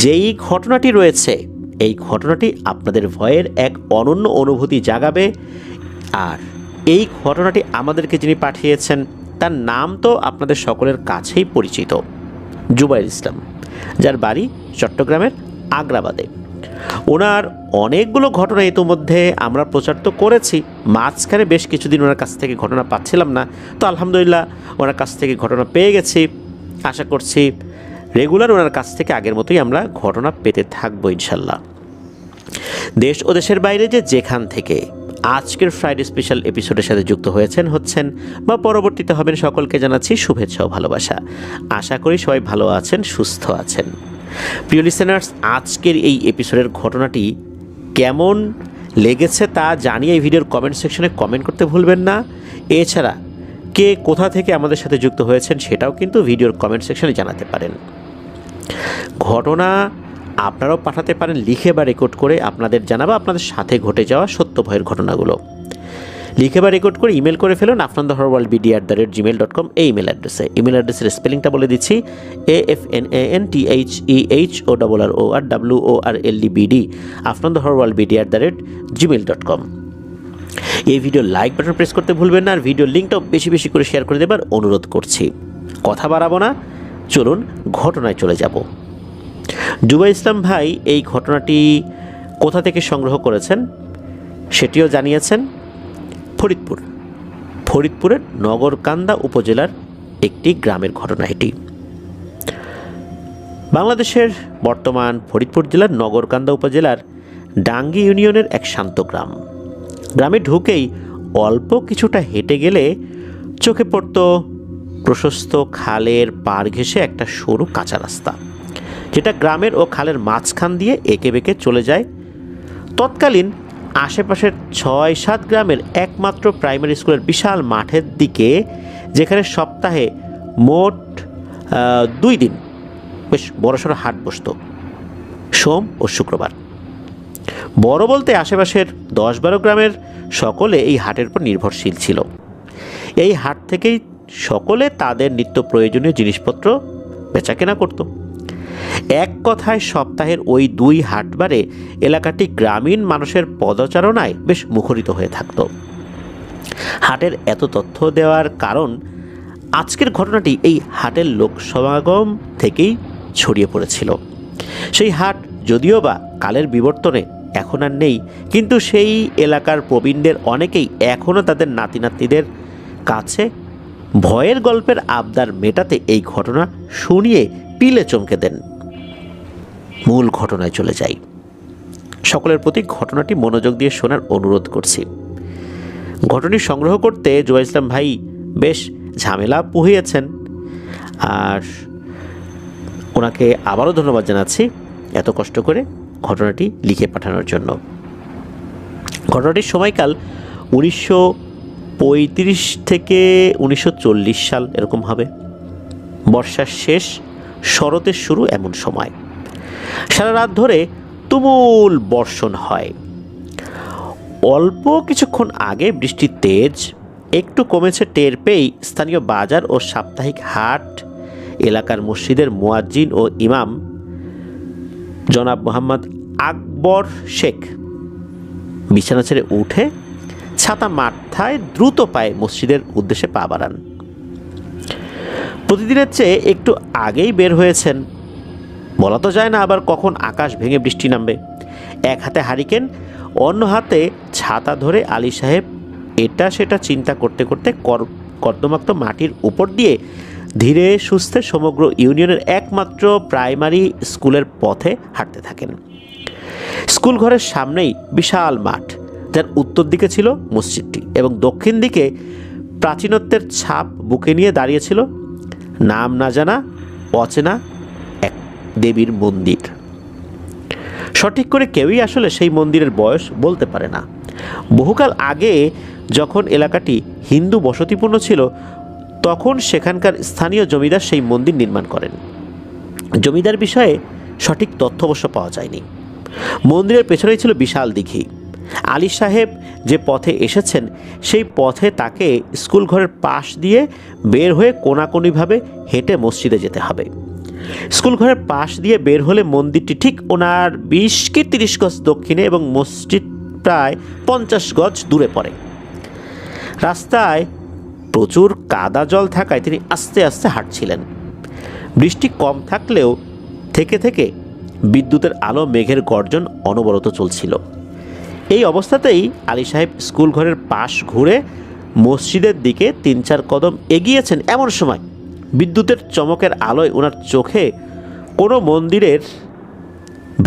যেই ঘটনাটি রয়েছে এই ঘটনাটি আপনাদের ভয়ের এক অনন্য অনুভূতি জাগাবে। আর এই ঘটনাটি আমাদেরকে যিনি পাঠিয়েছেন তার নাম তো আপনাদের সকলের কাছেই পরিচিত, জুবাইর ইসলাম, যার বাড়ি চট্টগ্রামের আগ্রাবাদে। ওনার অনেকগুলো ঘটনা ইতিমধ্যে আমরা প্রচার তো করেছি, মাঝখানে বেশ কিছুদিন ওনার কাছ থেকে ঘটনা পাচ্ছিলাম না, তো আলহামদুলিল্লাহ ওনার কাছ থেকে ঘটনা পেয়ে গেছি। আশা করছি রেগুলার ওনার কাছ থেকে আগের মতোই আমরা ঘটনা পেতে থাকবো ইনশাল্লাহ। দেশ ও দেশের বাইরে যেখান থেকে আজকের ফ্রাইডে স্পেশাল এপিসোডের সাথে যুক্ত হয়েছেন বা পরবর্তীতে হবেন, সকলকে জানাচ্ছি শুভেচ্ছা ও ভালোবাসা। আশা করি সবাই ভালো আছেন, সুস্থ আছেন। প্রিয় লিসেনার্স, আজকের এই এপিসোডের ঘটনাটি কেমন লেগেছে তা জানিয়ে এই ভিডিওর কমেন্ট সেকশনে কমেন্ট করতে ভুলবেন না। এছাড়া কে কোথা থেকে আমাদের সাথে যুক্ত হয়েছেন সেটাও কিন্তু ভিডিওর কমেন্ট সেকশনে জানাতে পারেন। ঘটনা আপনারাও পাঠাতে পারেন লিখে বা রেকর্ড করে, আপনাদের জানাবো আপনাদের সাথে ঘটে যাওয়া সত্য ভয়ের ঘটনাগুলো। লিখে বা রেকর্ড করে ইমেল করে ফেলুন afnanthehorworldbd@gmail.com এই ইমেল অ্যাড্রেসে। ইমেল অ্যাড্রেসের স্পেলিংটা বলে দিচ্ছি, AFNANTHEHORRWORLDBD afnanthehorworldbd@gmail.com। এই ভিডিও লাইক বাটন প্রেস করতে ভুলবেন না, আর ভিডিওর লিঙ্কটাও বেশি বেশি করে শেয়ার করে দেবার অনুরোধ করছি। কথা বাড়াবো না, চলুন ঘটনায় চলে যাব। জুবাইর ইসলাম ভাই এই ঘটনাটি কোথা থেকে সংগ্রহ করেছেন সেটিও জানিয়েছেন। ফরিদপুরের নগরকান্দা উপজেলার একটি গ্রামের ঘটনা এটি। বাংলাদেশের বর্তমান ফরিদপুর জেলার নগরকান্দা উপজেলার ডাঙ্গি ইউনিয়নের এক শান্ত গ্রাম। গ্রামে ঢুকেই অল্প কিছুটা হেঁটে গেলে চোখে পড়ত প্রশস্ত খালের পাড় ঘেঁষে একটা সরু কাঁচা রাস্তা, যেটা গ্রামের ও খালের মাঝখান দিয়ে এঁকে বেঁকে চলে যায় তৎকালীন আশেপাশের ৬-৭ গ্রামের একমাত্র প্রাইমারি স্কুলের বিশাল মাঠের দিকে, যেখানে সপ্তাহে মোট 2 দিন বেশ বড়সড় হাট বসত, সোম ও শুক্রবার। বড় বলতে আশেপাশের 10-12 গ্রামের সকলে এই হাটের উপর নির্ভরশীল ছিল। এই হাট থেকেই সকলে তাদের নিত্য প্রয়োজনীয় জিনিসপত্র বেচাকেনা করত। এক কথায় সপ্তাহের ওই 2 হাটবারে এলাকাটি গ্রামীণ মানুষের পদচারণায় বেশ মুখরিত হয়ে থাকত। হাটের এত তথ্য দেওয়ার কারণ আজকের ঘটনাটি এই হাটের লোক সমাগম থেকেই ছড়িয়ে পড়েছিল। সেই হাট যদিও বা কালের বিবর্তনে এখন আর নেই, কিন্তু সেই এলাকার প্রবীণদের অনেকেই এখনও তাদের নাতি নাতনিদের কাছে ভয়ের গল্পের আবদার মেটাতে এই ঘটনা শুনিয়ে পিলে চমকে দেন। মূল ঘটনায় চলে যাই। সকলের প্রতি ঘটনাটি মনোযোগ দিয়ে শোনার অনুরোধ করছি। ঘটনাটি সংগ্রহ করতে জুবাইর ইসলাম ভাই বেশ ঝামেলা পুহিয়েছেন, আর ওনাকে আবারও ধন্যবাদ জানাচ্ছি এত কষ্ট করে ঘটনাটি লিখে পাঠানোর জন্য। ঘটনাটির সময়কাল 1935 থেকে 1940 সাল এরকম হবে। বর্ষার শেষ, শরতের শুরু এমন সময়। সারা রাত ধরে তুমুল বর্ষণ হয়। অল্প কিছুক্ষণ আগে বৃষ্টির তেজ একটু কমেছে টের পেয়েই স্থানীয় বাজার ও সাপ্তাহিক হাট এলাকার মসজিদের মুয়াজ্জিন ও ইমাম জনাব মোহাম্মদ আকবর শেখ বিছানা ছেড়ে উঠে ছাতা মাথায় দ্রুত পায়ে মসজিদের উদ্দেশ্যে পা বাড়ান। প্রতিদিনের চেয়ে একটু আগেই বের হয়েছেন, বলা তো যায় না আবার কখন আকাশ ভেঙে বৃষ্টি নামবে। এক হাতে হারিকেন, অন্য হাতে ছাতা ধরে আলী সাহেব এটা সেটা চিন্তা করতে করতে কর্দমাক্ত মাটির উপর দিয়ে ধীরে সুস্থে সমগ্র ইউনিয়নের একমাত্র প্রাইমারি স্কুলের পথে হাঁটতে থাকেন। স্কুল ঘরের সামনেই বিশাল মাঠ, যার উত্তর দিকে ছিল মসজিদটি এবং দক্ষিণ দিকে প্রাচীনত্বের ছাপ বুকে নিয়ে দাঁড়িয়েছিল নাম না জানা অচেনা এক দেবীর মন্দির। সঠিক করে কেউই আসলে সেই মন্দিরের বয়স বলতে পারে না। বহুকাল আগে যখন এলাকাটি হিন্দু বসতিপূর্ণ ছিল, তখন সেখানকার স্থানীয় জমিদার সেই মন্দির নির্মাণ করেন। জমিদার বিষয়ে সঠিক তথ্য অবশ্য পাওয়া যায়নি। মন্দিরের পেছনেই ছিল বিশাল দিঘি। আলী সাহেব যে পথে এসেছেন সেই পথে তাকে স্কুল ঘরের পাশ দিয়ে বের হয়ে কোনাকুনিভাবে হেঁটে মসজিদে যেতে হবে। স্কুল ঘরের পাশ দিয়ে বের হলে মন্দিরটি ঠিক ওনার 20 কি 30 গজ দক্ষিণে এবং মসজিদ প্রায় 50 গজ দূরে পড়ে। রাস্তায় প্রচুর কাদা জল থাকায় তিনি আস্তে আস্তে হাঁটছিলেন। বৃষ্টি কম থাকলেও থেকে থেকে বিদ্যুতের আলো, মেঘের গর্জন অনবরত চলছিল। এই অবস্থাতেই আলী সাহেব স্কুল ঘরের পাশ ঘুরে মসজিদের দিকে 3-4 কদম এগিয়েছেন। এমন সময় বিদ্যুতের চমকের আলোয় ওনার চোখে কোনো মন্দিরের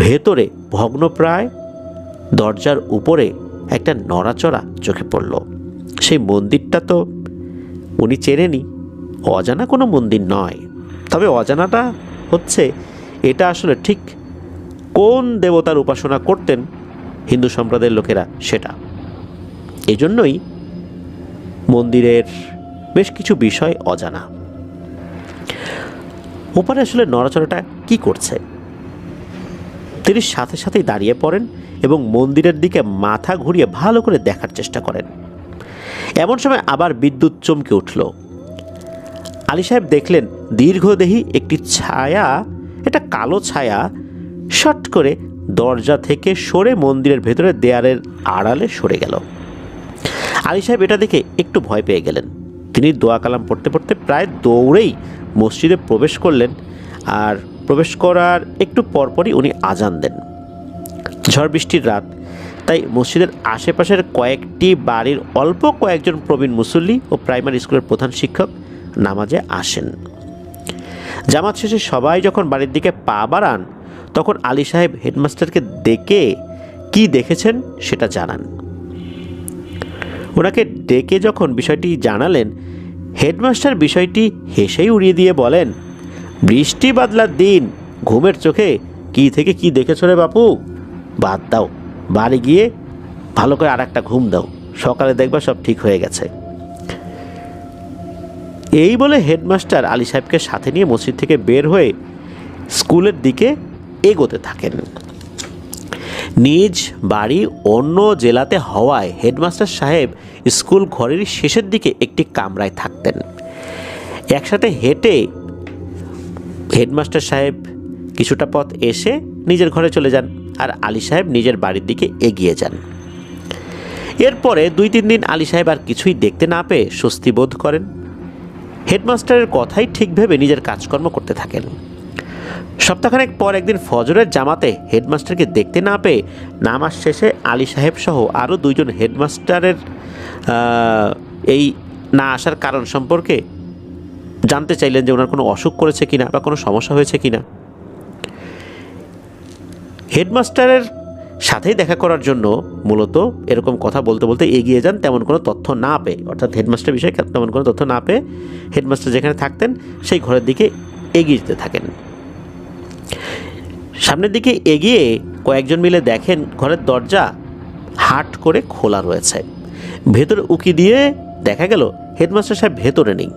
ভেতরে ভগ্নপ্রায় দরজার উপরে একটা নড়াচড়া চোখে পড়ল। সেই মন্দিরটা তো উনি চেনেনি, অজানা কোনো মন্দির নয়। তবে অজানাটা হচ্ছে এটা আসলে ঠিক কোন দেবতার উপাসনা করতেন হিন্দু সম্প্রদায়ের লোকেরা, সেটা। এজন্যই মন্দিরের বেশ কিছু বিষয় অজানা। ওপারে আসলে নড়াচড়াটা কি করছে? তিনি সাথে সাথেই দাঁড়িয়ে পড়েন এবং মন্দিরের দিকে মাথা ঘুরিয়ে ভালো করে দেখার চেষ্টা করেন। এমন সময় আবার বিদ্যুৎ চমকে উঠল। আলী সাহেব দেখলেন দীর্ঘদেহী একটি ছায়া, এটা কালো ছায়া, শট করে দরজা থেকে সরে মন্দিরের ভেতরে দেয়ালের আড়ালে সরে গেল। আলী সাহেব এটা দেখে একটু ভয় পেয়ে গেলেন। তিনি দোয়া কালাম পড়তে পড়তে প্রায় দৌড়েই মসজিদে প্রবেশ করলেন। আর প্রবেশ করার একটু পরপরই উনি আজান দেন। ঝড় বৃষ্টির রাত, তাই মসজিদের আশেপাশের কয়েকটি বাড়ির অল্প কয়েকজন প্রবীণ মুসল্লি ও প্রাইমারি স্কুলের প্রধান শিক্ষক নামাজে আসেন। জামাত শেষে সবাই যখন বাড়ির দিকে পা বাড়ান, তখন আলী সাহেব হেডমাস্টারকে ডেকে কি দেখেছেন সেটা জানান। ওনাকে ডেকে যখন বিষয়টি জানালেন, হেডমাস্টার বিষয়টি হেসেই উড়িয়ে দিয়ে বলেন, বৃষ্টি বাদলার দিন, ঘুমের চোখে কি থেকে কি দেখেছ রে বাপু? বাদ দাও, বাড়ি গিয়ে ভালো করে আর একটা ঘুম দাও, সকালে দেখবা সব ঠিক হয়ে গেছে। এই বলে হেডমাস্টার আলী সাহেবকে সাথে নিয়ে মসজিদ থেকে বের হয়ে স্কুলের দিকে এগোতে থাকেন। নিজ বাড়ি অন্য জেলাতে হওয়ায় হেডমাস্টার সাহেব স্কুল ঘরের শেষের দিকে একটি কামরায় থাকতেন। একসাথে হেঁটে হেডমাস্টার সাহেব কিছুটা পথ এসে নিজের ঘরে চলে যান, আর আলী সাহেব নিজের বাড়ির দিকে এগিয়ে যান। এরপরে 2-3 দিন আলী সাহেব আর কিছুই দেখতে না পেয়ে স্বস্তি বোধ করেন। হেডমাস্টারের কথাই ঠিক ভেবে নিজের কাজকর্ম করতে থাকেন। সপ্তাহখানেক পর একদিন ফজরের জামাতে হেডমাস্টারকে দেখতে না পেয়ে নামাজ শেষে আলী সাহেব সহ আরও 2 জন হেডমাস্টারের এই না আসার কারণ সম্পর্কে জানতে চাইলেন যে ওনার কোনো অসুখ করেছে কিনা বা কোনো সমস্যা হয়েছে কিনা। হেডমাস্টারের সাথেই দেখা করার জন্য মূলত এরকম কথা বলতে বলতে এগিয়ে যান, তেমন কোনো তথ্য না পেয়ে, অর্থাৎ হেডমাস্টার বিষয়ে তেমন কোনো তথ্য না পেয়ে হেডমাস্টার যেখানে থাকতেন সেই ঘরের দিকে এগিয়ে যেতে থাকেন। সামনের দিকে এগিয়ে কয়েকজন মিলে দেখেন ঘরের দরজা হাট করে খোলা রয়েছে। ভেতরে উকি দিয়ে দেখা গেল হেডমাস্টার সাহেব ভেতরে নেই।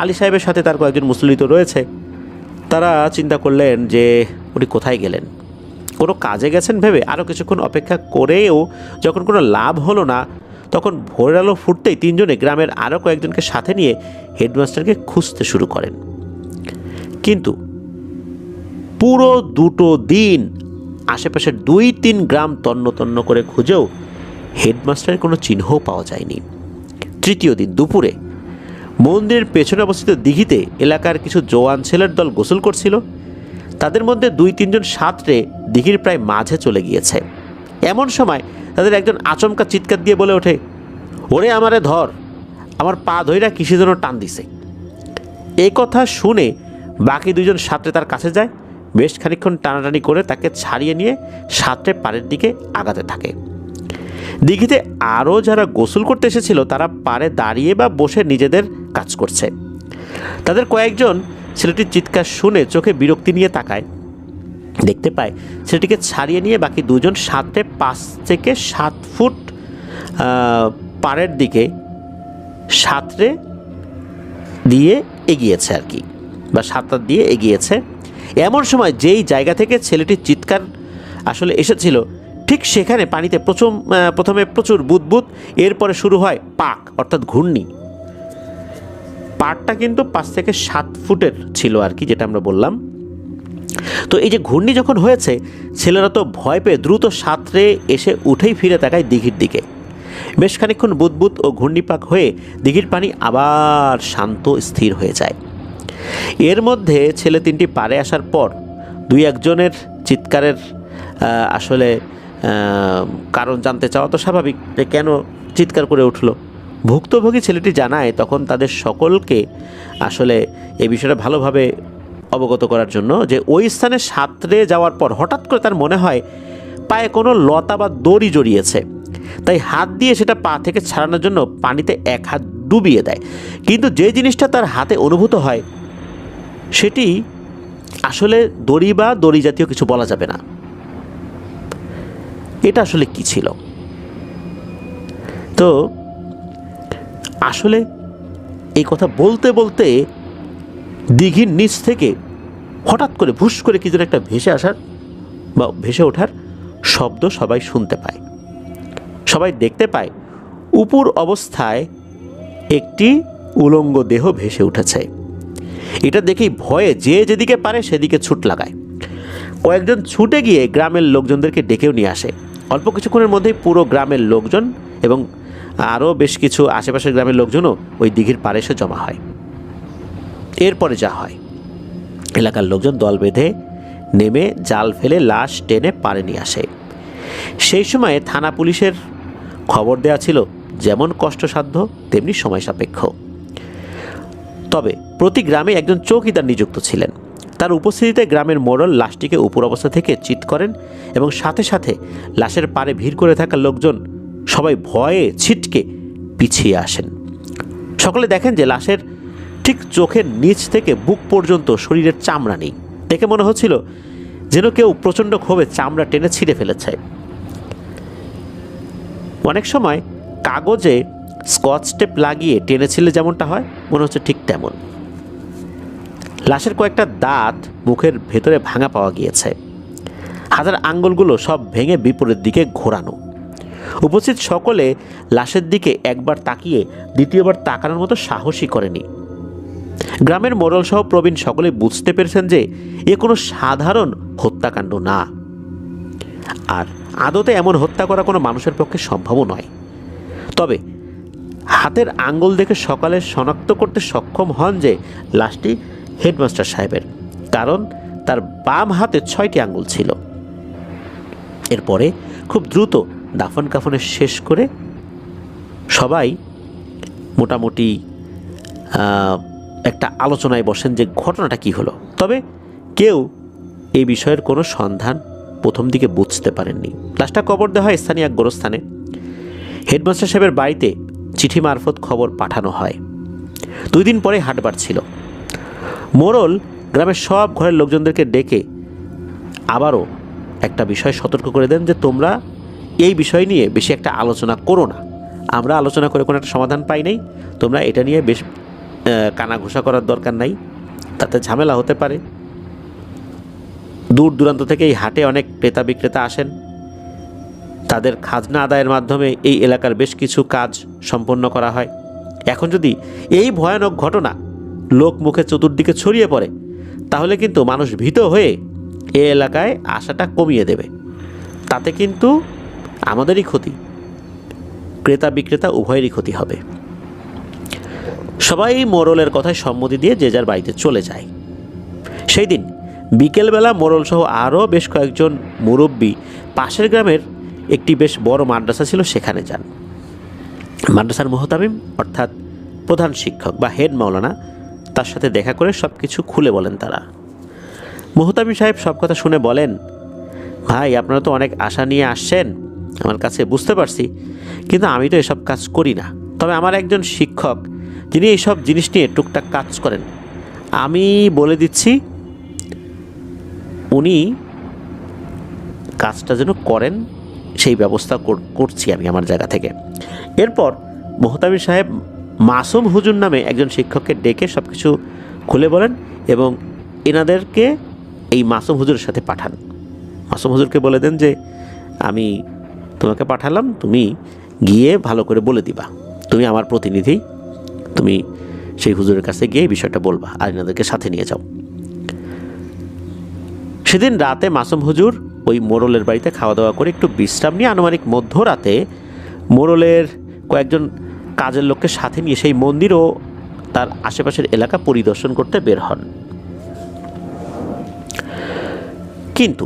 আলী সাহেবের সাথে তার কয়েকজন মুসল্লি তো রয়েছে। তারা চিন্তা করলেন যে উনি কোথায় গেলেন, কোনো কাজে গেছেন ভেবে আরও কিছুক্ষণ অপেক্ষা করেও যখন কোনো লাভ হলো না, তখন ভোরের আলো ফুটতেই 3 জনে গ্রামের আরও কয়েকজনকে সাথে নিয়ে হেডমাস্টারকে খুঁজতে শুরু করেন। কিন্তু পুরো 2 দিন আশেপাশের 2-3 গ্রাম তন্ন তন্ন করে খুঁজেও হেডমাস্টারের কোনো চিহ্নও পাওয়া যায়নি। তৃতীয় দিন দুপুরে মন্দিরের পেছনে অবস্থিত দিঘিতে এলাকার কিছু জওয়ান ছেলের দল গোসল করছিল। তাদের মধ্যে 2-3 জন সাঁতরে দিঘির প্রায় মাঝে চলে গিয়েছে। এমন সময় তাদের একজন আচমকা চিৎকার দিয়ে বলে ওঠে, ওরে আমারে ধর, আমার পা ধইরা কিসে যেন টান দিছে। এই কথা শুনে বাকি 2 জন সাঁতরে তার কাছে যায়। বেশ খানিকক্ষণ টানাটানি করে তাকে ছাড়িয়ে নিয়ে সাঁতরে পাড়ের দিকে আগাতে থাকে। দিঘিতে আরও যারা গোসল করতে এসেছিল তারা পাড়ে দাঁড়িয়ে বা বসে নিজেদের কাজ করছে। তাদের কয়েকজন ছেলেটির চিৎকার শুনে চোখে বিরক্তি নিয়ে তাকায়। দেখতে পায় ছেলেটিকে ছাড়িয়ে নিয়ে বাকি 2 জন সাঁতরে 5 থেকে 7 ফুট পাড়ের দিকে সাঁতরে দিয়ে এগিয়েছে আর কি, বা সাঁতার দিয়ে এগিয়েছে। এমন সময় যেই জায়গা থেকে ছেলেটির চিৎকার আসলে এসেছিল ঠিক সেখানে পানিতে প্রথমে প্রচুর বুদবুদ, এরপরে শুরু হয় পাক অর্থাৎ ঘূর্ণি। পাড়টা কিন্তু 5 থেকে 7 ফুটের ছিল আর কি, যেটা আমরা বললাম। তো এই যে ঘূর্ণি যখন হয়েছে, ছেলেরা তো ভয় পেয়ে দ্রুত সাঁতরে এসে উঠেই ফিরে তাকায় দিঘির দিকে। বেশ খানিকক্ষণ বুদবুদ ও ঘূর্ণিপাক হয়ে দিঘির পানি আবার শান্ত স্থির হয়ে যায়। এর মধ্যে ছেলে 3টি পাড়ে আসার পর 2-1জনের চিৎকারের আসলে কারণ জানতে চাওয়া তো স্বাভাবিক, যে কেন চিৎকার করে উঠলো। ভুক্তভোগী ছেলেটি জানায় তখন তাদের সকলকে আসলে এই বিষয়টা ভালোভাবে অবগত করার জন্য যে ওই স্থানে সাঁতরে যাওয়ার পর হঠাৎ করে তার মনে হয় পায়ে কোনো লতা বা দড়ি জড়িয়েছে, তাই হাত দিয়ে সেটা পা থেকে ছাড়ানোর জন্য পানিতে 1 হাত ডুবিয়ে দেয়। কিন্তু যে জিনিসটা তার হাতে অনুভূত হয় সেটি আসলে দড়ি বা দড়ি জাতীয় কিছু বলা যাবে না। এটা আসলে কি ছিল? তো আসলে এই কথা বলতে বলতে দিঘির নিচ থেকে হঠাৎ করে ভুস করে কি যেন একটা ভেসে আসার বা ভেসে ওঠার শব্দ সবাই শুনতে পায়। সবাই দেখতে পায় উপর অবস্থায় একটি উলঙ্গ দেহ ভেসে উঠেছে। এটা দেখেই ভয়ে যে যেদিকে পারে সেদিকে ছুট লাগায়। কয়েকজন ছুটে গিয়ে গ্রামের লোকজনদেরকে ডেকেও নিয়ে আসে। অল্প কিছুক্ষণের মধ্যেই পুরো গ্রামের লোকজন এবং আরও বেশ কিছু আশেপাশের গ্রামের লোকজনও ওই দিঘির পাড়ে এসে জমা হয়। এরপরে যা হয়, এলাকার লোকজন দল বেঁধে নেমে জাল ফেলে লাশ টেনে পাড়ে নিয়ে আসে। সেই সময়ে থানা পুলিশের খবর দেওয়া ছিল যেমন কষ্টসাধ্য তেমনি সময় সাপেক্ষ। তবে প্রতি গ্রামে একজন চৌকিদার নিযুক্ত ছিলেন। তার উপস্থিতিতে গ্রামের মোড়ল লাশটিকে উপর অবস্থা থেকে চিৎ করেন এবং সাথে সাথে লাশের পাড়ে ভিড় করে থাকা লোকজন সবাই ভয়ে ছিটকে পিছিয়ে আসেন। সকলে দেখেন যে লাশের ঠিক চোখের নিচ থেকে বুক পর্যন্ত শরীরের চামড়া নেই। দেখে মনে হচ্ছিল যেন কেউ প্রচণ্ড ক্ষোভে চামড়া টেনে ছিঁড়ে ফেলেছে। অনেক সময় কাগজে স্কচ টেপ লাগিয়ে টেনেছিলে যেমনটা হয়, মনে হচ্ছে ঠিক তেমন। লাশের কয়েকটা দাঁত মুখের ভেতরে ভাঙা পাওয়া গিয়েছে। হাতের আঙ্গুলগুলো সব ভেঙে বিপরীত দিকে ঘোরানো। উপস্থিত সকলে লাশের দিকে একবার তাকিয়ে দ্বিতীয়বার তাকানোর মতো সাহসই করেনি। গ্রামের মোড়ল সহ প্রবীণ সকলে বুঝতে পেরেছেন যে এ কোনো সাধারণ হত্যাকাণ্ড না, আর আদতে এমন হত্যা করা কোনো মানুষের পক্ষে সম্ভবও নয়। তবে হাতের আঙ্গুল দেখে সকালে শনাক্ত করতে সক্ষম হন যে লাশটি হেডমাস্টার সাহেবের, কারণ তার বাম হাতে 6টি আঙ্গুল ছিল। এরপরে খুব দ্রুত দাফন কাফনের শেষ করে সবাই মোটামুটি একটা আলোচনায় বসেন যে ঘটনাটা কি হলো। তবে কেউ এই বিষয়ের কোনো সন্ধান প্রথম দিকে বুঝতে পারেননি। লাশটা কবর দেওয়া হয় স্থানীয় এক গোরস্থানে। হেডমাস্টার সাহেবের বাড়িতে চিঠি মারফত খবর পাঠানো হয়। 2 দিন পরে হাটবার ছিল। মোড়ল গ্রামের সব ঘরের লোকজনদেরকে ডেকে আবারও একটা বিষয় সতর্ক করে দেন যে তোমরা এই বিষয় নিয়ে বেশি একটা আলোচনা করো না। আমরা আলোচনা করে কোনো একটা সমাধান পাই নাই, তোমরা এটা নিয়ে বেশ কানাঘুষা করার দরকার নাই, তাতে ঝামেলা হতে পারে। দূর দূরান্ত থেকে এই হাটে অনেক ক্রেতা বিক্রেতা আসেন। তাদের খাজনা আদায়ের মাধ্যমে এই এলাকার বেশ কিছু কাজ সম্পন্ন করা হয়। এখন যদি এই ভয়ানক ঘটনা লোক মুখে চতুর্দিকে ছড়িয়ে পড়ে, তাহলে কিন্তু মানুষ ভীত হয়ে এই এলাকায় আসাটা কমিয়ে দেবে। তাতে কিন্তু আমাদেরই ক্ষতি, ক্রেতা বিক্রেতা উভয়েরই ক্ষতি হবে। সবাই মোড়লের কথায় সম্মতি দিয়ে যে যার বাড়িতে চলে যায়। সেই দিন বিকেলবেলা মোড়ল সহ আরও বেশ কয়েকজন মুরব্বী পাশের গ্রামের একটি বেশ বড় মাদ্রাসা ছিল সেখানে যান। মাদ্রাসার মোহতামিম অর্থাৎ প্রধান শিক্ষক বা হেড মাওলানা তার সাথে দেখা করে সব কিছু খুলে বলেন তারা। মোহতামিম সাহেব সব কথা শুনে বলেন, ভাই আপনারা তো অনেক আশা নিয়ে আসছেন আমার কাছে, বুঝতে পারছি, কিন্তু আমি তো এসব কাজ করি না। তবে আমার একজন শিক্ষক যিনি এইসব জিনিস নিয়ে টুকটাক কাজ করেন, আমি বলে দিচ্ছি উনি কাজটা যেন করেন সেই ব্যবস্থা করছি আমি আমার জায়গা থেকে। এরপর মোহতামিম সাহেব মাসুম হুজুর নামে একজন শিক্ষককে ডেকে সব কিছু খুলে বলেন এবং এনাদেরকে এই মাসুম হুজুরের সাথে পাঠান। মাসুম হুজুরকে বলে দেন যে আমি তোমাকে পাঠালাম, তুমি গিয়ে ভালো করে বলে দিবা, তুমি আমার প্রতিনিধি, তুমি সেই হুজুরের কাছে গিয়ে এই বিষয়টা বলবা আর এনাদেরকে সাথে নিয়ে যাও। সেদিন রাতে মাসুম হুজুর ওই মোড়লের বাড়িতে খাওয়া দাওয়া করে একটু বিশ্রাম নিয়ে আনুমানিক মধ্যরাতে মোড়লের কয়েকজন কাজের লোককে সাথে নিয়ে সেই মন্দির ও তার আশেপাশের এলাকা পরিদর্শন করতে বের হন। কিন্তু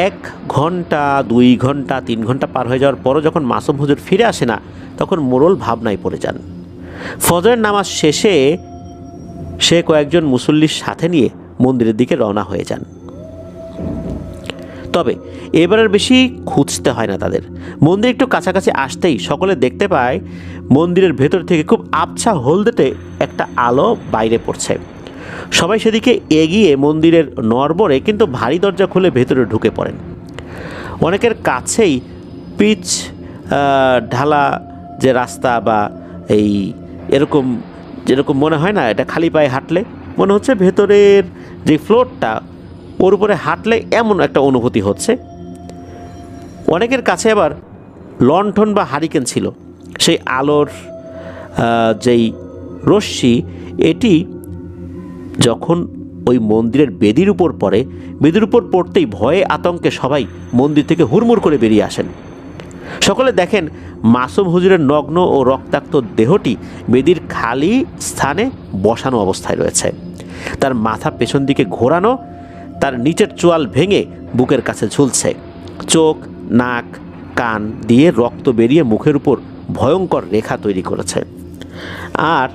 1 ঘন্টা 2 ঘন্টা 3 ঘন্টা পার হয়ে যাওয়ার পরও যখন মাসুম হুজুর ফিরে আসে না, তখন মোড়ল ভাবনায় পড়ে যান। ফজরের নামাজ শেষে সে কয়েকজন মুসল্লির সাথে নিয়ে মন্দিরের দিকে রওনা হয়ে যান। তবে এবারের বেশি খুঁজতে হয় না তাদের। মন্দির একটু কাছাকাছি আসতেই সকলে দেখতে পায় মন্দিরের ভেতর থেকে খুব আবছা হলদেটে একটা আলো বাইরে পড়ছে। সবাই সেদিকে এগিয়ে মন্দিরের নড়বড়ে কিন্তু ভারী দরজা খুলে ভেতরে ঢুকে পড়েন। অনেকের কাছেই পিচ ঢালা যে রাস্তা বা এই এরকম যেরকম মনে হয় না, এটা খালি পায়ে হাঁটলে মনে হচ্ছে ভেতরের যে ফ্লোরটা ওর উপরে হাঁটলে এমন একটা অনুভূতি হচ্ছে। অনেকের কাছে আবার লণ্ঠন বা হারিকেন ছিল। সেই আলোর যেই রশ্মি এটি যখন ওই মন্দিরের বেদির উপর পড়ে, বেদির উপর পড়তেই ভয়ে আতঙ্কে সবাই মন্দির থেকে হুড়মুড় করে বেরিয়ে আসেন। সকলে দেখেন মাসুম হুজুরের নগ্ন ও রক্তাক্ত দেহটি বেদির খালি স্থানে বসানো অবস্থায় রয়েছে। তার মাথা পেছন দিকে ঘোরানো, তার নিচের চোয়াল ভেঙে বুকের কাছে ঝুলছে। চোখ, নাক, কান দিয়ে রক্ত বেরিয়ে মুখের উপর ভয়ঙ্কর রেখা তৈরি করেছে। আর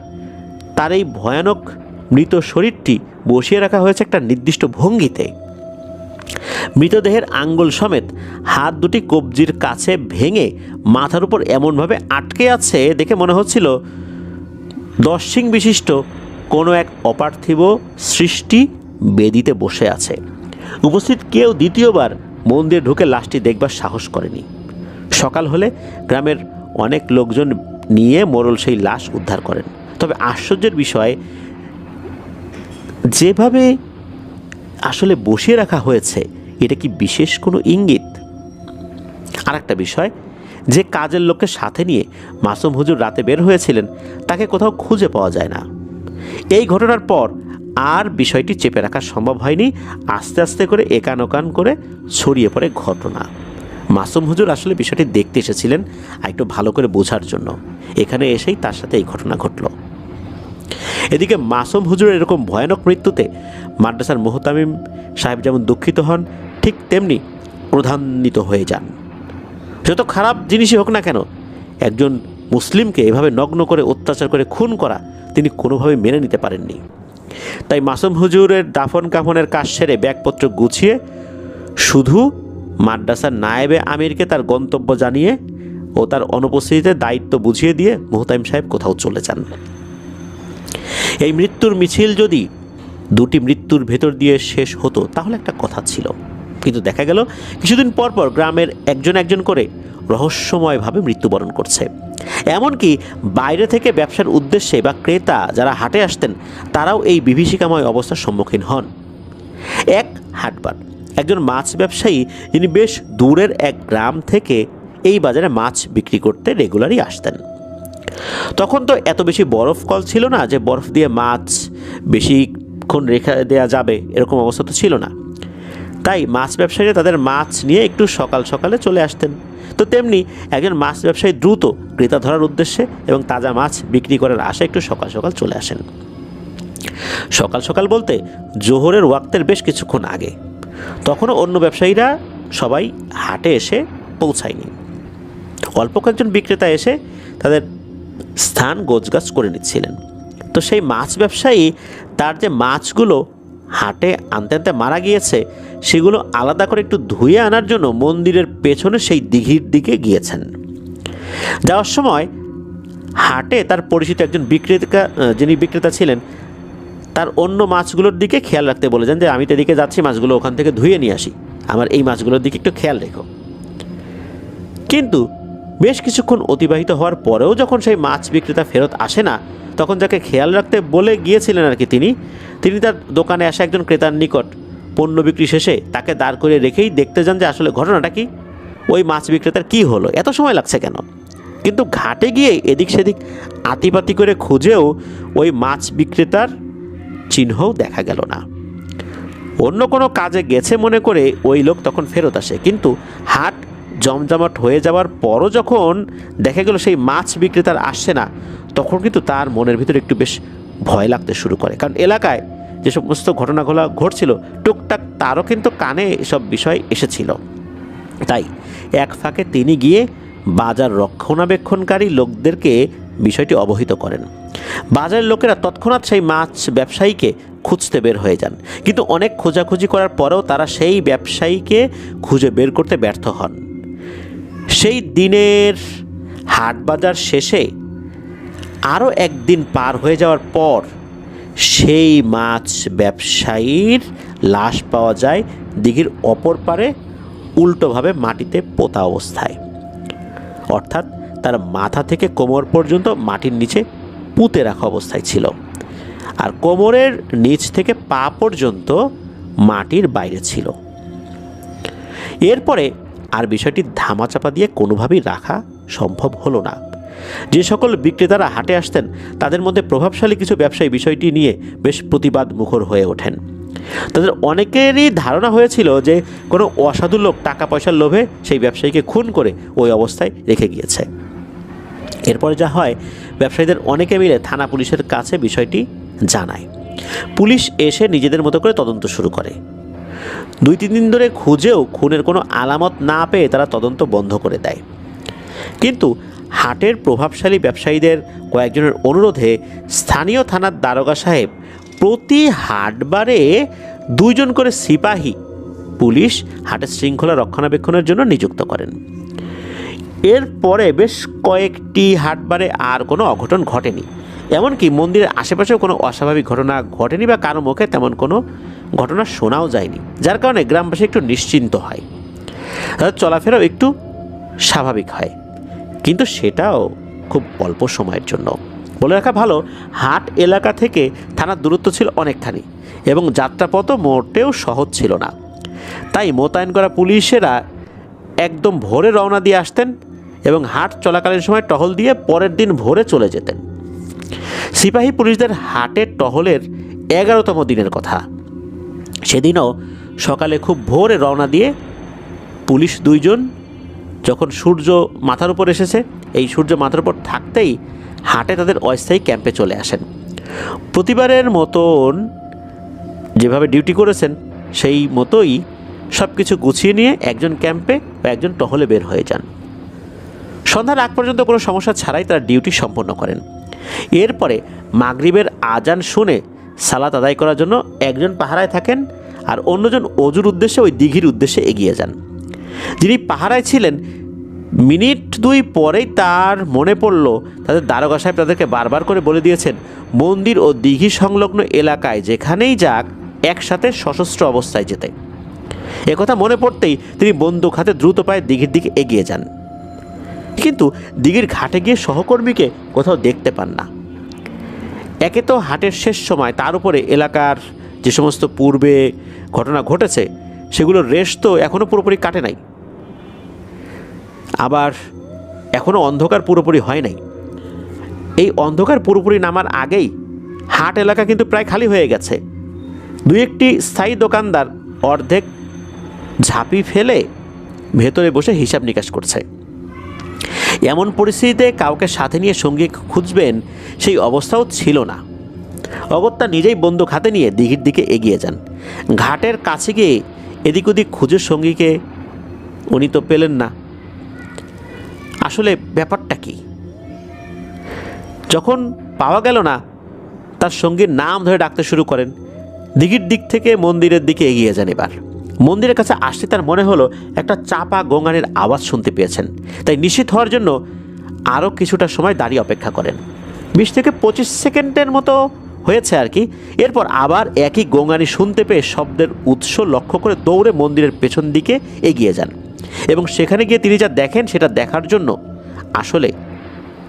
তার এই ভয়ানক মৃত শরীরটি বসিয়ে রাখা হয়েছে একটা নির্দিষ্ট ভঙ্গিতে। মৃতদেহের আঙ্গুল সমেত হাত দুটি কবজির কাছে ভেঙে মাথার উপর এমনভাবে আটকে আছে দেখে মনে হচ্ছিল 10 শিং বিশিষ্ট কোনো এক অপার্থিব সৃষ্টি বেদিতে বসে আছে। উপস্থিত কেউ দ্বিতীয়বার মন্দিরে ঢুকে লাশটি দেখবার সাহস করেনি। সকাল হলে গ্রামের অনেক লোকজন নিয়ে মোড়ল সেই লাশ উদ্ধার করেন। তবে আশ্চর্যের বিষয়, যেভাবে আসলে বসিয়ে রাখা হয়েছে এটা কি বিশেষ কোনো ইঙ্গিত? আর একটা বিষয়, যে কাজের লোককে সাথে নিয়ে মাসুম হুজুর রাতে বের হয়েছিলেন তাকে কোথাও খুঁজে পাওয়া যায় না। এই ঘটনার পর আর বিষয়টি চেপে রাখা সম্ভব হয়নি। আস্তে আস্তে করে একান ওকান করে ছড়িয়ে পড়ে ঘটনা। মাসুম হুজুর আসলে বিষয়টি দেখতে এসেছিলেন আর একটু ভালো করে বোঝার জন্য। এখানে এসেই তার সাথে এই ঘটনা ঘটল। এদিকে মাসুম হুজুরের এরকম ভয়ানক মৃত্যুতে মাদ্রাসার মুহতামিম সাহেব যেমন দুঃখিত হন, ঠিক তেমনি ক্রোধান্বিত হয়ে যান। যত খারাপ জিনিসই হোক না কেন, একজন মুসলিমকে এভাবে নগ্ন করে অত্যাচার করে খুন করা তিনি কোনোভাবে মেনে নিতে পারেননি। তাই মাসুম হুজুরের দাফন কাফনের কাজ সেরে ব্যাগপত্র গুছিয়ে শুধু মাদ্রাসার নায়েবে আমিরকে তার গন্তব্য জানিয়ে ও তার অনুপস্থিতিতে দায়িত্ব বুঝিয়ে দিয়ে মুহতামিম সাহেব কোথাও চলে যান। এই মৃত্যুর মিছিল যদি 2টি মৃত্যুর ভেতর দিয়ে শেষ হতো তাহলে একটা কথা ছিল, কিন্তু দেখা গেল কিছুদিন পর পর গ্রামের একজন একজন করে রহস্যময়ভাবে মৃত্যুবরণ করছে। এমনকি বাইরে থেকে ব্যবসার উদ্দেশ্যে বা ক্রেতা যারা হাটে আসতেন তারাও এই বিভীষিকাময় অবস্থার সম্মুখীন হন। এক হাটবার একজন মাছ ব্যবসায়ী, যিনি বেশ দূরের এক গ্রাম থেকে এই বাজারে মাছ বিক্রি করতে রেগুলারই আসতেন। তখন তো এত বেশি বরফ কল ছিল না যে বরফ দিয়ে মাছ বেশিক্ষণ রেখে দেওয়া যাবে, এরকম অবস্থা তো ছিল না। তাই মাছ ব্যবসায়ীরা তাদের মাছ নিয়ে একটু সকাল সকালে চলে আসতেন। তো তেমনি একজন মাছ ব্যবসায়ী দ্রুত ক্রেতা ধরার উদ্দেশ্যে এবং তাজা মাছ বিক্রি করার আশায় একটু সকাল সকাল চলে আসেন। সকাল সকাল বলতে জোহরের ওয়াক্তের বেশ কিছুক্ষণ আগে। তখনও অন্য ব্যবসায়ীরা সবাই হাটে এসে পৌঁছায়নি। অল্প কয়েকজন বিক্রেতা এসে তাদের স্থান গোছগাছ করে নিচ্ছিলেন। তো সেই মাছ ব্যবসায়ী তার যে মাছগুলো হাটে আনতে আনতে মারা গিয়েছে সেগুলো আলাদা করে একটু ধুয়ে আনার জন্য মন্দিরের পেছনে সেই দিঘির দিকে গিয়েছেন। যাওয়ার সময় হাটে তার পরিচিত একজন যিনি বিক্রেতা ছিলেন তার অন্য মাছগুলোর দিকে খেয়াল রাখতে বলেছেন যে আমি তো এদিকে যাচ্ছি, মাছগুলো ওখান থেকে ধুয়ে নিয়ে আসি, আমার এই মাছগুলোর দিকে একটু খেয়াল রেখো। কিন্তু বেশ কিছুক্ষণ অতিবাহিত হওয়ার পরেও যখন সেই মাছ বিক্রেতা ফেরত আসে না, তখন যাকে খেয়াল রাখতে বলে গিয়েছিলেন আর কি তিনি তার দোকানে আসা একজন ক্রেতার নিকট পণ্য বিক্রি শেষে তাকে দাঁড় করে রেখেই দেখতে যান যে আসলে ঘটনাটা কি, ওই মাছ বিক্রেতার কি হলো, এত সময় লাগছে কেন। কিন্তু ঘাটে গিয়ে এদিক সেদিক আতিপাতি করে খুঁজেও ওই মাছ বিক্রেতার চিহ্নও দেখা গেল না। অন্য কোনো কাজে গেছে মনে করে ওই লোক তখন ফেরত আসে, কিন্তু হাট জমজমাট হয়ে যাওয়ার পরও যখন দেখা গেল সেই মাছ বিক্রেতার আসছে না, তখন কিন্তু তার মনের ভিতরে একটু বেশ ভয় লাগতে শুরু করে। কারণ এলাকায় যে সমস্ত ঘটনাগুলো ঘটছিল টুকটাক তারও কিন্তু কানে এসব বিষয় এসেছিল। তাই এক ফাঁকে তিনি গিয়ে বাজার রক্ষণাবেক্ষণকারী লোকদেরকে বিষয়টি অবহিত করেন। বাজারের লোকেরা তৎক্ষণাৎ সেই মাছ ব্যবসায়ীকে খুঁজতে বের হয়ে যান, কিন্তু অনেক খোঁজাখুঁজি করার পরেও তারা সেই ব্যবসায়ীকে খুঁজে বের করতে ব্যর্থ হন। সেই দিনের হাট বাজার শেষে আরও একদিন পার হয়ে যাওয়ার পর সেই মাছ ব্যবসায়ীর লাশ পাওয়া যায় দিঘির অপর পারে উল্টোভাবে মাটিতে পোতা অবস্থায়, অর্থাৎ তার মাথা থেকে কোমর পর্যন্ত মাটির নিচে পুঁতে রাখা অবস্থায় ছিল, আর কোমরের নিচ থেকে পা পর্যন্ত মাটির বাইরে ছিল। এরপরে আর বিষয়টি ধামাচাপা দিয়ে কোনোভাবেই রাখা সম্ভব হলো না। যে সকল বিক্রেতারা হাটে আসতেন তাদের মধ্যে প্রভাবশালী কিছু ব্যবসায়ী বিষয়টি নিয়ে বেশ প্রতিবাদ মুখর হয়ে ওঠেন। তাদের অনেকেরই ধারণা হয়েছিল যে কোনো অসাধু লোক টাকা পয়সার লোভে সেই ব্যবসায়ীকে খুন করে ওই অবস্থায় রেখে গিয়েছে। এরপরে যা হয়, ব্যবসায়ীদের অনেকে মিলে থানা পুলিশের কাছে বিষয়টি জানায়। পুলিশ এসে নিজেদের মতো করে তদন্ত শুরু করে। 2-3 দিন ধরে খুঁজেও খুনের কোনো আলামত না পেয়ে তারা তদন্ত বন্ধ করে দেয়। কিন্তু হাটের প্রভাবশালী ব্যবসায়ীদের কয়েকজনের অনুরোধে স্থানীয় থানার দারোগা সাহেব প্রতি হাটবারে 2 জন করে সিপাহী পুলিশ হাটের শৃঙ্খলা রক্ষণাবেক্ষণের জন্য নিযুক্ত করেন। এরপরে বেশ কয়েকটি হাটবারে আর কোনো অঘটন ঘটেনি, এমনকি মন্দিরের আশেপাশেও কোনো অস্বাভাবিক ঘটনা ঘটেনি বা কারো মুখে তেমন কোনো ঘটনা শোনাও যায়নি, যার কারণে গ্রামবাসী একটু নিশ্চিন্ত হয়, তাদের চলাফেরাও একটু স্বাভাবিক হয়। কিন্তু সেটাও খুব অল্প সময়ের জন্য। বলে রাখা ভালো, হাট এলাকা থেকে থানার দূরত্ব ছিল অনেকখানি এবং যাত্রাপথও মোটেও সহজ ছিল না। তাই মোতায়েন করা পুলিশেরা একদম ভোরে রওনা দিয়ে আসতেন এবং হাট চলাকালীন সময় টহল দিয়ে পরের দিন ভোরে চলে যেতেন। সিপাহী পুলিশদের হাটের টহলের 11তম দিনের কথা। সেদিনও সকালে খুব ভোরে রওনা দিয়ে পুলিশ 2 জন যখন সূর্য মাথার উপর এসেছে, এই সূর্য মাথার উপর থাকতেই হাটে তাদের অস্থায়ী ক্যাম্পে চলে আসেন। প্রতিবারের মতন যেভাবে ডিউটি করেছেন সেই মতোই সব কিছু গুছিয়ে নিয়ে একজন ক্যাম্পে বা একজন টহলে বের হয়ে যান। সন্ধ্যার আগ পর্যন্ত কোনো সমস্যা ছাড়াই তারা ডিউটি সম্পন্ন করেন। এরপরে মাগরিবের আজান শুনে সালাত আদায় করার জন্য একজন পাহারায় থাকেন আর অন্যজন অজুর উদ্দেশ্যে ওই দিঘির উদ্দেশ্যে এগিয়ে যান। যিনি পাহারায় ছিলেন, মিনিট 2 পরেই তার মনে পড়ল তাদের দারোগা সাহেব তাদেরকে বারবার করে বলে দিয়েছেন মন্দির ও দিঘি সংলগ্ন এলাকায় যেখানেই যাক একসাথে সশস্ত্র অবস্থায় যেতে। একথা মনে পড়তেই তিনি বন্দুক হাতে দ্রুত পায়ে দিঘির দিকে এগিয়ে যান, কিন্তু দিঘির ঘাটে গিয়ে সহকর্মীকে কোথাও দেখতে পান না। একে তো হাটের শেষ সময়, তার উপরে এলাকার যে সমস্ত পূর্বে ঘটনা ঘটেছে সেগুলোর রেশ তো এখনও পুরোপুরি কাটে নাই, আবার এখনও অন্ধকার পুরোপুরি হয় নাই। এই অন্ধকার পুরোপুরি নামার আগেই হাট এলাকা কিন্তু প্রায় খালি হয়ে গেছে। 2-1টি স্থায়ী দোকানদার অর্ধেক ঝাঁপি ফেলে ভেতরে বসে হিসাব নিকাশ করছে। এমন পরিস্থিতিতে কাউকে সাথে নিয়ে সঙ্গী খুঁজবেন সেই অবস্থাও ছিল না। অগত্যা নিজেই বন্দুক হাতে নিয়ে দিঘির দিকে এগিয়ে যান। ঘাটের কাছে গিয়ে এদিক ওদিক খুঁজে সঙ্গীকে উনি তো পেলেন না। আসলে ব্যাপারটা কি? যখন পাওয়া গেল না, তার সঙ্গীর নাম ধরে ডাকতে শুরু করেন। দিঘির দিক থেকে মন্দিরের দিকে এগিয়ে যান। এবার মন্দিরের কাছে আসতে তার মনে হলো একটা চাপা গোঙানির আওয়াজ শুনতে পেয়েছেন, তাই নিশ্চিত হওয়ার জন্য আরও কিছুটা সময় দাঁড়িয়ে অপেক্ষা করেন। 20 থেকে 25 সেকেন্ডের মতো হয়েছে আর কি। এরপর আবার একই গোঙানি শুনতে পেয়ে শব্দের উৎস লক্ষ্য করে দৌড়ে মন্দিরের পেছন দিকে এগিয়ে যান এবং সেখানে গিয়ে তিনি যা দেখেন সেটা দেখার জন্য আসলে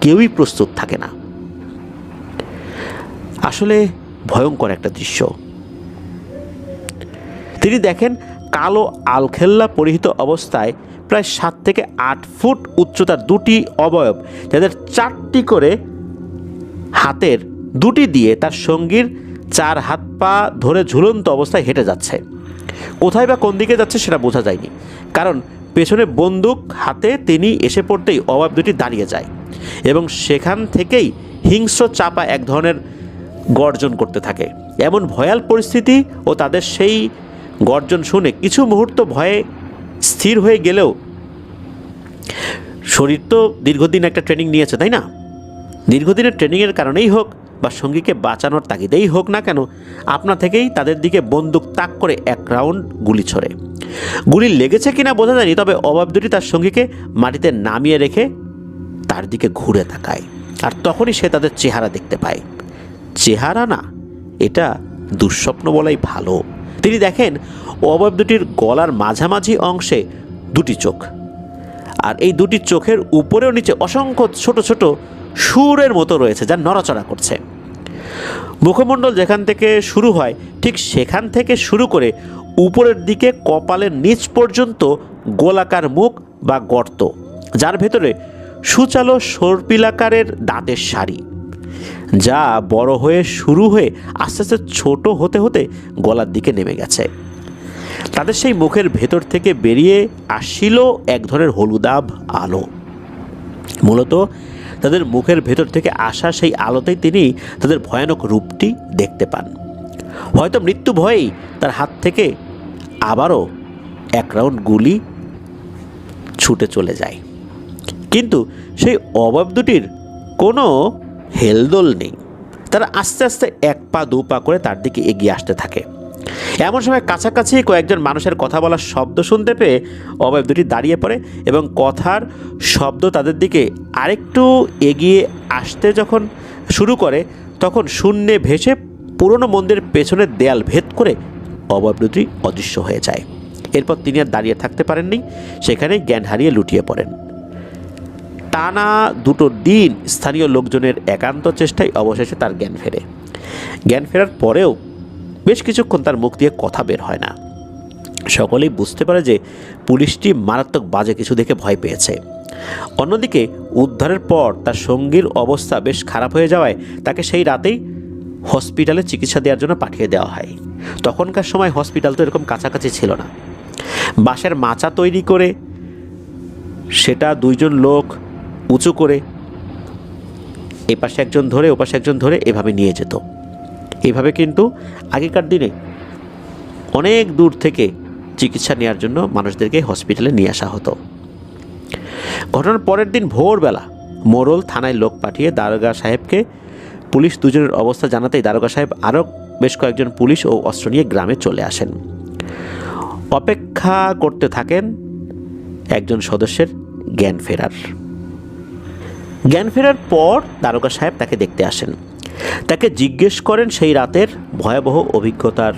কেউই প্রস্তুত থাকে না। আসলে ভয়ঙ্কর একটা দৃশ্য। তিনি দেখেন কালো আলখেল্লা পরিহিত অবস্থায় প্রায় 7 থেকে 8 ফুট উচ্চতার দুটি অবয়ব, যাদের 4টি করে হাতের দুটি দিয়ে তার সঙ্গীর 4 হাত পা ধরে ঝুলন্ত অবস্থায় হেঁটে যাচ্ছে। কোথায় বা কোন দিকে যাচ্ছে সেটা বোঝা যায়নি, কারণ পেছনে বন্দুক হাতে তিনি এসে পড়তেই অবয়ব দুটি দাঁড়িয়ে যায় এবং সেখান থেকেই হিংস্র চাপা এক ধরনের গর্জন করতে থাকে। এমন ভয়াল পরিস্থিতি ও তাদের সেই গর্জন শুনে কিছু মুহূর্ত ভয়ে স্থির হয়ে গেলেও শরীর তো দীর্ঘদিন একটা ট্রেনিং নিয়েছে, তাই না? দীর্ঘদিনের ট্রেনিংয়ের কারণেই হোক বা সঙ্গীকে বাঁচানোর তাগিদেই হোক না কেন, আপনা থেকেই তাদের দিকে বন্দুক তাক করে 1 রাউন্ড গুলি ছোড়ে। গুলি লেগেছে কিনা বোঝা যায়নি, তবে অবয়ব দুটি তার সঙ্গীকে মাটিতে নামিয়ে রেখে তার দিকে ঘুরে তাকায়। আর তখনই সে তাদের চেহারা দেখতে পায়। চেহারা না, এটা দুঃস্বপ্ন বলাই ভালো। তিনি দেখেন অবয়ব দুটির গলার মাঝামাঝি অংশে দুটি চোখ, আর এই দুটি চোখের উপরেও নিচে অসংখ্য ছোট ছোট সুরের মতো রয়েছে, যা নড়াচড়া করছে। মুখমণ্ডল যেখান থেকে শুরু হয় ঠিক সেখান থেকে শুরু করে উপরের দিকে কপালের নিচ পর্যন্ত গোলাকার মুখ বা গর্ত, যার ভেতরে সুচালো সর্পিলাকারের দাঁতের সারি, যা বড় হয়ে শুরু হয়ে আস্তে আস্তে ছোট হতে হতে গলার দিকে নেমে গেছে। তাদের সেই মুখের ভেতর থেকে বেরিয়ে আসছিল এক ধরনের হলুদাভ আলো। মূলত তাদের মুখের ভেতর থেকে আসা সেই আলোতেই তিনি তাদের ভয়ানক রূপটি দেখতে পান। হয়তো মৃত্যু ভয়েই তার হাত থেকে আবারও 1 রাউন্ড গুলি ছুটে চলে যায়, কিন্তু সেই অবয়ব দুটির কোনো হেলদোল নেই। তারা আস্তে আস্তে 1 পা 2 পা করে তার দিকে এগিয়ে আসতে থাকে। এমন সময় কাছাকাছি কয়েকজন মানুষের কথা বলার শব্দ শুনতে পেয়ে অবয়ব দুটি দাঁড়িয়ে পড়ে এবং কথার শব্দ তাদের দিকে আরেকটু এগিয়ে আসতে যখন শুরু করে, তখন শূন্যে ভেসে পুরনো মন্দিরের পেছনের দেয়াল ভেদ করে অবয়ব দুটি অদৃশ্য হয়ে যায়। এরপর তিনি আর দাঁড়িয়ে থাকতে পারেননি, সেখানেই জ্ঞান হারিয়ে লুটিয়ে পড়েন। টানা 2 দিন স্থানীয় লোকজনের একান্ত চেষ্টায় অবশেষে তার জ্ঞান ফেরে। জ্ঞান ফেরার পরেও বেশ কিছুক্ষণ তার মুখ দিয়ে কথা বের হয় না। সকলেই বুঝতে পারে যে পুলিশটি মারাত্মক বাজে কিছু দেখে ভয় পেয়েছে। অন্যদিকে উদ্ধারের পর তার সঙ্গীর অবস্থা বেশ খারাপ হয়ে যাওয়ায় তাকে সেই রাতেই হসপিটালে চিকিৎসা দেওয়ার জন্য পাঠিয়ে দেওয়া হয়। তখনকার সময় হসপিটাল তো এরকম কাছাকাছি ছিল না। বাঁশের মাচা তৈরি করে সেটা 2 জন লোক উঁচু করে এপাশে একজন ধরে ওপাশে একজন ধরে এভাবে নিয়ে যেত। এভাবে কিন্তু আগেকার দিনে অনেক দূর থেকে চিকিৎসা নেওয়ার জন্য মানুষদেরকে হসপিটালে নিয়ে আসা হতো। ঘটনার পরের দিন ভোরবেলা মোড়ল থানায় লোক পাঠিয়ে দারোগা সাহেবকে পুলিশ 2 জনের অবস্থা জানাতেই দারোগা সাহেব আরও বেশ কয়েকজন পুলিশ ও অস্ত্র নিয়ে গ্রামে চলে আসেন। অপেক্ষা করতে থাকেন একজন সদস্যের জ্ঞান ফেরার। জ্ঞান ফেরার পর দারোগা সাহেব তাকে দেখতে আসেন। তাকে জিজ্ঞেস করেন সেই রাতের ভয়াবহ অভিজ্ঞতার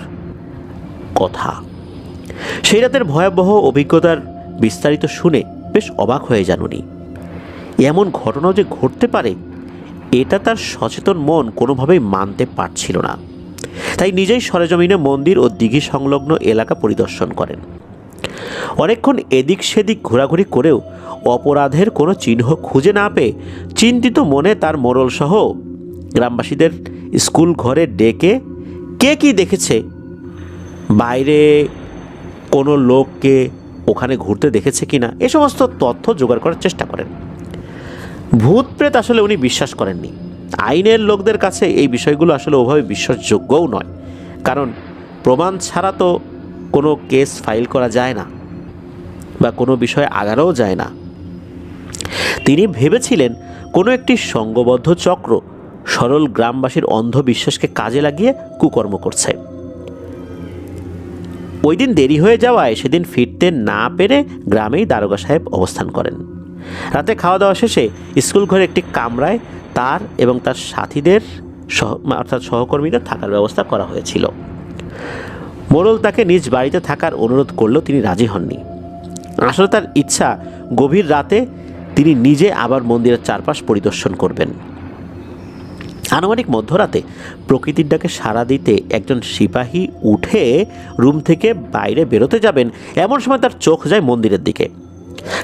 কথা। সেই রাতের ভয়াবহ অভিজ্ঞতার বিস্তারিত শুনে বেশ অবাক হয়ে যান উনি। এমন ঘটনাও যে ঘটতে পারে এটা তার সচেতন মন কোনোভাবেই মানতে পারছিল না। তাই নিজেই সরেজমিনে মন্দির ও দিঘি সংলগ্ন এলাকা পরিদর্শন করেন। অনেকক্ষণ এদিক সেদিক ঘোরাঘুরি করেও অপরাধের কোনো চিহ্ন খুঁজে না পেয়ে চিন্তিত মনে তার মোড়লসহ গ্রামবাসীদের স্কুল ঘরে ডেকে কে কি দেখেছে, বাইরে কোনো লোককে ওখানে ঘুরতে দেখেছে কিনা, এ সমস্ত তথ্য জোগাড় করার চেষ্টা করেন। ভূত প্রেত আসলে উনি বিশ্বাস করেননি। আইনের লোকদের কাছে এই বিষয়গুলো আসলে ওভাবে বিশ্বাসযোগ্যও নয়, কারণ প্রমাণ ছাড়া তো কোনো কেস ফাইল করা যায় না বা কোনো বিষয়ে আগানোও যায় না। তিনি ভেবেছিলেন কোনো একটি সংঘবদ্ধ চক্র সরল গ্রামবাসীর অন্ধবিশ্বাসকে কাজে লাগিয়ে কুকর্ম করছে। ওই দিন দেরি হয়ে যাওয়ায় সেদিন ফিরতে না পেরে গ্রামেই দারোগা সাহেব অবস্থান করেন। রাতে খাওয়া দাওয়া শেষে স্কুল ঘরে একটি কামরায় তার এবং তার সাথীদের অর্থাৎ সহকর্মীদের থাকার ব্যবস্থা করা হয়েছিল। মোড়ল তাকে নিজ বাড়িতে থাকার অনুরোধ করলেও তিনি রাজি হননি। আসলে তার ইচ্ছা গভীর রাতে তিনি নিজে আবার মন্দিরের চারপাশ পরিদর্শন করবেন। আনুমানিক মধ্যরাতে প্রকৃতির ডাকে সাড়া দিতে একজন সিপাহী উঠে রুম থেকে বাইরে বেরোতে যাবেন, এমন সময় তার চোখ যায় মন্দিরের দিকে।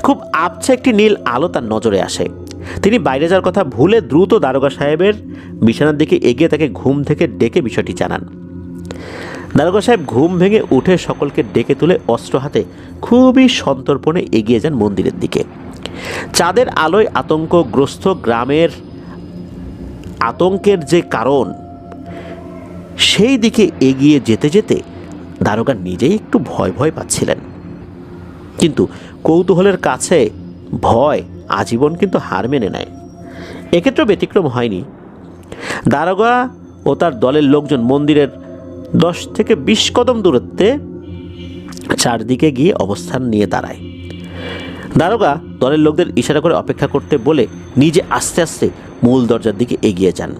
খুব আবছা একটি নীল আলো তার নজরে আসে। তিনি বাইরে যাওয়ার কথা ভুলে দ্রুত দারোগা সাহেবের বিছানার দিকে এগিয়ে তাকে ঘুম থেকে ডেকে বিষয়টি জানান। দারোগা সাহেব ঘুম ভেঙে উঠে সকলকে ডেকে তুলে অস্ত্র হাতে খুবই সন্তর্পণে এগিয়ে যান মন্দিরের দিকে। চাঁদের আলোয় আতঙ্কগ্রস্ত গ্রামের আতঙ্কের যে কারণ, সেই দিকে এগিয়ে যেতে যেতে দারোগা নিজেই একটু ভয় ভয় পাচ্ছিলেন। কিন্তু কৌতূহলের কাছে ভয় আজীবন কিন্তু হার মেনে নেয়। এক্ষেত্রে ব্যতিক্রম হয়নি। দারোগা ও তার দলের লোকজন মন্দিরের 10 থেকে 20 কদম দূরত্বে চারদিকে গিয়ে অবস্থান নিয়ে দাঁড়ায়। দারোগা দলের লোকদের ইশারা করে অপেক্ষা করতে বলে নিজে আস্তে আস্তে মূল দরজার দিকে এগিয়ে যান।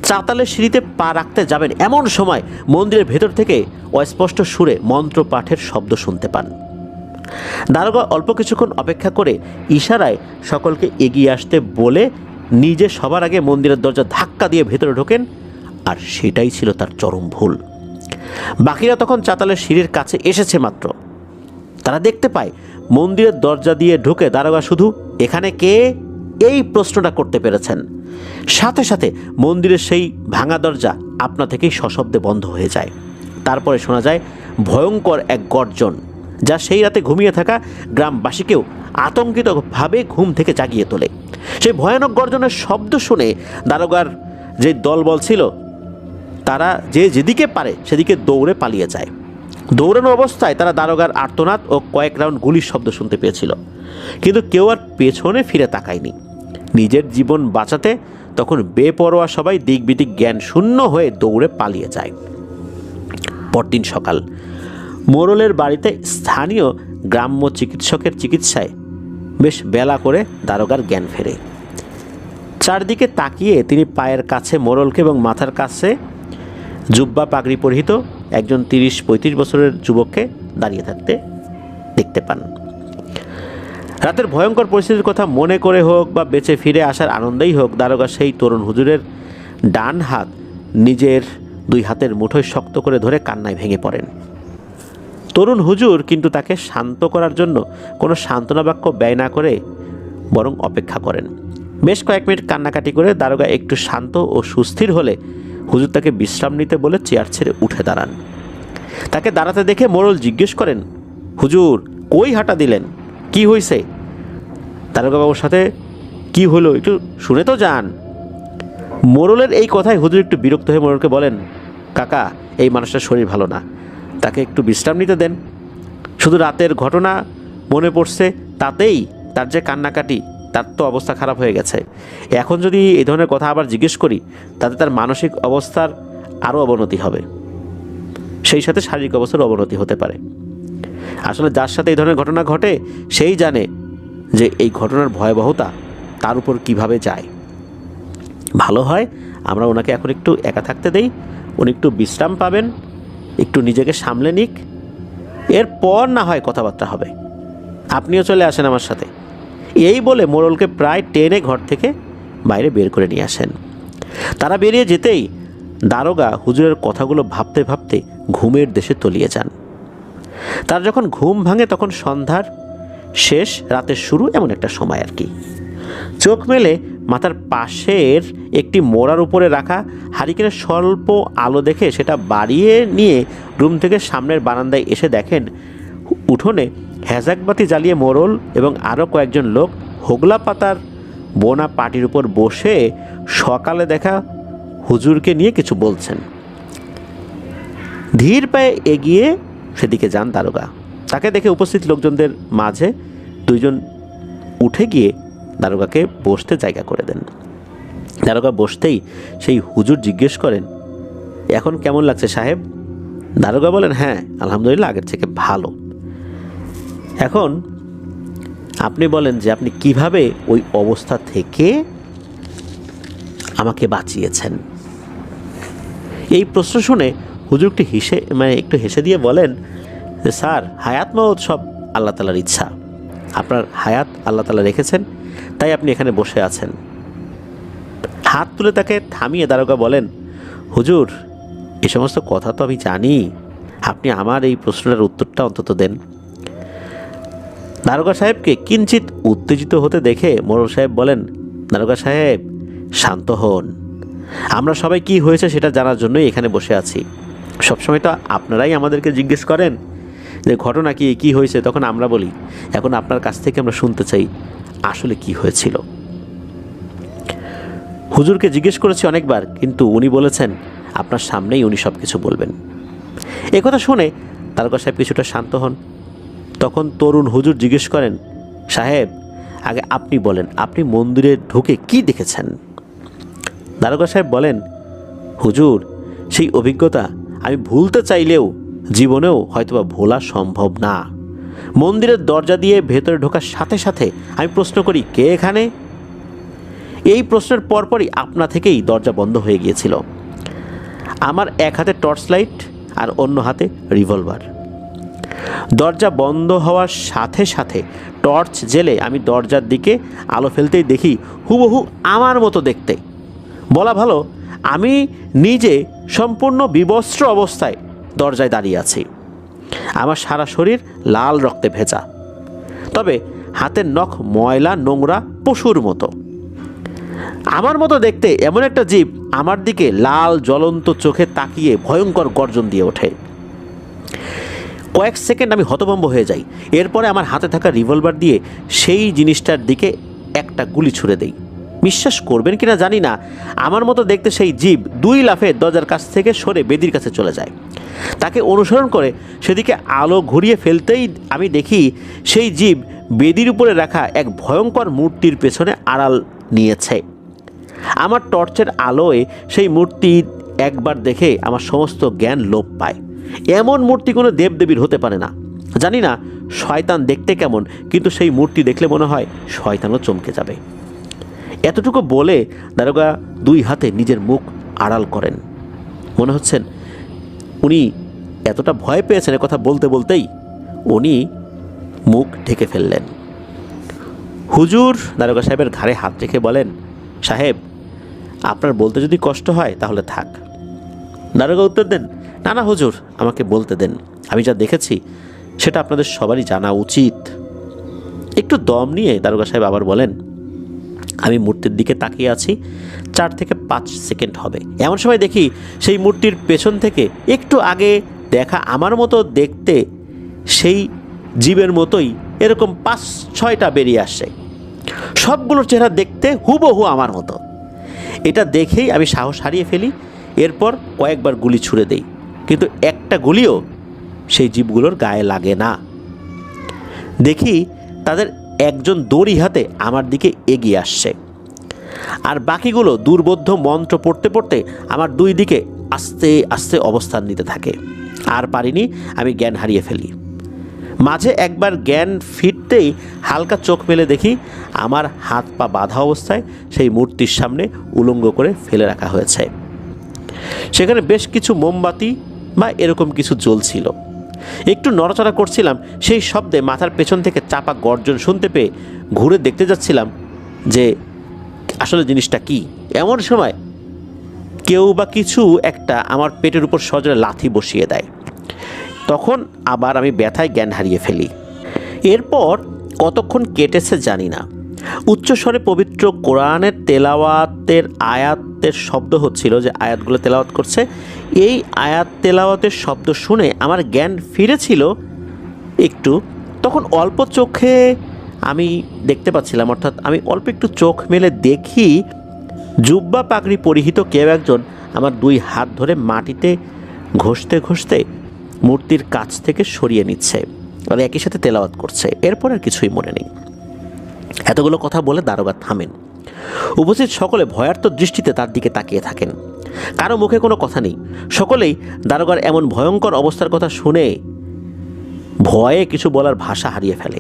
চাতালের সিঁড়িতে পা রাখতে যাবেন এমন সময় মন্দিরের ভেতর থেকে অস্পষ্ট সুরে মন্ত্র পাঠের শব্দ শুনতে পান। দারোগা অল্প কিছুক্ষণ অপেক্ষা করে ইশারায় সকলকে এগিয়ে আসতে বলে নিজে সবার আগে মন্দিরের দরজা ধাক্কা দিয়ে ভেতরে ঢোকেন, আর সেটাই ছিল তার চরম ভুল। বাকিরা তখন চাতালের সিঁড়ির কাছে এসেছে মাত্র তারা দেখতে পায় মন্দিরের দরজা দিয়ে ঢুকে দারোগা শুধু "এখানে কে?" এই প্রশ্নটা করতে পেরেছেন। সাথে সাথে মন্দিরের সেই ভাঙা দরজা আপনা থেকেই সশব্দে বন্ধ হয়ে যায়। তারপরে শোনা যায় ভয়ঙ্কর এক গর্জন, যা সেই রাতে ঘুমিয়ে থাকা গ্রামবাসীকেও আতঙ্কিতভাবে ঘুম থেকে জাগিয়ে তোলে। সেই ভয়ানক গর্জনের শব্দ শুনে দারোগার যে দলবল ছিল তারা যে যেদিকে পারে সেদিকে দৌড়ে পালিয়ে যায়। দৌড়ানো অবস্থায় তারা দারোগার আর্তনাদ ও কয়েক রাউন্ড গুলির শব্দ শুনতে পেয়েছিল, কিন্তু কেউ আর পেছনে ফিরে তাকায়নি। নিজের জীবন বাঁচাতে তখন বেপরোয়া সবাই দিক বিদিক জ্ঞান শূন্য হয়ে দৌড়ে পালিয়ে যায়। পরদিন সকাল মোড়লের বাড়িতে স্থানীয় গ্রাম্য চিকিৎসকের চিকিৎসায় বেশ বেলা করে দারোগার জ্ঞান ফেরে। চারদিকে তাকিয়ে তিনি পায়ের কাছে মোড়লকে এবং মাথার কাছে জুব্বা পাগড়ি পরিহিত একজন 30-35 বছরের যুবককে দাঁড়িয়ে থাকতে দেখতে পান। রাতের ভয়ঙ্কর পরিস্থিতির কথা মনে করে হোক বা বেঁচে ফিরে আসার আনন্দেই হোক, দারোগা সেই তরুণ হুজুরের ডান হাত নিজের 2 হাতের মুঠোয় শক্ত করে ধরে কান্নায় ভেঙে পড়েন। তরুণ হুজুর কিন্তু তাকে শান্ত করার জন্য কোনো সান্ত্বনা বাক্য ব্যয় না করে বরং অপেক্ষা করেন। বেশ কয়েক মিনিট কান্নাকাটি করে দারোগা একটু শান্ত ও সুস্থির হলে হুজুর তাকে বিশ্রাম নিতে বলে চেয়ার ছেড়ে উঠে দাঁড়ান। তাকে দাঁড়াতে দেখে মোড়ল জিজ্ঞেস করেন, "হুজুর, কই হাঁটা দিলেন? কি হয়েছে?" দারোগা বাবুর সাথে কি হলো একটু শুনে তো যান। মোড়লের এই কথায় হুজুর একটু বিরক্ত হয়ে মোড়লকে বলেন, "কাকা, এই মানুষটার শরীর ভালো না, তাকে একটু বিশ্রাম নিতে দেন। শুধু রাতের ঘটনা মনে পড়ছে তাতেই তার যে কান্নাকাটি, তার তো অবস্থা খারাপ হয়ে গেছে। এখন যদি এই ধরনের কথা আবার জিজ্ঞেস করি তাতে তার মানসিক অবস্থার আরও অবনতি হবে, সেই সাথে শারীরিক অবস্থার অবনতি হতে পারে। আসলে যার সাথে এই ধরনের ঘটনা ঘটে সেই জানে যে এই ঘটনার ভয়াবহতা তার উপর কিভাবে যায়। ভালো হয় আমরা ওনাকে এখন একটু একা থাকতে দেই, উনি একটু বিশ্রাম পাবেন, একটু নিজেকে সামলে নিক, এরপর না হয় কথাবার্তা হবে। আপনিও চলে আসেন আমার সাথে।" এই বলে মোড়লকে প্রায় টেনে ঘর থেকে বাইরে বের করে নিয়ে আসেন। তারা বেরিয়ে যেতেই দারোগা হুজুরের কথাগুলো ভাবতে ভাবতে ঘুমের দেশে তলিয়ে যান। তার যখন ঘুম ভাঙে তখন সন্ধ্যার শেষ, রাতের শুরু এমন একটা সময় আর কি। চোখ মেলে মাথার পাশের একটি মোড়ার উপরে রাখা হারিকেনের স্বল্প আলো দেখে সেটা বাড়িয়ে নিয়ে রুম থেকে সামনের বারান্দায় এসে দেখেন উঠোনে হ্যাজাকবাতি জ্বালিয়ে মোড়ল এবং আরও কয়েকজন লোক হোগলা পাতার বোনা পাটির উপর বসে সকালে দেখা হুজুরকে নিয়ে কিছু বলছেন। ধীর পায়ে এগিয়ে সেদিকে যান দারোগা। তাকে দেখে উপস্থিত লোকজনদের মাঝে 2 জন উঠে গিয়ে দারোগাকে বসতে জায়গা করে দেন। দারোগা বসতেই সেই হুজুর জিজ্ঞেস করেন, "এখন কেমন লাগছে সাহেব?" দারোগা বলেন, "হ্যাঁ, আলহামদুলিল্লাহ, আগের থেকে ভালো। এখন আপনি বলেন যে আপনি কিভাবে ওই অবস্থা থেকে আমাকে বাঁচিয়েছেন?" এই প্রশ্ন শুনে হুজুর একটু হেসে দিয়ে বলেন যে, "স্যার, হায়াত মওত সব আল্লাহ তাআলার ইচ্ছা। আপনার হায়াত আল্লাহ তাআলা রেখেছেন, তাই আপনি এখানে বসে আছেন। হাত তুলে তাকে থামিয়ে দারোগা বলেন, হুজুর, এ সমস্ত কথা তো আমি জানি, আপনি আমার এই প্রশ্নের উত্তরটা অন্তত দেন। দারোগা সাহেবকে কিঞ্চিত উত্তেজিত হতে দেখে মোড়ল সাহেব বলেন, দারোগা সাহেব, শান্ত হন। আমরা সবাই কি হয়েছে সেটা জানার জন্যই এখানে বসে আছি। সবসময় তো আপনারাই আমাদেরকে জিজ্ঞেস করেন যে ঘটনা কি, কী হয়েছে, তখন আমরা বলি। এখন আপনার কাছ থেকে আমরা শুনতে চাই আসলে কি হয়েছিল। হুজুরকে জিজ্ঞেস করেছি অনেকবার, কিন্তু উনি বলেছেন আপনার সামনেই উনি সব কিছু বলবেন। একথা শুনে দারোগা সাহেব কিছুটা শান্ত হন। তখন তরুণ হুজুর জিজ্ঞেস করেন, সাহেব, আগে আপনি বলেন, আপনি মন্দিরে ঢুকে কি দেখেছেন? দারোগা সাহেব বলেন, হুজুর, সেই অভিজ্ঞতা আমি ভুলতে চাইলেও জীবনেও হয়তোবা ভোলা সম্ভব না। মন্দিরের দরজা দিয়ে ভেতরে ঢোকার সাথে সাথে আমি প্রশ্ন করি, কে এখানে? এই প্রশ্নের পরপরই আপনা থেকেই দরজা বন্ধ হয়ে গিয়েছিল। আমার এক হাতে টর্চ লাইট আর অন্য হাতে রিভলভার। দরজা বন্ধ হওয়ার সাথে সাথে টর্চ জেলে আমি দরজার দিকে আলো ফেলতেই দেখি হুবহু আমার মতো দেখতে। বলা ভালো, আমি নিজে সম্পূর্ণ বিবস্ত্র অবস্থায় দরজায় দাঁড়িয়ে আছি। আমার সারা শরীর লাল রক্তে ভেজা, তবে হাতের নখ ময়লা নোংরা পশুর মতো। আমার মতো দেখতে এমন একটা জীব আমার দিকে লাল জ্বলন্ত চোখে তাকিয়ে ভয়ঙ্কর গর্জন দিয়ে ওঠে। কয়েক সেকেন্ড আমি হতভম্ব হয়ে যাই। এরপরে আমার হাতে থাকা রিভলভার দিয়ে সেই জিনিসটার দিকে একটা গুলি ছুড়ে দেই। বিশ্বাস করবেন কিনা জানি না, আমার মতো দেখতে সেই জীব 2 লাফে দরজার কাছ থেকে সরে বেদির কাছে চলে যায়। তাকে অনুসরণ করে সেদিকে আলো ঘুরিয়ে ফেলতেই আমি দেখি সেই জীব বেদির উপরে রাখা এক ভয়ঙ্কর মূর্তির পেছনে আড়াল নিয়েছে। আমার টর্চের আলোয় সেই মূর্তি একবার দেখে আমার সমস্ত জ্ঞান লোপ পায়। এমন মূর্তি কোনো দেবদেবীর হতে পারে না। জানি না শয়তান দেখতে কেমন, কিন্তু সেই মূর্তি দেখলে মনে হয় শয়তানও চমকে যাবে। এতটুকু বলে দারোগা 2 হাতে নিজের মুখ আড়াল করেন। মনে হচ্ছেন উনি এতটা ভয় পেয়েছেন, কথা বলতে বলতেই উনি মুখ ঢেকে ফেললেন। হুজুর দারোগা সাহেবের ঘাড়ে হাত রেখে বলেন, সাহেব, আপনার বলতে যদি কষ্ট হয় তাহলে থাক। দারোগা উত্তর দেন, না না হুজুর, আমাকে বলতে দেন। আমি যা দেখেছি সেটা আপনাদের সবারই জানা উচিত। একটু দম নিয়ে দারোগা সাহেব আবার বলেন, আমি মূর্তির দিকে তাকিয়ে আছি। 4 থেকে 5 সেকেন্ড হবে। এমন সময় দেখি সেই মূর্তির পেছন থেকে একটু আগে দেখা আমার মতো দেখতে সেই জীবের মতোই এরকম 5-6টা বেরিয়ে আসছে। সবগুলোর চেহারা দেখতে হুবহু আমার মতো। এটা দেখেই আমি সাহস হারিয়ে ফেলি। এরপর কয়েকবার গুলি ছুড়ে দেই, কিন্তু একটা গুলিও সেই জীবগুলোর গায়ে লাগে না। দেখি তাদের একজন দড়ি হাতে আমার দিকে এগিয়ে আসছে, আর বাকিগুলো দুর্বোধ্য মন্ত্র পড়তে পড়তে আমার 2 দিকে আস্তে আস্তে অবস্থান নিতে থাকে। আর পারিনি, আমি জ্ঞান হারিয়ে ফেলি। মাঝে একবার জ্ঞান ফিরতেই হালকা চোখ মেলে দেখি আমার হাত পা বাঁধা অবস্থায় সেই মূর্তির সামনে উলঙ্গ করে ফেলে রাখা হয়েছে। সেখানে বেশ কিছু মোমবাতি বা এরকম কিছু জ্বলছিল। একটু নড়াচড়া করছিলাম, সেই শব্দে মাথার পেছন থেকে চাপা গর্জন শুনতে পেয়ে ঘুরে দেখতে যাচ্ছিলাম যে আসলে জিনিসটা কি। এমন সময় কেউ বা কিছু একটা আমার পেটের উপর সজোরে লাথি বসিয়ে দেয়। তখন আবার আমি ব্যথায় জ্ঞান হারিয়ে ফেলি। এরপর কতক্ষণ কেটেছে জানি না। উচ্চস্বরে পবিত্র কোরআনের তেলাওয়াতের আয়াতের শব্দ হচ্ছিল, যে আয়াতগুলো তেলাওয়াত করছে। এই আয়াত তেলাওয়াতের শব্দ শুনে আমার জ্ঞান ফিরেছিল একটু। তখন অল্প চোখে আমি দেখতে পাচ্ছিলাম, অর্থাৎ আমি অল্প একটু চোখ মেলে দেখি জুব্বা পাগড়ি পরিহিত কেউ একজন আমার 2 হাত ধরে মাটিতে ঘষতে ঘষতে মূর্তির কাছ থেকে সরিয়ে নিচ্ছে, আর একই সাথে তেলাওয়াত করছে। এরপর আর কিছুই মনে নেই। এতগুলো কথা বলে দারোগা থামেন। উপস্থিত সকলে ভয়ার্ত দৃষ্টিতে তার দিকে তাকিয়ে থাকেন। কারো মুখে কোনো কথা নেই। সকলেই দারোগার এমন ভয়ঙ্কর অবস্থার কথা শুনে ভয়ে কিছু বলার ভাষা হারিয়ে ফেলে।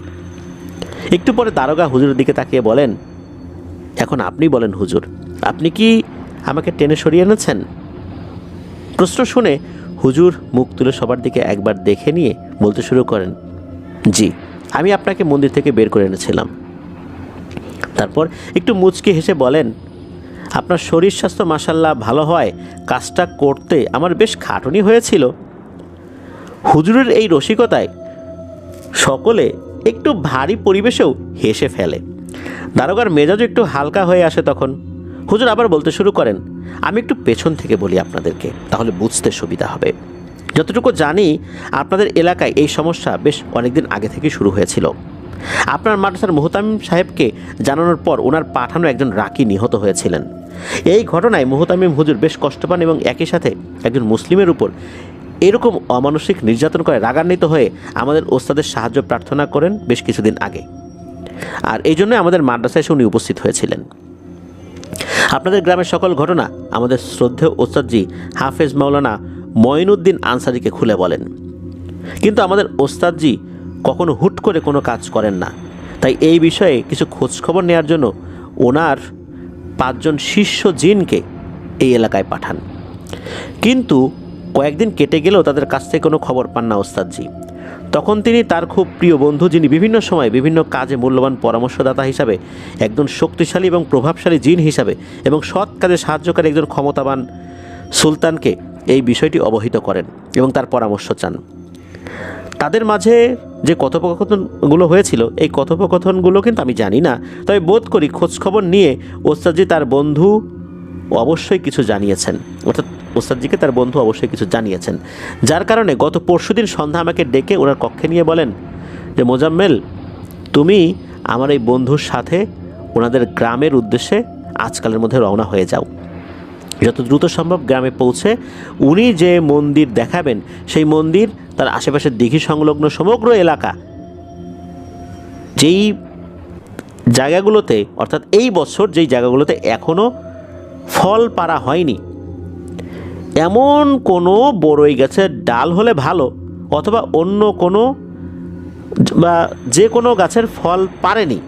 একটু পরে দারোগা হুজুরের দিকে তাকিয়ে বলেন, এখন আপনি বলেন হুজুর, আপনি কি আমাকে টেনে সরিয়ে এনেছেন? প্রশ্ন শুনে হুজুর মুখ তুলে সবার দিকে একবার দেখে নিয়ে বলতে শুরু করেন, জি, আমি আপনাকে মন্দির থেকে বের করে এনেছিলাম। তারপর একটু মুচকি হেসে বলেন, আপনার শরীর স্বাস্থ্য মাশাল্লাহ ভালো হয়, কাজটা করতে আমার বেশ খাটুনি হয়েছিল। হুজুরের এই রসিকতায় সকলে একটু ভারী পরিবেশেও হেসে ফেলে। দারোগার মেজাজও একটু হালকা হয়ে আসে তখন। হুজুর আবার বলতে শুরু করেন, আমি একটু পেছন থেকে বলি আপনাদেরকে, তাহলে বুঝতে সুবিধা হবে। যতটুকু জানি আপনাদের এলাকায় এই সমস্যা বেশ অনেকদিন আগে থেকে শুরু হয়েছিল। আপনার মাদ্রাসার মুহতামিম সাহেবকে জানানোর পর ওনার পাঠানো একজন রাকি নিহত হয়েছিলেন। এই ঘটনায় মুহতামিম হুজুর বেশ কষ্ট পান এবং একই সাথে একজন মুসলিমের উপর এরকম অমানসিক নির্যাতন করে রাগান্বিত হয়ে আমাদের ওস্তাদের সাহায্য প্রার্থনা করেন বেশ কিছুদিন আগে। আর এই জন্য আমাদের মাদ্রাসায় এসে উনি উপস্থিত হয়েছিলেন। আপনাদের গ্রামের সকল ঘটনা আমাদের শ্রদ্ধেয় ওস্তাদজি হাফেজ মাওলানা মঈনুদ্দিন আনসারীকে খুলে বলেন। কিন্তু আমাদের ওস্তাদজি কখনো হুট করে কোনো কাজ করেন না, তাই এই বিষয়ে কিছু খোঁজখবর নেওয়ার জন্য ওনার 5 জন শিষ্য জিনকে এই এলাকায় পাঠান। কিন্তু কয়েকদিন কেটে গেলেও তাদের কাছ থেকে কোনো খবর পান না ওস্তাদজি। তখন তিনি তার খুব প্রিয় বন্ধু, যিনি বিভিন্ন সময় বিভিন্ন কাজে মূল্যবান পরামর্শদাতা হিসাবে, একজন শক্তিশালী এবং প্রভাবশালী জিন হিসাবে এবং সৎ কাজে সাহায্যকারী একজন ক্ষমতাবান সুলতানকে এই বিষয়টি অবহিত করেন এবং তার পরামর্শ চান। তাদের মাঝে যে কথোপকথনগুলো হয়েছিল, এই কথোপকথনগুলো কিন্তু আমি জানি না, তবে বোধ করি খোঁজখবর নিয়ে ওস্তাদজি তার বন্ধু অবশ্যই কিছু জানিয়েছেন, অর্থাৎ ওস্তাদজিকে তার বন্ধু অবশ্যই কিছু জানিয়েছেন, যার কারণে গত পরশুদিন সন্ধ্যা আমাকে ডেকে ওনার কক্ষে নিয়ে বলেন যে, মোজাম্মেল, তুমি আমার এই বন্ধুর সাথে ওনাদের গ্রামের উদ্দেশ্যে আজকালের মধ্যে রওনা হয়ে যাও। যত দ্রুত সম্ভব গ্রামে পৌঁছে উনি যে মন্দির দেখাবেন, সেই মন্দির, তার আশেপাশের দিঘি সংলগ্ন সমগ্র এলাকা, যেই জায়গাগুলোতে, অর্থাৎ এই বছর যেই জায়গাগুলোতে এখনও ফল পাড়া হয়নি, এমন কোনো বড়ই গাছের ডাল হলে ভালো, অথবা অন্য কোনো বা যে কোনো গাছের ফল পারেনি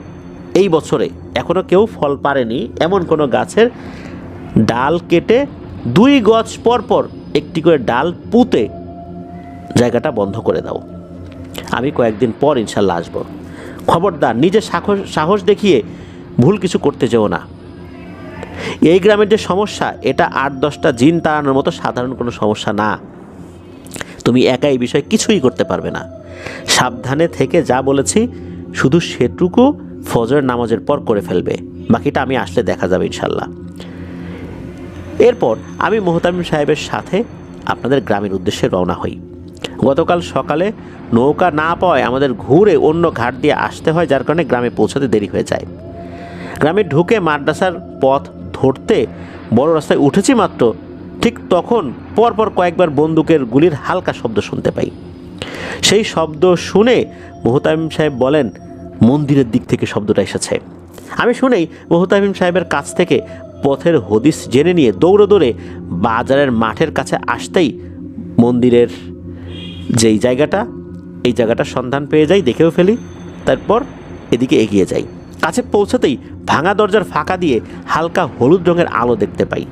এই বছরে, এখনও কেউ ফল পারেনি এমন কোনো গাছের ডাল কেটে 2 গজ পর পর একটি করে ডাল পুঁতে জায়গাটা বন্ধ করে দাও। আমি কয়েকদিন পর ইনশাল্লাহ আসবো। খবরদার নিজে সাহস দেখিয়ে ভুল কিছু করতে যেও না। এই গ্রামের যে সমস্যা, এটা 8-10টা জিন তাড়ানোর মতো সাধারণ কোনো সমস্যা না। তুমি একা এই বিষয়ে কিছুই করতে পারবে না। সাবধানে থেকে যা বলেছি শুধু সেটুকু ফজরের নামাজের পর করে ফেলবে, বাকিটা আমি আসলে দেখা যাবে ইনশাল্লাহ। এরপর আমি মুহতামিম সাহেবের সাথে আপনাদের গ্রামের উদ্দেশ্যে রওনা হই। গতকাল সকালে নৌকা না পাওয়ায় আমাদের ঘুরে অন্য ঘাট দিয়ে আসতে হয়, যার কারণে গ্রামে পৌঁছাতে দেরি হয়ে যায়। গ্রামে ঢুকে মাদ্রাসার পথ ধরতে বড় রাস্তায় উঠেছি মাত্র, ঠিক তখন পরপর কয়েকবার বন্দুকের গুলির হালকা শব্দ শুনতে পাই। সেই শব্দ শুনে মুহতামিম সাহেব বলেন, মন্দিরের দিক থেকে শব্দটা এসেছে। আমি শুনেই মুহতামিম সাহেবের কাছ থেকে পথের হদিস জেনে নিয়ে দৌড়ে দৌড়ে বাজারের মাঠের কাছে আসতেই মন্দিরের যেই জায়গাটা, এই জায়গাটা সন্ধান পেয়ে যাই, দেখেও ফেলি। তারপর এদিকে এগিয়ে যাই। কাছে পৌঁছাতেই ভাঙা দরজার ফাঁকা দিয়ে হালকা হলুদ রঙের আলো দেখতে পাই।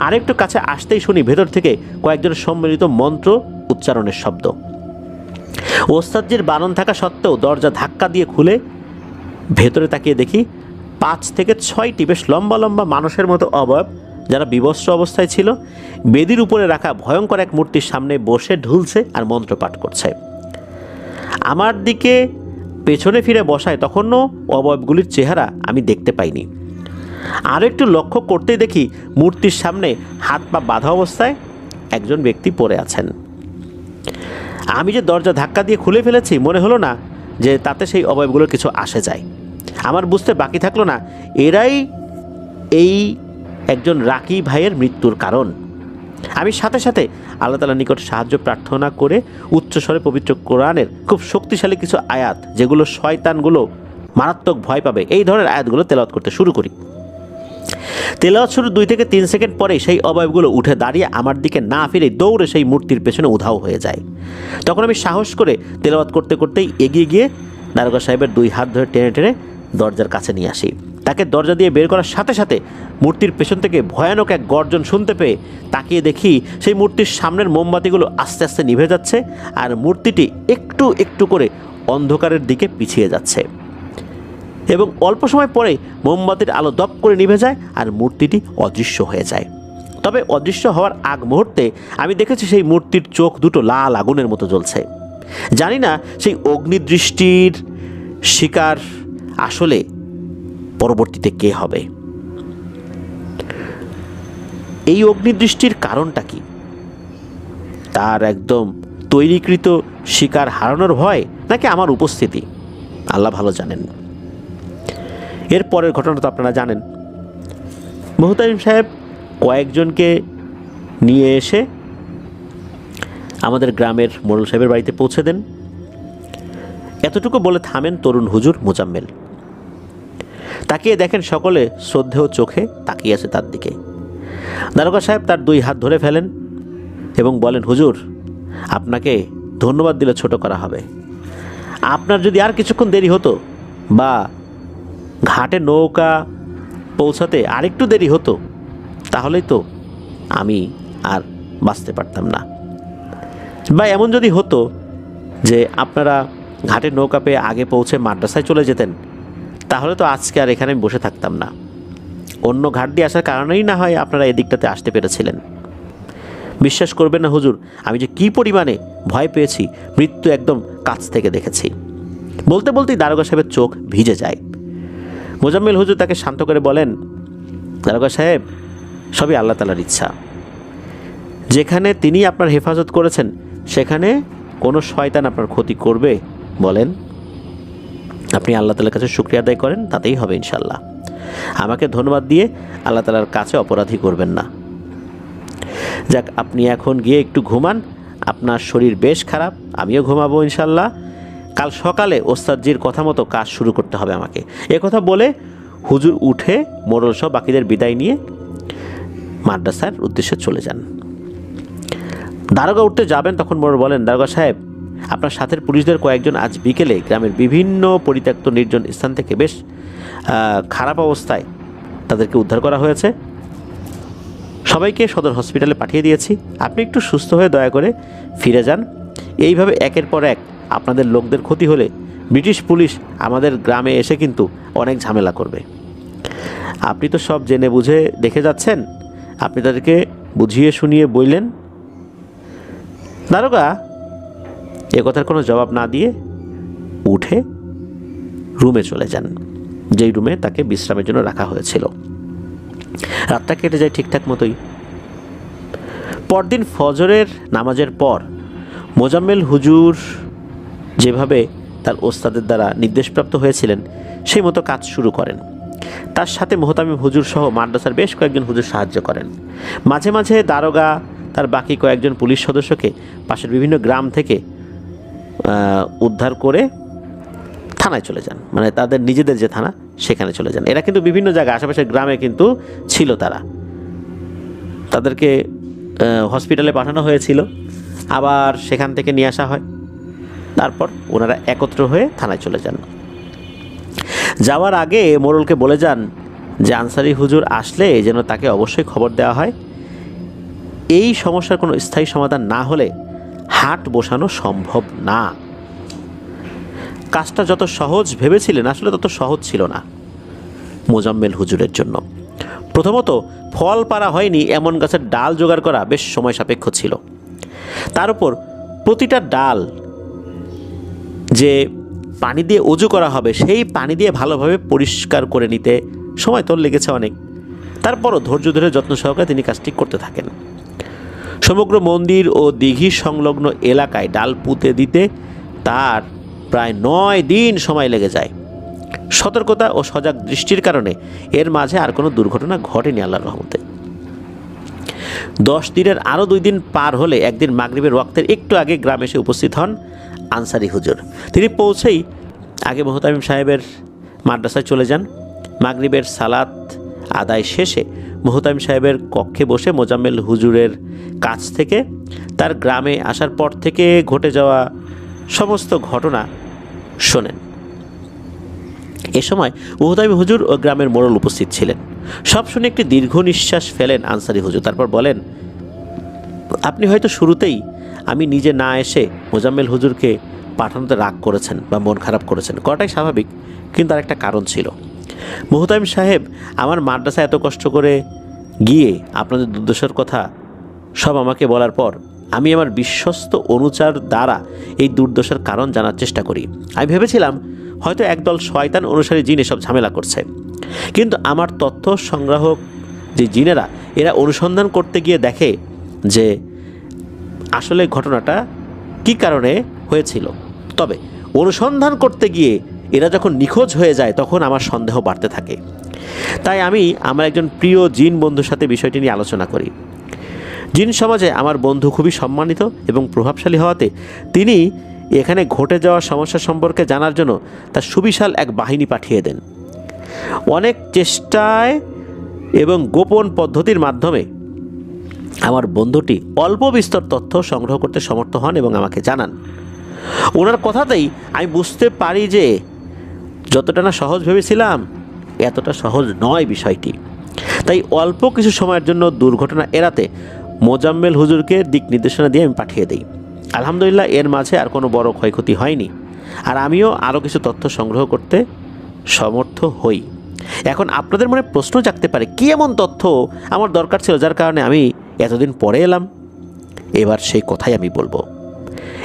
আরেকটু কাছে আসতেই শুনি ভেতর থেকে কয়েকজন সম্মিলিত মন্ত্র উচ্চারণের শব্দ। ওস্তাদজির বারণ থাকা সত্ত্বেও দরজা ধাক্কা দিয়ে খুলে ভেতরে তাকিয়ে দেখি 5 থেকে 6টি বেশ লম্বা লম্বা মানুষের মতো অবয়ব, যারা বিবস্ত্র অবস্থায় ছিল, বেদির উপরে রাখা ভয়ঙ্কর এক মূর্তির সামনে বসে ঢুলছে আর মন্ত্রপাঠ করছে। আমার দিকে পেছনে ফিরে বসায় তখনও অবয়বগুলির চেহারা আমি দেখতে পাইনি। আরও একটু লক্ষ্য করতেই দেখি মূর্তির সামনে হাত পা বাঁধা অবস্থায় একজন ব্যক্তি পড়ে আছেন। আমি যে দরজা ধাক্কা দিয়ে খুলে ফেলেছি, মনে হলো না যে তাতে সেই অবয়বগুলোর কিছু আসে যায়। আমার বুঝতে বাকি থাকলো না এরাই এই একজন রাকি ভাইয়ের মৃত্যুর কারণ। আমি সাথে সাথে আল্লাহ তাআলার নিকট সাহায্য প্রার্থনা করে উচ্চস্বরে পবিত্র কোরআনের খুব শক্তিশালী কিছু আয়াত, যেগুলো শয়তানগুলো মারাত্মক ভয় পাবে, এই ধরনের আয়াতগুলো তেলাওয়াত করতে শুরু করি। তেলাওয়াত শুরু 2 থেকে 3 সেকেন্ড পরে সেই অবয়বগুলো উঠে দাঁড়িয়ে আমার দিকে না ফিরে দৌড়ে সেই মূর্তির পেছনে উধাও হয়ে যায়। তখন আমি সাহস করে তেলাওয়াত করতে করতেই এগিয়ে গিয়ে দারোগা সাহেবের 2 হাত ধরে টেনে টেনে দরজার কাছে নিয়ে আসি। তাকে দরজা দিয়ে বের করার সাথে সাথে মূর্তির পেছন থেকে ভয়ানক এক গর্জন শুনতে পেয়ে তাকিয়ে দেখি সেই মূর্তির সামনের মোমবাতিগুলো আস্তে আস্তে নিভে যাচ্ছে আর মূর্তিটি একটু একটু করে অন্ধকারের দিকে পিছিয়ে যাচ্ছে। এবং অল্প সময় পরে মোমবাতির আলো দপ করে নিভে যায় আর মূর্তিটি অদৃশ্য হয়ে যায়। তবে অদৃশ্য হওয়ার আগ মুহূর্তে আমি দেখেছি সেই মূর্তির চোখ দুটো লাল আগুনের মতো জ্বলছে। জানি না সেই অগ্নিদৃষ্টির শিকার আসলে পরবর্তীতে কে হবে। এই অগ্নিদৃষ্টির কারণটা কি? তার একদম তৈরিকৃত শিকার হারানোর ভয়, নাকি আমার উপস্থিতি? আল্লাহ ভালো জানেন। এর পরের ঘটনা তো আপনারা জানেন। মোহতামিম সাহেব কয়েকজনকে নিয়ে এসে আমাদের গ্রামের মোড়ল সাহেবের বাড়িতে পৌঁছে দেন। এতটুকু বলে থামেন তরুণ হুজুর মোজাম্মেল। তাকিয়ে দেখেন সকলে শ্রদ্ধেয় চোখে তাকিয়ে আছে তার দিকে। দারোগা সাহেব তার 2 হাত ধরে ফেলেন এবং বলেন, হুজুর, আপনাকে ধন্যবাদ দিলে ছোট করা হবে। আপনার যদি আর কিছুক্ষণ দেরি হতো বা ঘাটে নৌকা পৌঁছাতে আরেকটু দেরি হতো, তাহলেই তো আমি আর বাঁচতে পারতাম না। বা এমন যদি হতো যে আপনারা ঘাটের নৌকা পেয়ে আগে পৌঁছে মাদ্রাসায় চলে যেতেন, তাহলে তো আজকে আর এখানে আমি বসে থাকতাম না। অন্য ঘাট দিয়ে আসার কারণেই না হয় আপনারা এদিকটাতে আসতে পেরেছিলেন। বিশ্বাস করবেন না হুজুর, আমি যে কী পরিমাণে ভয় পেয়েছি, মৃত্যু একদম কাছ থেকে দেখেছি। বলতে বলতেই দারোগা সাহেবের চোখ ভিজে যায়। মোজাম্মেল হুজুর তাকে শান্ত করে বলেন, দারোগা সাহেব, সবই আল্লাহ তাআলার ইচ্ছা। যেখানে তিনি আপনার হেফাজত করেছেন সেখানে কোনো শয়তান আপনার ক্ষতি করবে বলেন? আপনি আল্লাহ তাআলার কাছে শুকরিয়া আদায় করেন, তাতেই হবে ইনশাল্লাহ। আমাকে ধন্যবাদ দিয়ে আল্লাহ তাআলার কাছে অপরাধী করবেন না। যাক, আপনি এখন গিয়ে একটু ঘুমান, আপনার শরীর বেশ খারাপ, আমিও ঘুমাবো ইনশাল্লাহ। কাল সকালে ওস্তাদজির কথা মতো কাজ শুরু করতে হবে আমাকে। কথা বলে হুজুর উঠে মোড়ল সহ বাকিদের বিদায় নিয়ে মাদ্রাসার উদ্দেশ্যে চলে যান। দারোগা উঠতে যাবেন, তখন মোড়ল বলেন, দারোগা সাহেব, আপনার সাথের পুলিশদের কয়েকজন আজ বিকেলে গ্রামের বিভিন্ন পরিত্যক্ত নির্জন স্থান থেকে বেশ খারাপ অবস্থায় তাদেরকে উদ্ধার করা হয়েছে। সবাইকে সদর হসপিটালে পাঠিয়ে দিয়েছি। আপনি একটু সুস্থ হয়ে দয়া করে ফিরে যান। এইভাবে একের পর এক আপনাদের লোকদের ক্ষতি হলে ব্রিটিশ পুলিশ আমাদের গ্রামে এসে কিন্তু অনেক ঝামেলা করবে। আপনি তো সব জেনে বুঝে দেখে যাচ্ছেন, আপনি তাদেরকে বুঝিয়ে শুনিয়ে বললেন। দারোগা কথার কোনো জবাব না দিয়ে উঠে রুমে চলে যান, যেই রুমে তাকে বিশ্রামের জন্য রাখা হয়েছিল। রাতটা কেটে যায় ঠিকঠাক মতোই। পরদিন ফজরের নামাজের পর মোজাম্মেল হুজুর যেভাবে তার ওস্তাদের দ্বারা নির্দেশপ্রাপ্ত হয়েছিলেন সেই মতো কাজ শুরু করেন। তার সাথে মোহতামিম হুজুর সহ মাদ্রাসার বেশ কয়েকজন হুজুর সাহায্য করেন। মাঝে মাঝে দারোগা তার বাকি কয়েকজন পুলিশ সদস্যকে পাশের বিভিন্ন গ্রাম থেকে উদ্ধার করে থানায় চলে যান, মানে তাদের নিজেদের যে থানা সেখানে চলে যান। এরা কিন্তু বিভিন্ন জায়গায় আশেপাশের গ্রামে কিন্তু ছিল, তাদেরকে হসপিটালে পাঠানো হয়েছিল, আবার সেখান থেকে নিয়ে আসা হয়। তারপর ওনারা একত্র হয়ে থানায় চলে যান। যাওয়ার আগে মোড়লকে বলে যান যে আনসারি হুজুর আসলে যেন তাকে অবশ্যই খবর দেওয়া হয়। এই সমস্যার কোনো স্থায়ী সমাধান না হলে হাট বসানো সম্ভব না। কাজটা যত সহজ ভেবেছিলেন আসলে তত সহজ ছিল না মোজাম্মেল হুজুরের জন্য। প্রথমত, ফল পাড়া হয়নি এমন গাছের ডাল জোগাড় করা বেশ সময় সাপেক্ষ ছিল। তার উপর প্রতিটা ডাল যে পানি দিয়ে উজু করা হবে সেই পানি দিয়ে ভালোভাবে পরিষ্কার করে নিতে সময় তো লেগেছে অনেক। তারপরও ধৈর্য ধরে যত্ন সহকারে তিনি কাজটি করতে থাকেন। সমগ্র মন্দির ও দিঘি সংলগ্ন এলাকায় ডাল পুঁতে দিতে তার প্রায় 9 দিন সময় লেগে যায়। সতর্কতা ও সজাগ দৃষ্টির কারণে এর মাঝে আর কোনো দুর্ঘটনা ঘটেনি আল্লাহর রহমতে। 10 দিনের আরও 2 দিন পার হলে একদিন মাগরিবের ওয়াক্তের একটু আগে গ্রামে এসে উপস্থিত হন আনসারি হুজুর। তিনি পৌঁছেই আগে মোহতামিম সাহেবের মাদ্রাসায় চলে যান। মাগরিবের সালাত আদায় শেষে মোহতামিম সাহেবের কক্ষে বসে মোজাম্মেল হুজুরের কাছ থেকে তার গ্রামে আসার পর থেকে ঘটে যাওয়া সমস্ত ঘটনা শোনেন। এ সময় মোহতামিম হুজুর ও গ্রামের মোড়ল উপস্থিত ছিলেন। সব শুনে একটি দীর্ঘ নিঃশ্বাস ফেলেন আনসারি হুজুর। তারপর বলেন, আপনি হয়তো শুরুতেই আমি নিজে না এসে মোজাম্মেল হুজুরকে পাঠানোতে রাগ করেছেন বা মন খারাপ করেছেন, করাটাই স্বাভাবিক। কিন্তু আর একটা কারণ ছিল। মোহতামিম সাহেব আমার মাদ্রাসা এত কষ্ট করে গিয়ে আপনাদের দুর্দশার কথা সব আমাকে বলার পর আমি আমার বিশ্বস্ত অনুচার দ্বারা এই দুর্দশার কারণ জানার চেষ্টা করি। আমি ভেবেছিলাম হয়তো একদল শয়তান অনুসারী জিন এসব ঝামেলা করছে, কিন্তু আমার তথ্য সংগ্রাহক যে জিনেরা এরা অনুসন্ধান করতে গিয়ে দেখে যে আসলে ঘটনাটা কী কারণে হয়েছিল। তবে অনুসন্ধান করতে গিয়ে এরা যখন নিখোঁজ হয়ে যায় তখন আমার সন্দেহ বাড়তে থাকে। তাই আমি আমার একজন প্রিয় জিন বন্ধুর সাথে বিষয়টি নিয়ে আলোচনা করি। জিন সমাজে আমার বন্ধু খুবই সম্মানিত এবং প্রভাবশালী হওয়াতে তিনি এখানে ঘটে যাওয়া সমস্যা সম্পর্কে জানার জন্য তার সুবিশাল এক বাহিনী পাঠিয়ে দেন। অনেক চেষ্টায় এবং গোপন পদ্ধতির মাধ্যমে আমার বন্ধুটি অল্প বিস্তর তথ্য সংগ্রহ করতে সমর্থ হন এবং আমাকে জানান। ওনার কথাতেই আমি বুঝতে পারি যে যতটা না সহজ ভেবেছিলাম এতটা সহজ নয় বিষয়টি। তাই অল্প কিছু সময়ের জন্য দুর্ঘটনা এড়াতে মোজাম্মেল হুজুরকে দিক নির্দেশনা দিয়ে আমি পাঠিয়ে দিই। আলহামদুলিল্লাহ এর মাঝে আর কোনো বড় ক্ষয়ক্ষতি হয়নি, আর আমিও আরও কিছু তথ্য সংগ্রহ করতে সমর্থ হই। এখন আপনাদের মনে প্রশ্ন জাগতে পারে, কী এমন তথ্য আমার দরকার ছিল যার কারণে আমি এতদিন পরে এলাম? এবার সেই কথাই আমি বলবো।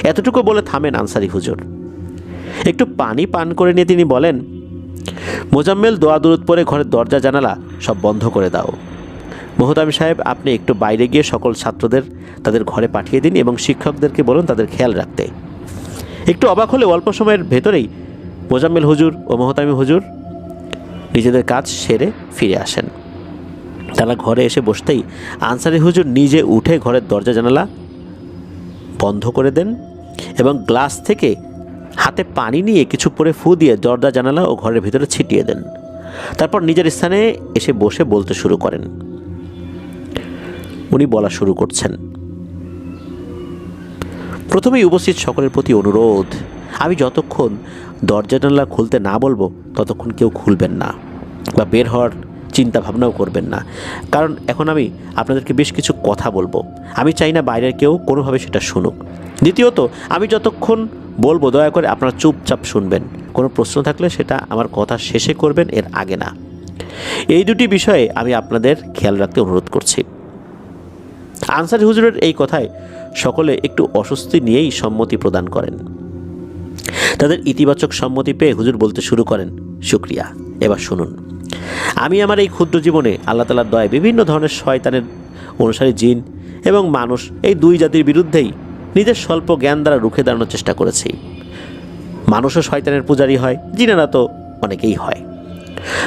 এতটুকু বলে থামেন আনসারি হুজুর। একটু পানি পান করে নিয়ে তিনি বলেন, মোজাম্মেল দোয়া দুরুদ পরে ঘরের দরজা জানালা সব বন্ধ করে দাও। মোহতামিম সাহেব আপনি একটু বাইরে গিয়ে সকল ছাত্রদের তাদের ঘরে পাঠিয়ে দিন এবং শিক্ষকদেরকে বলুন তাদের খেয়াল রাখতে। একটু অবাক হলে অল্প সময়ের ভেতরেই মোজাম্মেল হুজুর ও মোহতামিম হুজুর নিজেদের কাজ সেরে ফিরে আসেন। তারা ঘরে এসে বসতেই আনসারি হুজুর নিজে উঠে ঘরের দরজা জানালা বন্ধ করে দেন এবং গ্লাস থেকে হাতে পানি নিয়ে কিছু পরে ফু দিয়ে দরজা জানালা ও ঘরের ভিতরে ছিটিয়ে দেন। তারপর নিজের স্থানে এসে বসে বলতে শুরু করেন। উনি বলা শুরু করছেন, প্রথমেই উপস্থিত সকলের প্রতি অনুরোধ, আমি যতক্ষণ দরজা জানালা খুলতে না বলবো ততক্ষণ কেউ খুলবেন না বা বের হওয়ার চিন্তা ভাবনাও করবেন না, কারণ এখন আমি আপনাদেরকে বেশ কিছু কথা বলবো। আমি চাই না বাইরের কেউ কোনোভাবে সেটা শুনুক। দ্বিতীয়ত, আমি যতক্ষণ বলবো দয়া করে আপনারা চুপচাপ শুনবেন, কোনো প্রশ্ন থাকলে সেটা আমার কথা শেষে করবেন, এর আগে না। এই দুটি বিষয়ে আমি আপনাদের খেয়াল রাখতে অনুরোধ করছি। আনসারি হুজুরের এই কথায় সকলে একটু অস্বস্তি নিয়েই সম্মতি প্রদান করেন। তাদের ইতিবাচক সম্মতি পেয়ে হুজুর বলতে শুরু করেন, শুকরিয়া, এবার শুনুন। আমি আমার এই ক্ষুদ্র জীবনে আল্লাহ তাআলার দয়ায় বিভিন্ন ধরনের শয়তানের অনুসারী জিন এবং মানুষ, এই দুই জাতির বিরুদ্ধেই নিজের স্বল্প জ্ঞান দ্বারা রুখে দাঁড়ানোর চেষ্টা করেছি। মানুষও শয়তানের পূজারী হয়, জিনেরা তো অনেকেই হয়।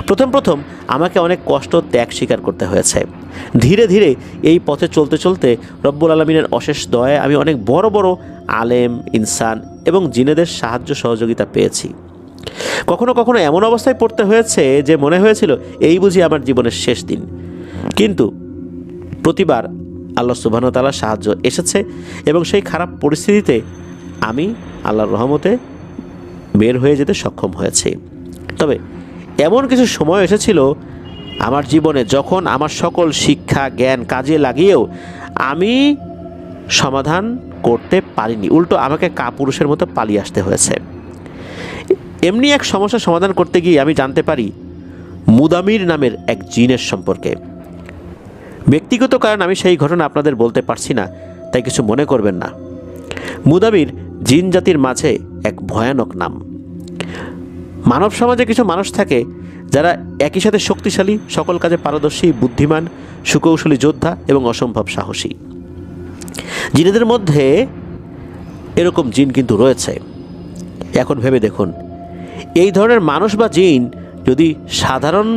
প্রথম আমাকে অনেক কষ্ট ত্যাগ স্বীকার করতে হয়েছে। ধীরে ধীরে এই পথে চলতে চলতে রব্বুল আলামিনের অশেষ দয়ায় আমি অনেক বড় বড় আলেম, ইনসান এবং জিনেদের সাহায্য সহযোগিতা পেয়েছি। কখনো কখনো এমন অবস্থায় পড়তে হয়েছে যে মনে হয়েছিল এই বুঝি আমার জীবনের শেষ দিন, কিন্তু প্রতিবার আল্লাহ সুবহানাহু ওয়া তাআলার সাহায্য এসেছে এবং সেই খারাপ পরিস্থিতিতে আমি আল্লাহর রহমতে বের হয়ে যেতে সক্ষম হয়েছি। তবে এমন কিছু সময় এসেছিল আমার জীবনে যখন আমার সকল শিক্ষা জ্ঞান কাজে লাগিয়েও আমি সমাধান করতে পারিনি, উল্টো আমাকে কাপুরুষের মতো পালিয়ে আসতে হয়েছে। এমনি এক সমস্যার সমাধান করতে গিয়ে আমি জানতে পারি মুদামির নামের এক জিনের সম্পর্কে। ব্যক্তিগত কারণ আমি সেই ঘটনা আপনাদের বলতে পারছি না, তাই কিছু মনে করবেন না। মুদামির জিন জাতির মাঝে এক ভয়ানক নাম। মানব সমাজে কিছু মানুষ থাকে যারা একই সাথে শক্তিশালী, সকল কাজে পারদর্শী, বুদ্ধিমান, সুকৌশলী যোদ্ধা এবং অসম্ভব সাহসী। জিনেদের মধ্যে এরকম জিন কিন্তু রয়েছে। এখন ভেবে দেখুন, এই ধরনের মানুষ বা জিন যদি সাধারণ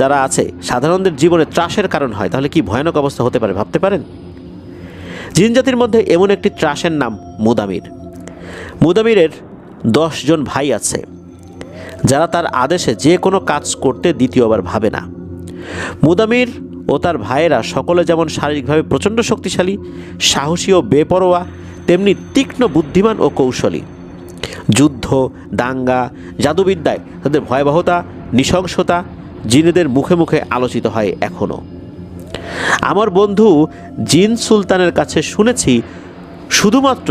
যারা আছে সাধারণদের জীবনে ত্রাসের কারণ হয়, তাহলে কি ভয়ানক অবস্থা হতে পারে ভাবতে পারেন? জিন জাতির মধ্যে এমন একটি ত্রাসের নাম মুদামির। মুদামিরের 10 জন ভাই আছে যারা তার আদেশে যে কোনো কাজ করতে দ্বিতীয়বার ভাবে না। মুদামির ও তার ভাইয়েরা সকলে যেমন শারীরিকভাবে প্রচণ্ড শক্তিশালী, সাহসী ও বেপরোয়া, তেমনি তীক্ষ্ণ বুদ্ধিমান ও কৌশলী। যুদ্ধ, দাঙ্গা, জাদুবিদ্যায় তাদের ভয়াবহতা, নৃশংসতা জিনেদের মুখে মুখে আলোচিত হয় এখনও। আমার বন্ধু জিন সুলতানের কাছে শুনেছি শুধুমাত্র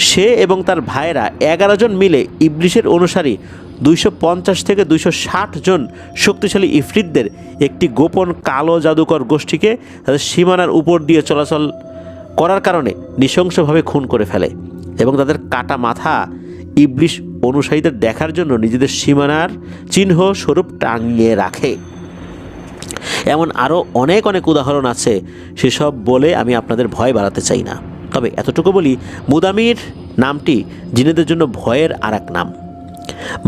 সে এবং তার ভাইয়েরা 11 জন মিলে ইবলিশের অনুসারী 250 থেকে 260 জন শক্তিশালী ইফরিতদের একটি গোপন কালো জাদুকর গোষ্ঠীকে তাদের সীমানার উপর দিয়ে চলাচল করার কারণে নৃশংসভাবে খুন করে ফেলে এবং তাদের কাটা মাথা ইবলিশ অনুসারীদের দেখার জন্য নিজেদের সীমানার চিহ্ন স্বরূপ টাঙিয়ে রাখে। এমন আরও অনেক অনেক উদাহরণ আছে, সেসব বলে আমি আপনাদের ভয় বাড়াতে চাই না। তবে এতটুকু বলি, মুদামির নামটি জিনেদের জন্য ভয়ের আর এক নাম।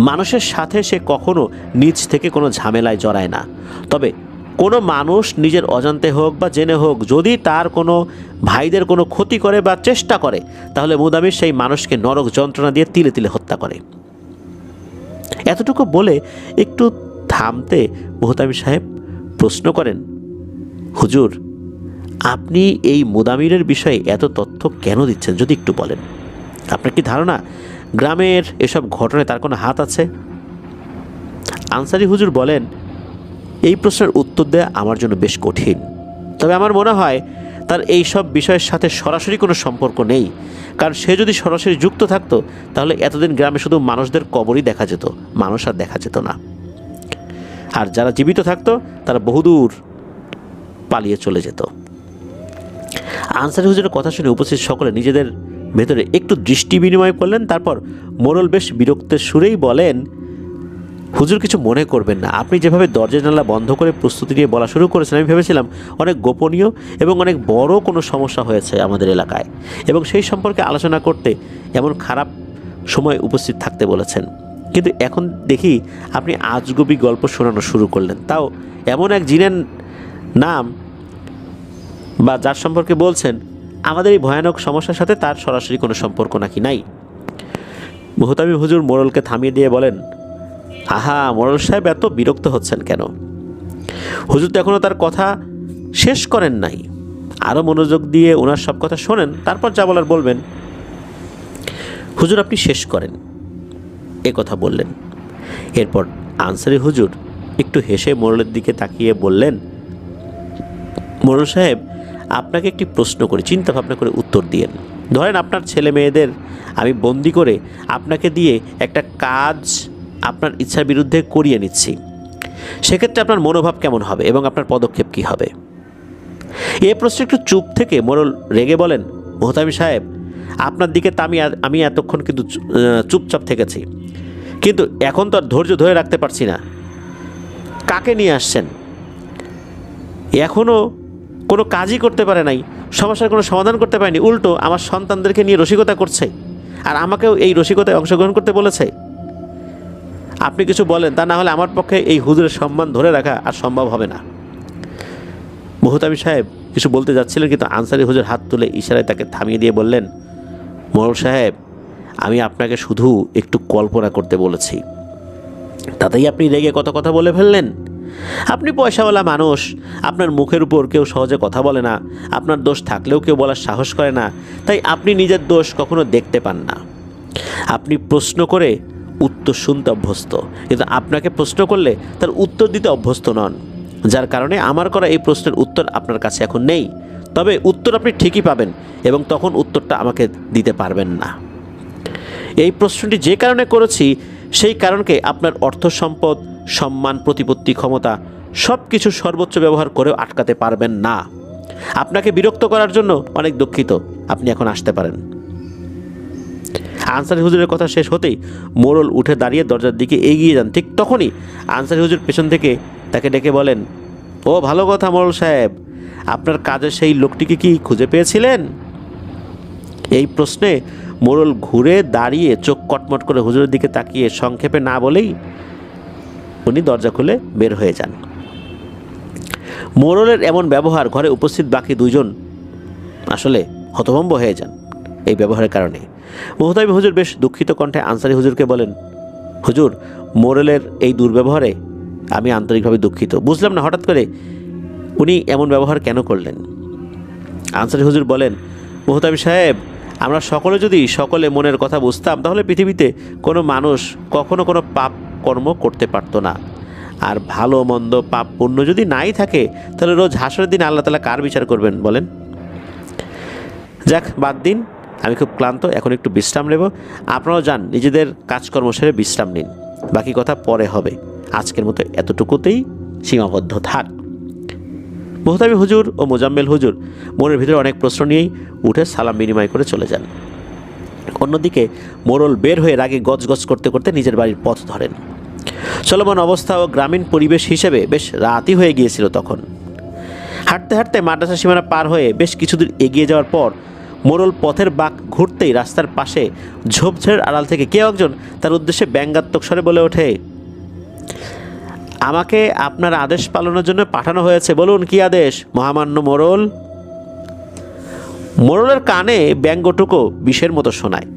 মানুষের সাথে সে কখনো নিজ থেকে কোনো ঝামেলায় জড়ায় না। তবে কোনো মানুষ নিজের অজান্তে হোক বা জেনে হোক যদি তার কোনো ভাইদের কোনো ক্ষতি করে বা চেষ্টা করে, তাহলে মুদামির সেই মানুষকে নরক যন্ত্রণা দিয়ে তিলে তিলে হত্যা করে। এতটুকু বলে একটু থামতে মুহতামির সাহেব প্রশ্ন করেন, হুজুর, আপনি এই মুদামিরের বিষয়ে এত তথ্য কেন দিচ্ছেন, যদি একটু বলেন? আপনার কি ধারণা গ্রামের এসব ঘটনায় তার কোনো হাত আছে? আনসারি হুজুর বলেন, এই প্রশ্নের উত্তর দেওয়া আমার জন্য বেশ কঠিন। তবে আমার মনে হয় তার এই সব বিষয়ের সাথে সরাসরি কোনো সম্পর্ক নেই, কারণ সে যদি সরাসরি যুক্ত থাকতো তাহলে এতদিন গ্রামে শুধু মানুষদের কবরই দেখা যেত, মানুষ আর দেখা যেত না। আর যারা জীবিত থাকতো তারা বহুদূর পালিয়ে চলে যেত। আনসারি হুজুরের কথা শুনে উপস্থিত সকলে নিজেদের ভেতরে একটু দৃষ্টি বিনিময় করলেন। তারপর মোড়ল বেশ বিরক্তের সুরেই বলেন, হুজুর কিছু মনে করবেন না, আপনি যেভাবে দরজা জানালা বন্ধ করে প্রস্তুতি নিয়ে বলা শুরু করেছেন, আমি ভেবেছিলাম অনেক গোপনীয় এবং অনেক বড় কোনো সমস্যা হয়েছে আমাদের এলাকায়, এবং সেই সম্পর্কে আলোচনা করতে এমন খারাপ সময় উপস্থিত থাকতে বলেছেন। কিন্তু এখন দেখি আপনি আজগুবি গল্প শোনানো শুরু করলেন, তাও এমন এক জিনের নাম বা যার সম্পর্কে বলছেন আমাদের এই ভয়ানক সমস্যার সাথে তার সরাসরি কোনো সম্পর্ক নাকি নাই। মুহতামিম হুজুর মোড়লকে থামিয়ে দিয়ে বলেন, আহা মোড়ল সাহেব, এত বিরক্ত হচ্ছেন কেন? হুজুর তো এখনও তার কথা শেষ করেন নাই, আরও মনোযোগ দিয়ে ওনার সব কথা শোনেন, তারপর যা বলার বলবেন। হুজুর আপনি শেষ করেন, এ কথা বললেন। এরপর আনসারি হুজুর একটু হেসে মোড়লের দিকে তাকিয়ে বললেন, মোড়ল সাহেব, আপনাকে একটি প্রশ্ন করি, চিন্তা ভাবনা করে উত্তর দিয়েন। ধরেন আপনার ছেলে মেয়েদের আমি বন্দি করে আপনাকে দিয়ে একটা কাজ আপনার ইচ্ছার বিরুদ্ধে করিয়ে নিচ্ছি, সেক্ষেত্রে আপনার মনোভাব কেমন হবে এবং আপনার পদক্ষেপ কী হবে? এ প্রশ্নে একটু চুপ থেকে মোড়ল রেগে বলেন, মুহতামিম সাহেব, আপনার দিকে তা আমি এতক্ষণ কিন্তু চুপচাপ থেকেছি, কিন্তু এখন তো আর ধৈর্য ধরে রাখতে পারছি না। কাকে নিয়ে আসছেন? এখনও কোনো কাজই করতে পারে নাই, সমস্যার কোনো সমাধান করতে পারেনি, উল্টো আমার সন্তানদেরকে নিয়ে রসিকতা করছে, আর আমাকেও এই রসিকতায় অংশগ্রহণ করতে বলেছে। আপনি কিছু বলেন, তা না হলে আমার পক্ষে এই হুজুরের সম্মান ধরে রাখা আর সম্ভব হবে না। মুহতামিম সাহেব কিছু বলতে যাচ্ছিলেন, কিন্তু আনসারি হুজুর হাত তুলে ইশারায় তাকে থামিয়ে দিয়ে বললেন, মোড়ল সাহেব, আমি আপনাকে শুধু একটু কল্পনা করতে বলেছি, তাতেই আপনি রেগে কত কথা বলে ফেললেন। আপনি পয়সাওয়ালা মানুষ, আপনার মুখের উপর কেউ সহজে কথা বলে না, আপনার দোষ থাকলেও কেউ বলার সাহস করে না, তাই আপনি নিজের দোষ কখনো দেখতে পান না। আপনি প্রশ্ন করে উত্তর শুনতে অভ্যস্ত, কিন্তু আপনাকে প্রশ্ন করলে তার উত্তর দিতে অভ্যস্ত নন, যার কারণে আমার করা এই প্রশ্নের উত্তর আপনার কাছে এখন নেই। তবে উত্তর আপনি ঠিকই পাবেন, এবং তখন উত্তরটা আমাকে দিতে পারবেন না। এই প্রশ্নটি যে কারণে করেছি, সেই কারণকে আপনার অর্থ সম্পদ, সম্মান, প্রতিপত্তি, ক্ষমতা সব কিছু সর্বোচ্চ ব্যবহার করেও আটকাতে পারবেন না। আপনাকে বিরক্ত করার জন্য অনেক দুঃখিত, আপনি এখন আসতে পারেন। আনসারি হুজুরের কথা শেষ হতেই মোড়ল উঠে দাঁড়িয়ে দরজার দিকে এগিয়ে যান। ঠিক তখনই আনসারি হুজুর পেছন থেকে তাকে ডেকে বলেন, ও ভালো কথা মোড়ল সাহেব, আপনার কাজের সেই লোকটিকে কি খুঁজে পেয়েছিলেন? এই প্রশ্নে মোড়ল ঘুরে দাঁড়িয়ে চোখ কটমট করে হুজুরের দিকে তাকিয়ে সংক্ষেপে না বলেই উনি দরজা খুলে বের হয়ে যান। মোড়লের এমন ব্যবহার ঘরে উপস্থিত বাকি দুইজন আসলে হতভম্ব হয়ে যান এই ব্যবহারের কারণে। মুহতামিম হুজুর বেশ দুঃখিত কণ্ঠে আনসারি হুজুরকে বলেন, হুজুর, মোড়লের এই দুর্ব্যবহারে আমি আন্তরিকভাবে দুঃখিত। বুঝলাম না হঠাৎ করে উনি এমন ব্যবহার কেন করলেন। আনসারি হুজুর বলেন, মুহতামিম সাহেব, আমরা সকলে যদি সকলে মনের কথা বুঝতাম, তাহলে পৃথিবীতে কোনো মানুষ কখনো কোনো পাপ কর্ম করতে পারতো না। আর ভালো মন্দ, পাপ পুণ্য যদি নাই থাকে, তাহলে রোজ হাসরের দিন আল্লাহ তাআলা কার বিচার করবেন বলেন? যাক, বাদ দিন, আমি খুব ক্লান্ত, এখন একটু বিশ্রাম নেব। আপনারাও যান, নিজেদের কাজকর্ম সেরে বিশ্রাম নিন। বাকি কথা পরে হবে, আজকের মতো এতটুকুতেই সীমাবদ্ধ থাক। মুহতামিম হুজুর ও মোজাম্মেল হুজুর মনের ভিতরে অনেক প্রশ্ন নিয়েই উঠে সালাম বিনিময় করে চলে যান। অন্যদিকে মোড়ল বের হয়ে রাগে গজগজ করতে করতে নিজের বাড়ির পথ ধরেন। চলমান অবস্থা ও গ্রামীণ পরিবেশ হিসেবে বেশ রাতই হয়ে গিয়েছিল তখন। হাঁটতে হাঁটতে মাদ্রাসা সীমানা পার হয়ে বেশ কিছুদূর এগিয়ে যাওয়ার পর মোড়ল পথের বাঁক ঘুরতেই রাস্তার পাশে ঝোপঝাড়ের আড়াল থেকে কেউ একজন তার উদ্দেশ্যে ব্যঙ্গাত্মক স্বরে বলে ওঠে, আমাকে আপনার আদেশ পালনের জন্য পাঠানো হয়েছে, বলুন কি আদেশ মহামান্য মোড়ল। মোড়লের কানে ব্যঙ্গটুকু বিষের মতো শোনায়।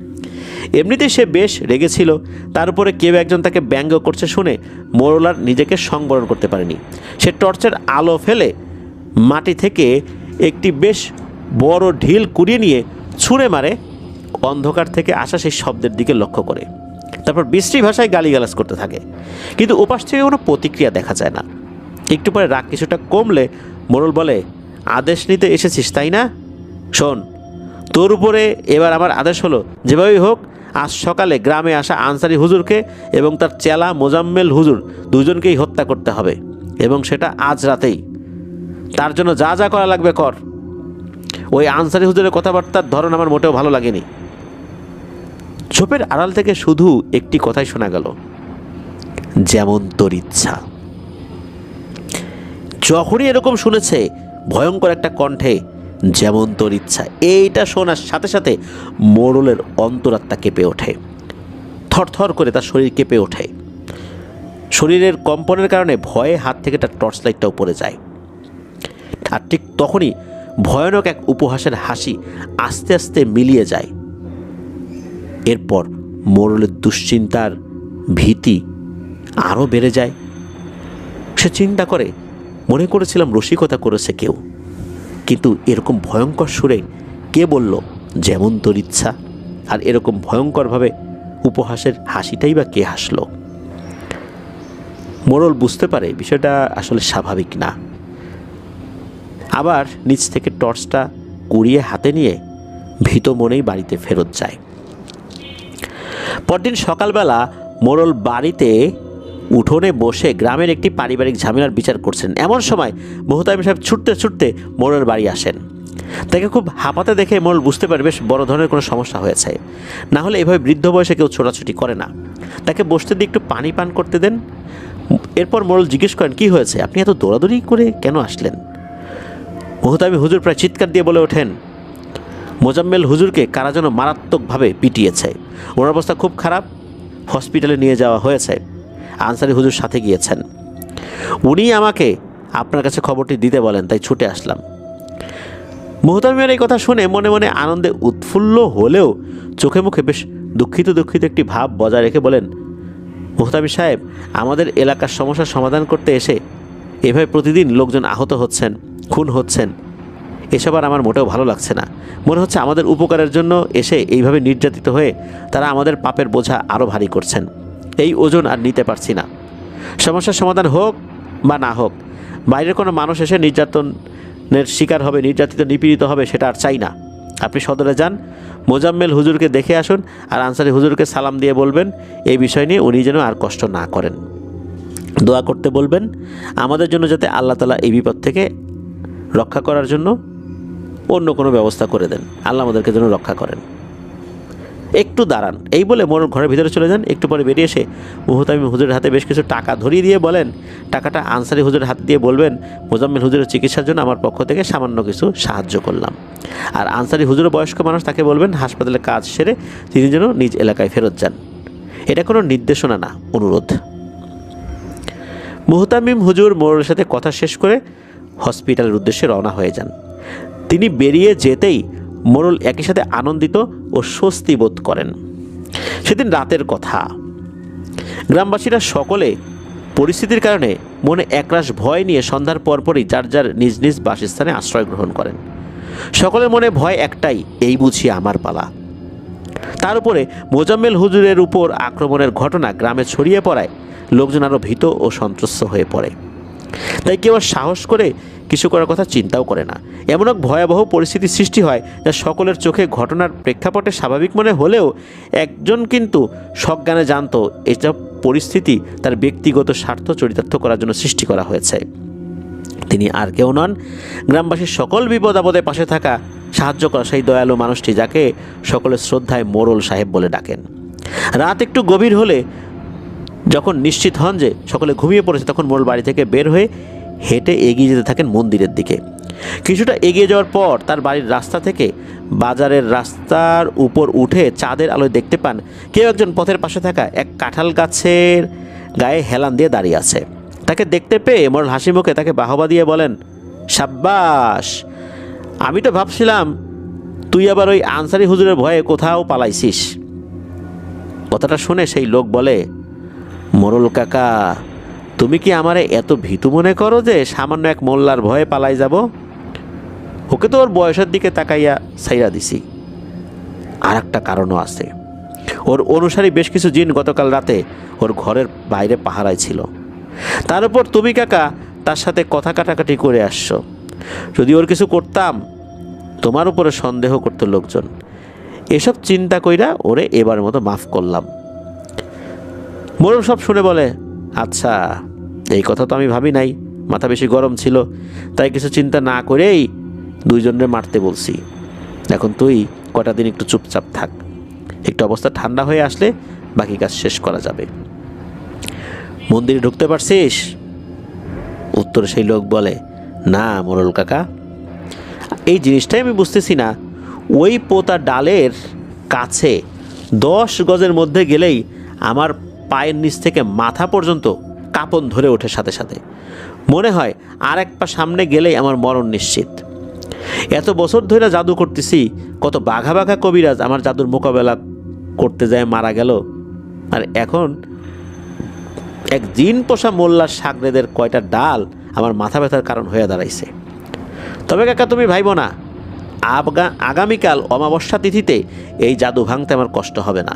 এমনিতেই সে বেশ রেগেছিল, তার উপরে কেউ একজন তাকে ব্যঙ্গ করছে শুনে মোড়ল আর নিজেকে সংবরণ করতে পারেনি। সে টর্চের আলো ফেলে মাটি থেকে একটি বেশ বড় ঢিল কুড়িয়ে নিয়ে ছুঁড়ে মারে অন্ধকার থেকে আসা সেই শব্দের দিকে লক্ষ্য করে। তারপর বিশ্রী ভাষায় গালিগালাজ করতে থাকে, কিন্তু ওপাশ থেকে কোনো প্রতিক্রিয়া দেখা যায় না। একটু পরে রাগ কিছুটা কমলে মোড়ল বলে, আদেশ নিতে এসেছিস তাই না? শোন, তোর উপরে এবার আমার আদেশ হলো, যেভাবেই হোক আজ সকালে গ্রামে আসা আনসারি হুজুরকে এবং তার চেলা মোজাম্মেল হুজুর দুজনকেই হত্যা করতে হবে, এবং সেটা আজ রাতেই। তার জন্য যা যা করা লাগবে কর। ওই আনসারি হুজুরের কথাবার্তার ধরন আমার মোটেও ভালো লাগেনি। ঝোপের আড়াল থেকে শুধু একটি কথাই শোনা গেল, যেমন তোর ইচ্ছা। যখনই এরকম শুনেছে ভয়ঙ্কর একটা কণ্ঠে যেমন তোর ইচ্ছা, এইটা শোনার সাথে সাথে মোড়লের অন্তরাত্মা কেঁপে ওঠে। থরথর করে তার শরীর কেঁপে ওঠে। শরীরের কম্পনের কারণে ভয়ে হাত থেকে তার টর্চ লাইটটাও পড়ে যায়। আর ঠিক তখনই ভয়ানক এক উপহাসের হাসি আস্তে আস্তে মিলিয়ে যায়। এরপর মোড়লের দুশ্চিন্তার ভীতি আরও বেড়ে যায়। সে চিন্তা করে, মনে করেছিলাম রসিকতা করেছে কেউ, কিন্তু এরকম ভয়ঙ্কর সুরে কে বলল যেমন তোর ইচ্ছা? আর এরকম ভয়ঙ্করভাবে উপহাসের হাসিটাই বা কে হাসল? মোড়ল বুঝতে পারে বিষয়টা আসলে স্বাভাবিক না। আবার নিচ থেকে টর্চটা কুড়িয়ে হাতে নিয়ে ভীত মনেই বাড়িতে ফেরত যায়। পরদিন সকালবেলা মোড়ল বাড়িতে উঠোনে বসে গ্রামের একটি পারিবারিক ঝামেলার বিচার করছেন। এমন সময় মুহতামিম সাহেব ছুটতে ছুটতে মোড়লের বাড়ি আসেন। তাকে খুব হাঁপাতে দেখে মোড়ল বুঝতে পারে বেশ বড় ধরনের কোনো সমস্যা হয়েছে। না হলে এভাবে বৃদ্ধ বয়সে কেউ ছোটাছুটি করে না। তাকে বসতে দিয়ে একটু পানি পান করতে দেন। এরপর মোড়ল জিজ্ঞেস করেন, কি হয়েছে, আপনি এত দৌড়াদৌড়ি করে কেন আসলেন? মুহতামিম হুজুর প্রায় চিৎকার দিয়ে বলে ওঠেন, মোজাম্মেল হুজুরকে কারা যেন মারাত্মকভাবে পিটিয়েছে। ওনার অবস্থা খুব খারাপ, হসপিটালে নিয়ে যাওয়া হয়েছে। আনসারি হুজুর সাথে গিয়েছেন, উনি আমাকে আপনার কাছে খবরটি দিতে বলেন, তাই ছুটে আসলাম। মুহতামিমের এই কথা শুনে মনে মনে আনন্দে উৎফুল্ল হলেও চোখে মুখে বেশ দুঃখিত দুঃখিত একটি ভাব বজায় রেখে বলেন, মুহতামিম সাহেব, আমাদের এলাকার সমস্যার সমাধান করতে এসে এভাবে প্রতিদিন লোকজন আহত হচ্ছেন, খুন হচ্ছেন, এসব আর আমার মোটেও ভালো লাগছে না। মনে হচ্ছে আমাদের উপকারের জন্য এসে এইভাবে নির্যাতিত হয়ে তারা আমাদের পাপের বোঝা আরও ভারী করছেন। এই ওজন আর নিতে পারছি না। সমস্যার সমাধান হোক বা না হোক, বাইরের কোনো মানুষ এসে নির্যাতনের শিকার হবে, নির্যাতিত নিপীড়িত হবে, সেটা আর চাই না। আপনি সদরে যান, মোজাম্মেল হুজুরকে দেখে আসুন, আর আনসারি হুজুরকে সালাম দিয়ে বলবেন এই বিষয় নিয়ে উনি যেন আর কষ্ট না করেন। দোয়া করতে বলবেন আমাদের জন্য, যাতে আল্লাহ তাআলা এই বিপদ থেকে রক্ষা করার জন্য অন্য কোনো ব্যবস্থা করে দেন। আল্লাহ আমাদেরকে যেন রক্ষা করেন। একটু দাঁড়ান, এই বলে মোড়ল ঘরের ভিতরে চলে যান। একটু পরে বেরিয়ে এসে মুহতামিম হুজুরের হাতে বেশ কিছু টাকা ধরিয়ে দিয়ে বলেন, টাকাটা আনসারি হুজুরের হাতে দিয়ে বলবেন, মোজাম্মেল হুজুরের চিকিৎসার জন্য আমার পক্ষ থেকে সামান্য কিছু সাহায্য করলাম। আর আনসারি হুজুরের বয়স্ক মানুষ, তাকে বলবেন হাসপাতালে কাজ সেরে তিনি যেন নিজ এলাকায় ফেরত যান। এটা কোনো নির্দেশনা না, অনুরোধ। মুহতামিম হুজুর মোড়লের সাথে কথা শেষ করে হসপিটালের উদ্দেশ্যে রওনা হয়ে যান। তিনি বেরিয়ে যেতেই মোড়ল একই সাথে আনন্দিত ও স্বস্তি বোধ করেন। সেদিন রাতের কথা। গ্রামবাসীরা সকলে পরিস্থিতির কারণে মনে একরাশ ভয় নিয়ে সন্ধ্যার পরপরই যার যার নিজ নিজ বাসস্থানে আশ্রয় গ্রহণ করেন। সকলের মনে ভয় একটাই, এই বুঝি আমার পালা। তার উপরে মোজাম্মেল হুজুরের উপর আক্রমণের ঘটনা গ্রামে ছড়িয়ে পড়ায় লোকজন আরও ভীত ও সন্ত্রস্ত হয়ে পড়ে। তাই কেউ সাহস করে কিছু করার কথা চিন্তাও করে না। এমন এক ভয়াবহ পরিস্থিতি সৃষ্টি হয় যা সকলের চোখে ঘটনার প্রেক্ষাপটে স্বাভাবিক মনে হলেও একজন কিন্তু সজ্ঞানে জানতো এটা পরিস্থিতি তার ব্যক্তিগত স্বার্থ চরিতার্থ করার জন্য সৃষ্টি করা হয়েছে। তিনি আর কেউ নন, গ্রামবাসীর সকল বিপদ আপদে পাশে থাকা, সাহায্য করা সেই দয়ালু মানুষটি যাকে সকলের শ্রদ্ধায় মোড়ল সাহেব বলে ডাকেন। রাত একটু গভীর হলে যখন নিশ্চিত হন যে সকলে ঘুমিয়ে পড়েছে, তখন মোড়ল বাড়ি থেকে বের হয়ে হেঁটে এগিয়ে যেতে থাকেন মন্দিরের দিকে। কিছুটা এগিয়ে যাওয়ার পর তার বাড়ির রাস্তা থেকে বাজারের রাস্তার উপর উঠে চাঁদের আলোয় দেখতে পান কেউ একজন পথের পাশে থাকা এক কাঁঠাল গাছের গায়ে হেলান দিয়ে দাঁড়িয়ে আছে। তাকে দেখতে পেয়ে মোড়ল হাসি মুখে তাকে বাহবা দিয়ে বলেন, সাব্বাস, আমি তো ভাবছিলাম তুই আবার ওই আনসারি হুজুরের ভয়ে কোথাও পালাইছিস। কথাটা শুনে সেই লোক বলে, মোড়ল কাকা, তুমি কি আমারে এত ভীতু মনে করো যে সামান্য এক মোল্লার ভয়ে পালাই যাব? ওকে তো ওর বয়সের দিকে তাকাইয়া ছাইরা দিছি। আর একটা কারণও আছে, ওর অনুসারী বেশ কিছু জিন গতকাল রাতে ওর ঘরের বাইরে পাহারায় ছিল। তার উপর তুমি কাকা তার সাথে কথা কাটাকাটি করে আসছো। যদি ওর কিছু করতাম, তোমার উপরে সন্দেহ করতো লোকজন। এসব চিন্তা কইরা ওরে এবার মতো মাফ করলাম। মোড়ল সব শুনে বলে, আচ্ছা, এই কথা তো আমি ভাবি নাই, মাথা বেশি গরম ছিল, তাই কিছু চিন্তা না করেই দুইজনের মারতে বলছি। এখন তুই কটা দিন একটু চুপচাপ থাক, একটু অবস্থা ঠান্ডা হয়ে আসলে বাকি কাজ শেষ করা যাবে। মন্দিরে ঢুকতে পারছিস? উত্তরে সেই লোক বলে, না মোড়ল কাকা, এই জিনিসটাই আমি বুঝতেছি না। ওই পোতা ডালের কাছে 10 গজের মধ্যে গেলেই আমার পায়ের নিচ থেকে মাথা পর্যন্ত কাঁপন ধরে ওঠে, সাথে সাথে মনে হয় আর এক পা সামনে গেলেই আমার মরণ নিশ্চিত। এত বছর ধরে জাদু করতেছি, কত বাঘা বাঘা কবিরাজ আমার জাদুর মোকাবেলা করতে যায় মারা গেল, আর এখন এক জিন পোষা মোল্লার সাগরেদের কয়টা ডাল আমার মাথা ব্যথার কারণ হয়ে দাঁড়াইছে। তবে কাকা তুমি ভাইব না, আগামীকাল অমাবস্যা তিথিতে এই জাদু ভাঙতে আমার কষ্ট হবে না।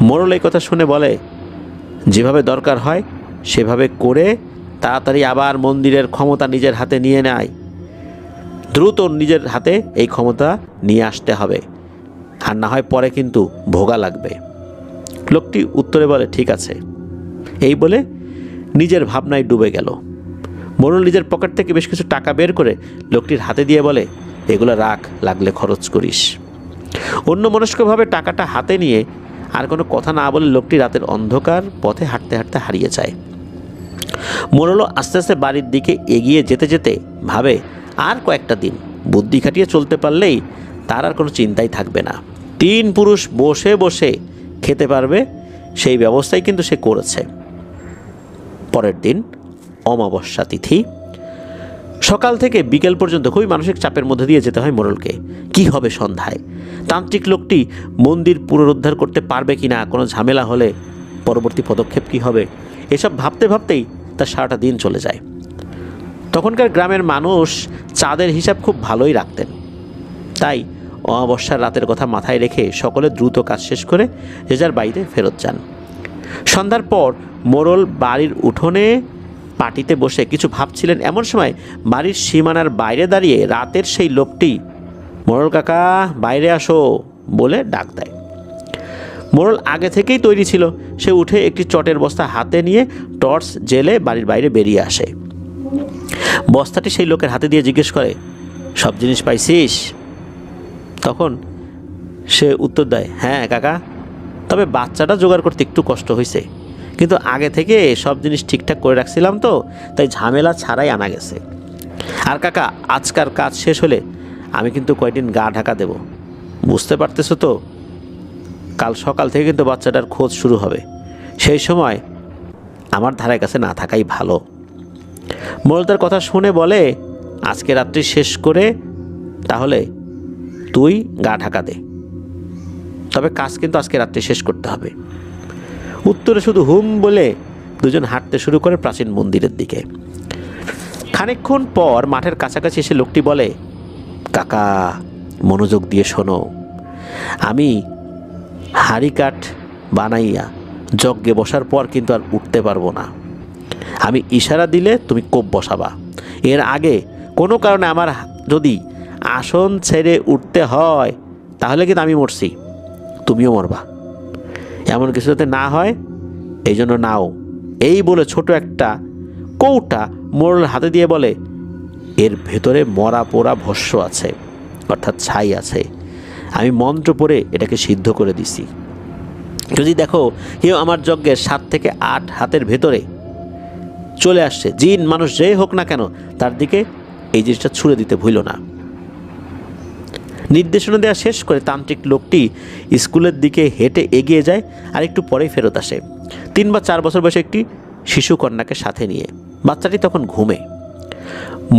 মোড়ল এই কথা শুনে বলে, যেভাবে দরকার হয় সেভাবে করে তাড়াতাড়ি আবার মন্দিরের ক্ষমতা নিজের হাতে নিয়ে নেয়। দ্রুত নিজের হাতে এই ক্ষমতা নিয়ে আসতে হবে, আর না হয় পরে কিন্তু ভোগা লাগবে। লোকটি উত্তরে বলে, ঠিক আছে। এই বলে নিজের ভাবনায় ডুবে গেল। মোড়ল নিজের পকেট থেকে বেশ কিছু টাকা বের করে লোকটির হাতে দিয়ে বলে, এগুলো রাখ, লাগলে খরচ করিস। অন্য মনস্কভাবে টাকাটা হাতে নিয়ে আর কোনো কথা না বলে লোকটি রাতের অন্ধকার পথে হাঁটতে হাঁটতে হারিয়ে যায়। মোড়লও আস্তে আস্তে বাড়ির দিকে এগিয়ে যেতে যেতে ভাবে, আর কয়েকটা দিন বুদ্ধি খাটিয়ে চলতে পারলেই তার আর কোনো চিন্তাই থাকবে না। 3 পুরুষ বসে বসে খেতে পারবে, সেই ব্যবস্থাই কিন্তু সে করেছে। পরের দিন অমাবস্যা তিথি। সকাল থেকে বিকেল পর্যন্ত খুবই মানসিক চাপের মধ্যে দিয়ে যেতে হয় মোড়লকে। কি হবে সন্ধ্যায়? তান্ত্রিক লোকটি মন্দির পুনরুদ্ধার করতে পারবে কিনা, কোনো ঝামেলা হলে পরবর্তী পদক্ষেপ কি হবে, এসব ভাবতে ভাবতেই তার সারাটা দিন চলে যায়। তখনকার গ্রামের মানুষ চাঁদের হিসাব খুব ভালোই রাখতেন, তাই অমাবস্যার রাতের কথা মাথায় রেখে সকলে দ্রুত কাজ শেষ করে যে যার বাড়িতে ফেরত যান। সন্ধ্যার পর মোড়ল বাড়ির উঠোনে পাটিতে বসে কিছু ভাবছিলেন, এমন সময় বাড়ির সীমানার বাইরে দাঁড়িয়ে রাতের সেই লোকটি, মোড়ল কাকা বাইরে আসো বলে ডাক দেয়। মোড়ল আগে থেকেই তৈরি ছিল, সে উঠে একটি চটের বস্তা হাতে নিয়ে টর্চ জেলে বাড়ির বাইরে বেরিয়ে আসে। বস্তাটি সেই লোকের হাতে দিয়ে জিজ্ঞেস করে, সব জিনিস পাইছিস? তখন সে উত্তর দেয়, হ্যাঁ কাকা, তবে বাচ্চাটা জোগাড় করতে একটু কষ্ট হয়েছে, কিন্তু আগে থেকে সব জিনিস ঠিকঠাক করে রাখছিলাম তো, তাই ঝামেলা ছাড়াই আনা গেছে। আর কাকা, আজকার কাজ শেষ হলে আমি কিন্তু কয়দিন গা ঢাকা দেব, বুঝতে পারতেছো তো? কাল সকাল থেকে কিন্তু বাচ্চাটার খোঁজ শুরু হবে, সেই সময় আমার ধারে কাছে না থাকাই ভালো। মোড়ল তার কথা শুনে বলে, আজকে রাত্রি শেষ করে তাহলে তুই গা ঢাকা দে, তবে কাজ কিন্তু আজকে রাত্রে শেষ করতে হবে। উত্তরে শুধু হুম বলে দুজন হাঁটতে শুরু করে প্রাচীন মন্দিরের দিকে। খানিকক্ষণ পর মাঠের কাছাকাছি এসে লোকটি বলে, কাকা মনোযোগ দিয়ে শোনো, আমি হাড়ি কাঠ বানাইয়া যজ্ঞে বসার পর কিন্তু আর উঠতে পারবো না। আমি ইশারা দিলে তুমি কোপ বসাবা, এর আগে কোনো কারণে আমার যদি আসন ছেড়ে উঠতে হয় তাহলে কিন্তু আমি মরছি, তুমিও মরবা। এমন কিছু যাতে না হয় এই জন্য নাও। এই বলে ছোট একটা কৌটা মোড়লের হাতে দিয়ে বলে, এর ভেতরে মরা পোড়া ভস্য আছে, অর্থাৎ ছাই আছে। আমি মন্ত্র পড়ে এটাকে সিদ্ধ করে দিছি। যদি দেখো কেউ আমার যজ্ঞের 7 থেকে 8 হাতের ভেতরে চলে আসছে, জিন মানুষ যে হোক না কেন, তার দিকে এই জিনিসটা ছুঁড়ে দিতে ভুলো না। নির্দেশনা দেওয়া শেষ করে তান্ত্রিক লোকটি স্কুলের দিকে হেঁটে এগিয়ে যায়, আর একটু পরেই ফেরত আসে 3 বা 4 বছর বয়সে একটি শিশু কন্যাকে সাথে নিয়ে। বাচ্চাটি তখন ঘুমে।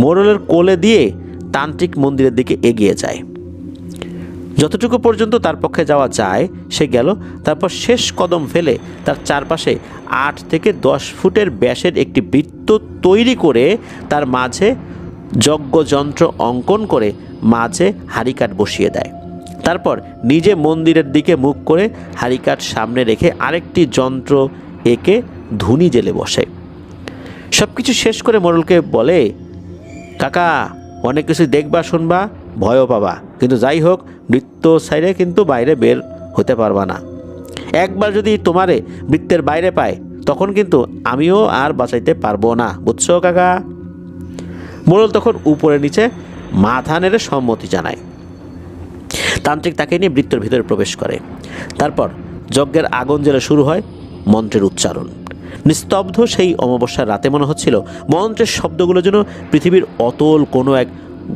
মোড়লের কোলে দিয়ে তান্ত্রিক মন্দিরের দিকে এগিয়ে যায়। যতটুকু পর্যন্ত তার পক্ষে যাওয়া যায় সে গেল। তারপর শেষ কদম ফেলে তার চারপাশে 8 থেকে 10 ফুটের ব্যাসের একটি বৃত্ত তৈরি করে তার মাঝে যজ্ঞযন্ত্র অঙ্কন করে মাঝে হাঁড়িকাঠ বসিয়ে দেয়। তারপর নিজে মন্দিরের দিকে মুখ করে হাঁড়িকাঠ সামনে রেখে আরেকটি যন্ত্র এঁকে ধুনি জেলে বসে। সব কিছু শেষ করে মোড়লকে বলে, কাকা, অনেক কিছু দেখবা, শুনবা, ভয়ও পাবা, কিন্তু যাই হোক বৃত্ত সাইডে কিন্তু বাইরে বের হতে পারবা না। একবার যদি তোমারে বৃত্তের বাইরে পায় তখন কিন্তু আমিও আর বাঁচাইতে পারবো না, বুঝছো কাকা? মোড়ল তখন উপরে নিচে মাথা নেড়ে সম্মতি জানায়। তান্ত্রিক তাকে নিয়ে বৃত্তের ভিতরে প্রবেশ করে। তারপর যজ্ঞের আগুন জ্বেলে শুরু হয় মন্ত্রের উচ্চারণ। নিস্তব্ধ সেই অমাবস্যার রাতে মনে হচ্ছিল মন্ত্রের শব্দগুলো যেন পৃথিবীর অতল কোনো এক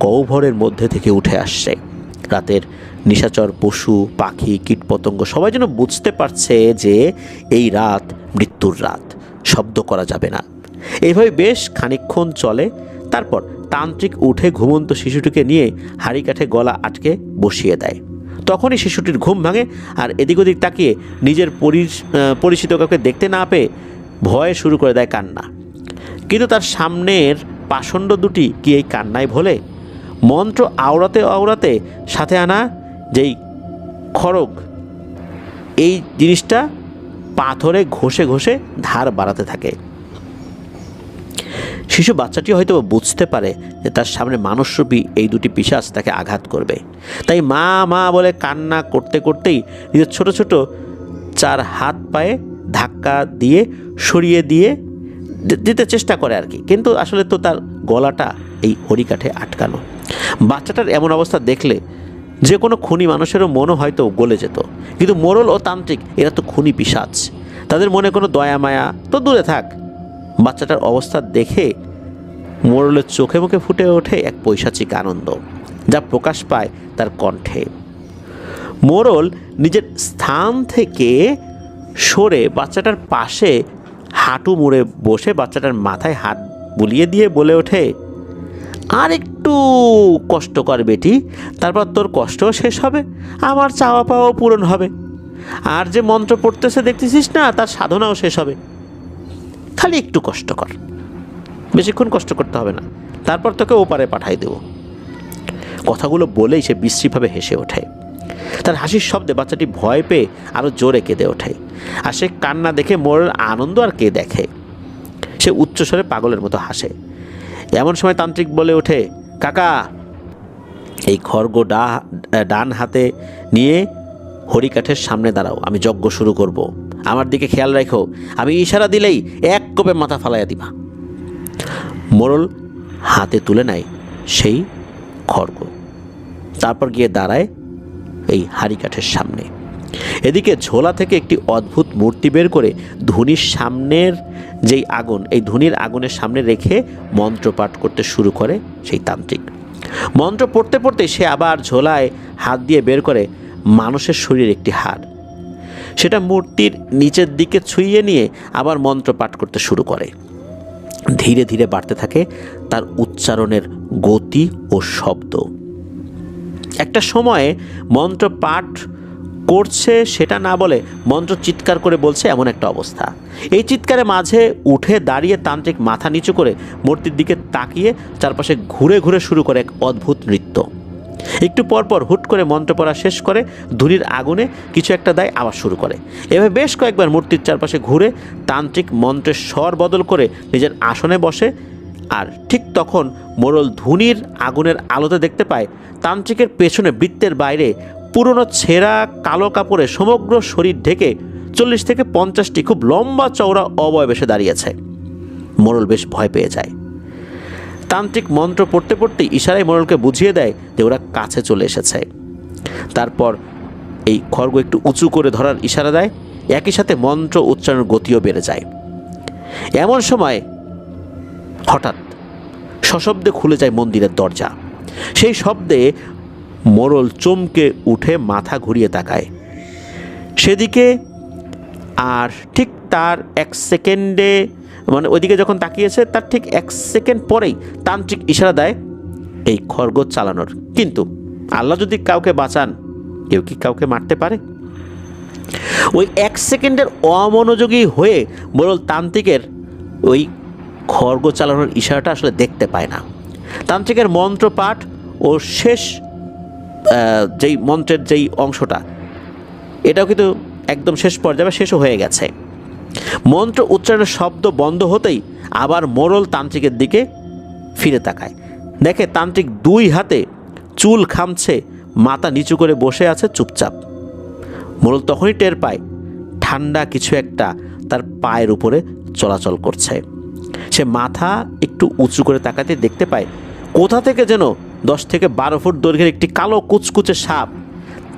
গহ্বরের মধ্যে থেকে উঠে আসছে। রাতের নিশাচর পশু, পাখি, কীটপতঙ্গ সবাই যেন বুঝতে পারছে যে এই রাত মৃত্যুর রাত, শব্দ করা যাবে না। এইভাবে বেশ খানিকক্ষণ চলে। তারপর তান্ত্রিক উঠে ঘুমন্ত শিশুটিকে নিয়ে হাঁড়িকাঠে গলা আটকে বসিয়ে দেয়। তখনই শিশুটির ঘুম ভাঙে, আর এদিক ওদিক তাকিয়ে নিজের পরিচিত কাউকে দেখতে না পেয়ে ভয়ে শুরু করে দেয় কান্না। কিন্তু তার সামনের পাষণ্ড দুটি কি এই কান্নায় ভোলে? মন্ত্র আওড়াতে আওড়াতে সাথে আনা যেই খড়গ, এই জিনিসটা পাথরে ঘষে ঘষে ধার বাড়াতে থাকে। শিশু বাচ্চাটি হয়তো বুঝতে পারে যে তার সামনে মানুষরূপী এই দুটি পিশাচ তাকে আঘাত করবে, তাই মা মা বলে কান্না করতে করতেই নিজের ছোট ছোট 4 হাত পায়ে ধাক্কা দিয়ে সরিয়ে দিতে চেষ্টা করে আর কি। কিন্তু আসলে তো তার গলাটা এই হরিকাঠে আটকানো। বাচ্চাটার এমন অবস্থা দেখলে যে কোনো খুনি মানুষেরও মনও হয়তো গলে যেত, কিন্তু মোড়ল ও তান্ত্রিক এরা তো খুনি পিশাচ, তাদের মনে কোনো দয়া মায়া তো দূরে থাক। বাচ্চাটার অবস্থা দেখে মোড়লের চোখে মুখে ফুটে ওঠে এক পৈশাচিক আনন্দ, যা প্রকাশ পায় তার কণ্ঠে। মোড়ল নিজের স্থান থেকে সরে বাচ্চাটার পাশে হাঁটু মুড়ে বসে বাচ্চাটার মাথায় হাত বুলিয়ে দিয়ে বলে ওঠে, আর একটু কষ্ট কর বেটি, তারপর তোর কষ্টও শেষ হবে, আমার চাওয়া পাওয়াও পূরণ হবে। আর যে মন্ত্র পড়তেছে দেখতেছিস না, তার সাধনাও শেষ হবে। খালি একটু কষ্ট কর, বেশিক্ষণ কষ্ট করতে হবে না, তারপর তোকে ওপারে পাঠাই দেব। কথাগুলো বলেই সে বিশ্রীভাবে হেসে ওঠে। তার হাসির শব্দে বাচ্চাটি ভয় পেয়ে আরও জোরে কেঁদে ওঠে। আর সে কান্না দেখে মোড়ের আনন্দ আর কে দেখে। সে উচ্চস্বরে পাগলের মতো হাসে। এমন সময় তান্ত্রিক বলে ওঠে, কাকা, এই খড়গ ডান হাতে নিয়ে হরিকাঠের সামনে দাঁড়াও, আমি যজ্ঞ শুরু করব। আমার দিকে খেয়াল রাখো, আমি ইশারা দিলেই এক কোপে মাথা ফালাইয়া দিবা। মোড়ল হাতে তুলে নেয় সেই খড়গ, তারপর গিয়ে দাঁড়ায় এই হাঁড়িকাঠের সামনে। এদিকে ঝোলা থেকে একটি অদ্ভুত মূর্তি বের করে ধুনির সামনের যেই আগুন, এই ধুনির আগুনের সামনে রেখে মন্ত্রপাঠ করতে শুরু করে সেই তান্ত্রিক। মন্ত্র পড়তে পড়তে সে আবার ঝোলায় হাত দিয়ে বের করে মানুষের শরীরের একটি হাড়, সেটা মূর্তির নিচের দিকে ছুঁয়ে নিয়ে আবার মন্ত্রপাঠ করতে শুরু করে। ধীরে ধীরে বাড়তে থাকে তার উচ্চারণের গতি ও শব্দ। একটা সময়ে মন্ত্র পাঠ করছে সেটা না বলে মন্ত্র চিৎকার করে বলছে, এমন একটা অবস্থা। এই চিৎকারে মাঝে উঠে দাঁড়িয়ে তান্ত্রিক মাথা নিচু করে মূর্তির দিকে তাকিয়ে চারপাশে ঘুরে ঘুরে শুরু করে এক অদ্ভুত নৃত্য। একটু পরপর হুট করে মন্ত্র পড়া শেষ করে ধুনির আগুনে কিছু একটা দেয়, আবার শুরু করে। এভাবে বেশ কয়েকবার মূর্তির চারপাশে ঘুরে তান্ত্রিক মন্ত্রের স্বর বদল করে নিজের আসনে বসে। আর ঠিক তখন মোড়ল ধুনির আগুনের আলোতে দেখতে পায় তান্ত্রিকের পেছনে বৃত্তের বাইরে পুরনো ছেঁড়া কালো কাপড়ে সমগ্র শরীর ঢেকে 40 থেকে 50টি খুব লম্বা চওড়া অবয়ব এসে দাঁড়িয়েছে। মোড়ল বেশ ভয় পেয়ে যায়। তান্ত্রিক মন্ত্র পড়তে পড়তে ইশারায় মোড়লকে বুঝিয়ে দেয় যে ওরা কাছে চলে এসেছে। তারপর এই খড়গ একটু উঁচু করে ধরার ইশারা দেয়, একই সাথে মন্ত্র উচ্চারণের গতিও বেড়ে যায়। এমন সময় হঠাৎ সশব্দে খুলে যায় মন্দিরের দরজা। সেই শব্দে মোড়ল চমকে উঠে মাথা ঘুরিয়ে তাকায় সেদিকে, আর ঠিক তার 1 সেকেন্ডে, মানে ওইদিকে যখন তাকিয়েছে তার ঠিক 1 সেকেন্ড পরেই তান্ত্রিক ইশারা দেয় এই খড়গ চালানোর। কিন্তু আল্লাহ যদি কাউকে বাঁচান, কেউ কি কাউকে মারতে পারে? ওই 1 সেকেন্ডের অমনোযোগী হয়ে মোড়ল তান্ত্রিকের ওই খড়গ চালানোর ইশারাটা আসলে দেখতে পায় না। তান্ত্রিকের মন্ত্র পাঠ ও শেষ যেই মন্ত্রের যেই অংশটা, এটাও কিন্তু একদম শেষ পর্যায়ে শেষও হয়ে গেছে। মন্ত্র উচ্চারণের শব্দ বন্ধ হতেই আবার মোড়ল তান্ত্রিকের দিকে ফিরে তাকায়, দেখে তান্ত্রিক 2 হাতে চুল খামছে, মাথা নিচু করে বসে আছে চুপচাপ। মোড়ল তখনই টের পায় ঠান্ডা কিছু একটা তার পায়ের উপরে চলাচল করছে। সে মাথা একটু উঁচু করে তাকাতে দেখতে পায় কোথা থেকে যেন 10 থেকে 12 ফুট দৈর্ঘ্যের একটি কালো কুচকুচে সাপ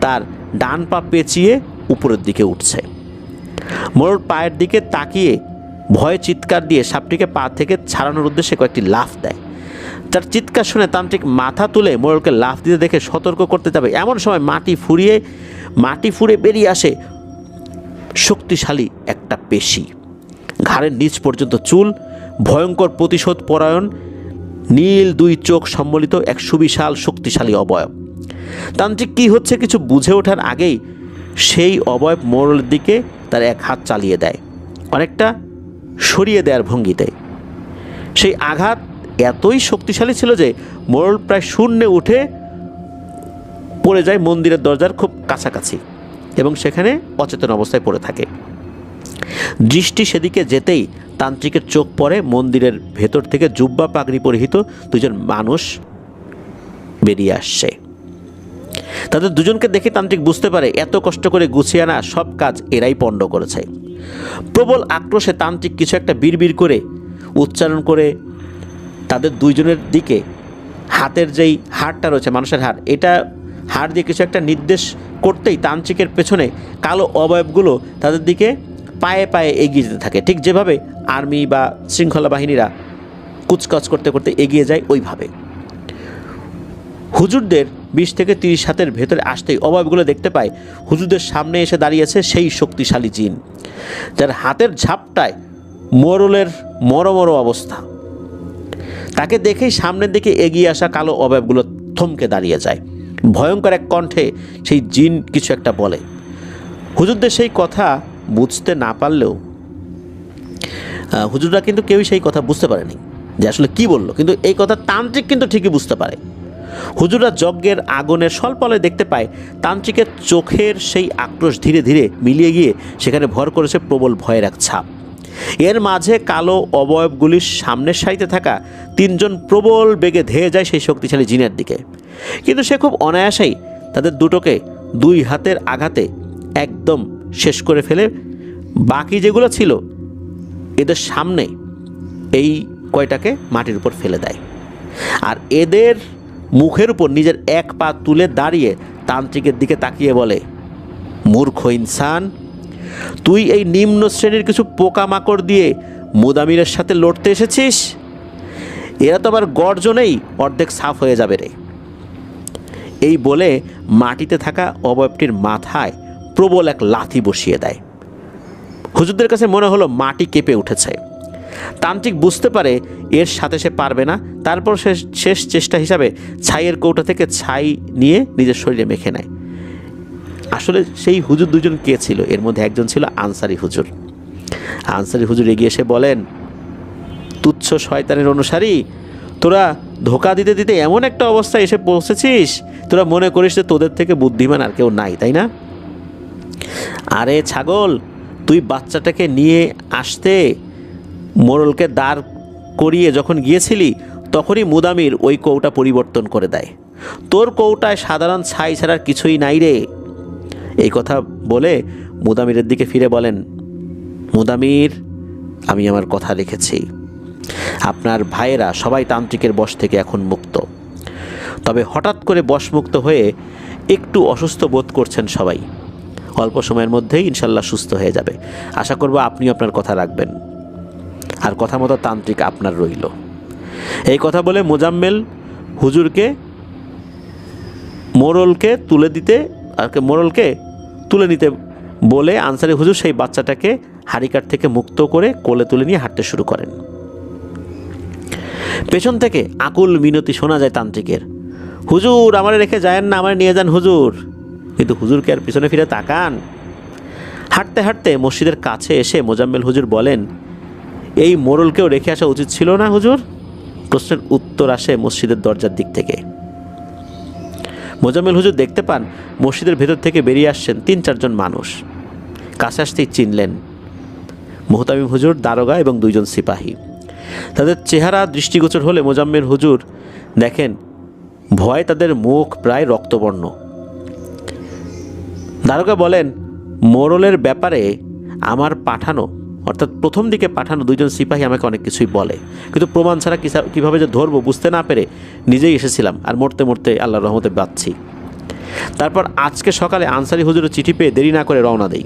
তার ডান পা পেঁচিয়ে উপরের দিকে উঠছে। মোড়ল পায়ের দিকে তাকিয়ে ভয়ে চিৎকার দিয়ে সাপটিকে পা থেকে ছাড়ানোর উদ্দেশ্যে কয়েকটি লাফ দেয়। তার চিৎকার শুনে তান্ত্রিক মাথা তুলে মোড়লকে লাফ দিতে দেখে সতর্ক করতে যাবে, এমন সময় মাটি ফুঁড়ে বেরিয়ে আসে শক্তিশালী একটা পেশি। ঘাড়ের নিচ পর্যন্ত চুল, ভয়ঙ্কর প্রতিশোধ পরায়ণ নীল 2 চোখ সম্বলিত এক সুবিশাল শক্তিশালী অবয়ব। তান্ত্রিক কী হচ্ছে কিছু বুঝে ওঠার আগেই সেই অবয়ব মোড়লের দিকে তার 1 হাত চালিয়ে দেয়, অনেকটা সরিয়ে দেওয়ার ভঙ্গিতে। সেই আঘাত এতই শক্তিশালী ছিল যে মোড়ল প্রায় শূন্যে উঠে পড়ে যায় মন্দিরের দরজার খুব কাছাকাছি এবং সেখানে অচেতন অবস্থায় পড়ে থাকে। দৃষ্টি সেদিকে যেতেই তান্ত্রিকের চোখ পড়ে মন্দিরের ভেতর থেকে জুব্বা পাগড়ি পরিহিত 2 জন মানুষ বেরিয়ে আসছে। তাদের দুজনকে দেখে তান্ত্রিক বুঝতে পারে এত কষ্ট করে গুছিয়ে আনা সব কাজ এরাই পণ্ড করেছে। প্রবল আক্রোশে তান্ত্রিক কিছু একটা বিড়বিড় করে উচ্চারণ করে তাদের 2 জনের দিকে হাতের যেই হাড়টা রয়েছে, মানুষের হাড়, এটা হাড় দিয়ে কিছু একটা নির্দেশ করতেই তান্ত্রিকের পেছনে কালো অবয়বগুলো তাদের দিকে পায়ে পায়ে এগিয়ে যেতে থাকে, ঠিক যেভাবে আর্মি বা শৃঙ্খলা বাহিনীরা কুচকাচ করতে করতে এগিয়ে যায় ওইভাবে। হুজুরদের 20 থেকে 30 হাতের ভেতরে আসতেই অবয়বগুলো দেখতে পায় হুজুরদের সামনে এসে দাঁড়িয়েছে সেই শক্তিশালী জিন, যার হাতের ঝাপটায় মোড়লের মরমর অবস্থা। তাকে দেখেই সামনের দিকে এগিয়ে আসা কালো অবয়বগুলো থমকে দাঁড়িয়ে যায়। ভয়ঙ্কর এক কণ্ঠে সেই জিন কিছু একটা বলে। হুজুরদের সেই কথা বুঝতে না পারলেও হুজুররা কিন্তু কেউই সেই কথা বুঝতে পারেনি যে আসলে কি বলল, কিন্তু এই কথা তান্ত্রিক কিন্তু ঠিকই বুঝতে পারে। হুজুররা যজ্ঞের আগুনের স্বল্পলে দেখতে পায় তান্ত্রিকের চোখের সেই আক্রোশ ধীরে ধীরে মিলিয়ে গিয়ে সেখানে ভর করেছে প্রবল ভয়ের এক ছাপ। এর মাঝে কালো অবয়বগুলির সামনের সারিতে থাকা 3 জন প্রবল বেগে ধেয়ে যায় সেই শক্তিশালী জিনের দিকে, কিন্তু সে খুব অনায়াসেই তাদের দুটোকে 2 হাতের আঘাতে একদম শেষ করে ফেলে বাকি যেগুলো ছিল এদের সামনে এই কয়টাকে মাটির উপর ফেলে দেয়। আর এদের মুখের উপর নিজের 1 পা তুলে দাঁড়িয়ে তান্ত্রিকের দিকে তাকিয়ে বলে, মূর্খ ইনসান, তুই এই নিম্ন শ্রেণীর কিছু পোকামাকড় দিয়ে মুদামিরের সাথে লড়তে এসেছিস? এরা তো আবার গর্জনেই অর্ধেক সাফ হয়ে যাবে রে। এই বলে মাটিতে থাকা অবয়বটির মাথায় প্রবল এক লাথি বসিয়ে দেয়। হুজুরদের কাছে মনে হলো মাটি কেঁপে উঠেছে। তান্ত্রিক বুঝতে পারে এর সাথে সে পারবে না। তারপর শেষ চেষ্টা হিসাবে ছাইয়ের কৌটা থেকে ছাই নিয়ে নিজের শরীরে মেখে নেয়। আসলে সেই হুজুর 2 জন কে ছিল? এর মধ্যে একজন ছিল আনসারি হুজুর। আনসারি হুজুর এগিয়ে এসে বলেন, তুচ্ছ শয়তানের অনুসারী, তোরা ধোকা দিতে দিতে এমন একটা অবস্থায় এসে পৌঁছেছিস, তোরা মনে করিস যে তোদের থেকে বুদ্ধিমান আর কেউ নাই, তাই না? আরে ছাগল, তুই বাচ্চাটাকে নিয়ে আসতে মোড়লকে দাঁড় করিয়ে যখন গিয়েছিলি তখনই মুদামির ওই কৌটা পরিবর্তন করে দেয়। তোর কৌটায় সাধারণ ছাই ছাড়ার কিছুই নাই রে। এই কথা বলে মুদামিরের দিকে ফিরে বলেন, মুদামির, আমি আমার কথা রেখেছি। আপনার ভাইয়েরা সবাই তান্ত্রিকের বশ থেকে এখন মুক্ত। তবে হঠাৎ করে বশমুক্ত হয়ে একটু অসুস্থ বোধ করছেন সবাই। অল্প সময়ের মধ্যেই ইনশাল্লাহ সুস্থ হয়ে যাবে। আশা করব আপনিও আপনার কথা রাখবেন, আর কথা মতো তান্ত্রিক আপনার রইল। এই কথা বলে মোজাম্মেল হুজুরকে মোড়লকে তুলে নিতে বলে আনসারি হুজুর সেই বাচ্চাটাকে হাড়িকাঠ থেকে মুক্ত করে কোলে তুলে নিয়ে হাঁটতে শুরু করেন। পেছন থেকে আকুল মিনতি শোনা যায় তান্ত্রিকের, হুজুর আমারে রেখে যায়েন না, আমারে নিয়ে যান হুজুর। কিন্তু হুজুরকে আর পিছনে ফিরে তাকান। হাঁটতে হাঁটতে মসজিদের কাছে এসে মোজাম্মেল হুজুর বলেন, এই মোড়লকেও রেখে আসা উচিত ছিল না হুজুর? প্রশ্নের উত্তর আসে মসজিদের দরজার দিক থেকে। মোজাম্মেল হুজুর দেখতে পান মসজিদের ভেতর থেকে বেরিয়ে আসছেন 3-4 জন মানুষ। কাছে আসতেই চিনলেন মুহতামিম হুজুর, দারোগা এবং 2 জন সিপাহী। তাদের চেহারা দৃষ্টিগোচর হলে মোজাম্মেল হুজুর দেখেন ভয়ে তাদের মুখ প্রায় রক্তবর্ণ। দারোগা বলেন, মোড়লের ব্যাপারে আমার পাঠানো, অর্থাৎ প্রথম দিকে পাঠানো 2 জন সিপাহী আমাকে অনেক কিছুই বলে, কিন্তু প্রমাণ ছাড়া কীভাবে যে ধরবো বুঝতে না পেরে নিজেই এসেছিলাম, আর মরতে মরতে আল্লাহর রহমতে বাঁচছি। তারপর আজকে সকালে আনসারি হুজুরের চিঠি পেয়ে দেরি না করে রওনা দেই।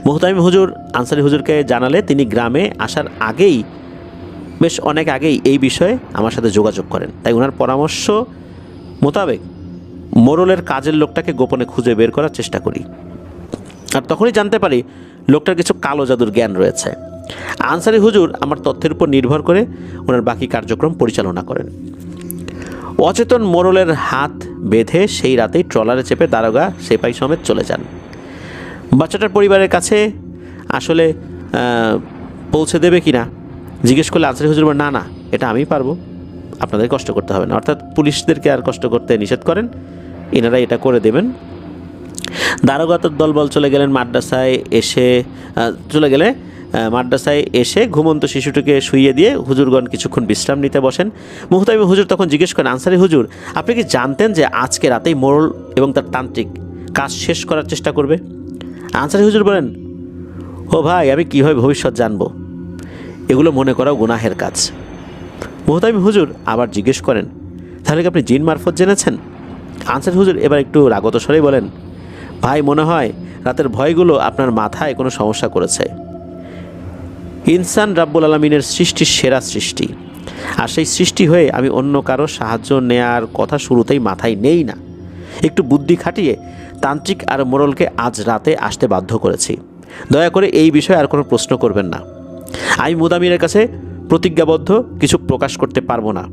মুহতামিম হুজুর আনসারি হুজুরকে জানালে তিনি গ্রামে আসার আগেই, বেশ অনেক আগেই এই বিষয়ে আমার সাথে যোগাযোগ করেন। তাই ওনার পরামর্শ মোতাবেক মোড়লের কাজের লোকটাকে গোপনে খুঁজে বের করার চেষ্টা করি। আর তখনই জানতে পারি লোকটার কিছু কালো জাদুর জ্ঞান রয়েছে। আনসারি হুজুর আমার তথ্যের উপর নির্ভর করে ওনার বাকি কার্যক্রম পরিচালনা করেন। অচেতন মোড়লের হাত বেঁধে সেই রাতেই ট্রলারে চেপে দারোগা সেপাই সমেত চলে যান। বাচ্চাটার পরিবারের কাছে আসলে পৌঁছে দেবে কি না জিজ্ঞেস করলে আনসারি হুজুর বলেন, না এটা আমি পারবো, আপনাদের কষ্ট করতে হবে না। অর্থাৎ পুলিশদেরকে আর কষ্ট করতে নিষেধ করেন, এনারা এটা করে দেবেন। দারোগা তো দলবল চলে গেলে মাদ্রাসায় এসে ঘুমন্ত শিশুটিকে শুইয়ে দিয়ে হুজুরগণ কিছুক্ষণ বিশ্রাম নিতে বসেন। মুহতামিম হুজুর তখন জিজ্ঞেস করেন, আনসারি হুজুর, আপনি কি জানতেন যে আজকে রাতেই মোড়ল এবং তার তান্ত্রিক কাজ শেষ করার চেষ্টা করবে? আনসারি হুজুর বলেন, ও ভাই, আমি কীভাবে ভবিষ্যৎ জানবো? এগুলো মনে করাও গুনাহের কাজ। মুহতামিম হুজুর আবার জিজ্ঞেস করেন, তাহলে কি আপনি জিন মারফত জেনেছেন? আনসারি হুজুর এবার একটু রাগত স্বরেই বলেন, ভাই, মনে হয় রাতের ভয়গুলো আপনার মাথায় কোনো সমস্যা করেছে। ইনসান রাব্বুল আলামিনের সৃষ্টির সেরা সৃষ্টি, আর সেই সৃষ্টি হয়ে আমি অন্য কারো সাহায্য নেয়ার কথা শুরুতেই মাথায় নেই না। একটু বুদ্ধি খাটিয়ে তান্ত্রিক আর মোড়লকে আজ রাতে আসতে বাধ্য করেছি। দয়া করে এই বিষয়ে আর কোনো প্রশ্ন করবেন না। আমি মুদামিরের কাছে প্রতিজ্ঞাবদ্ধ কিছু প্রকাশ করতে পারবো না।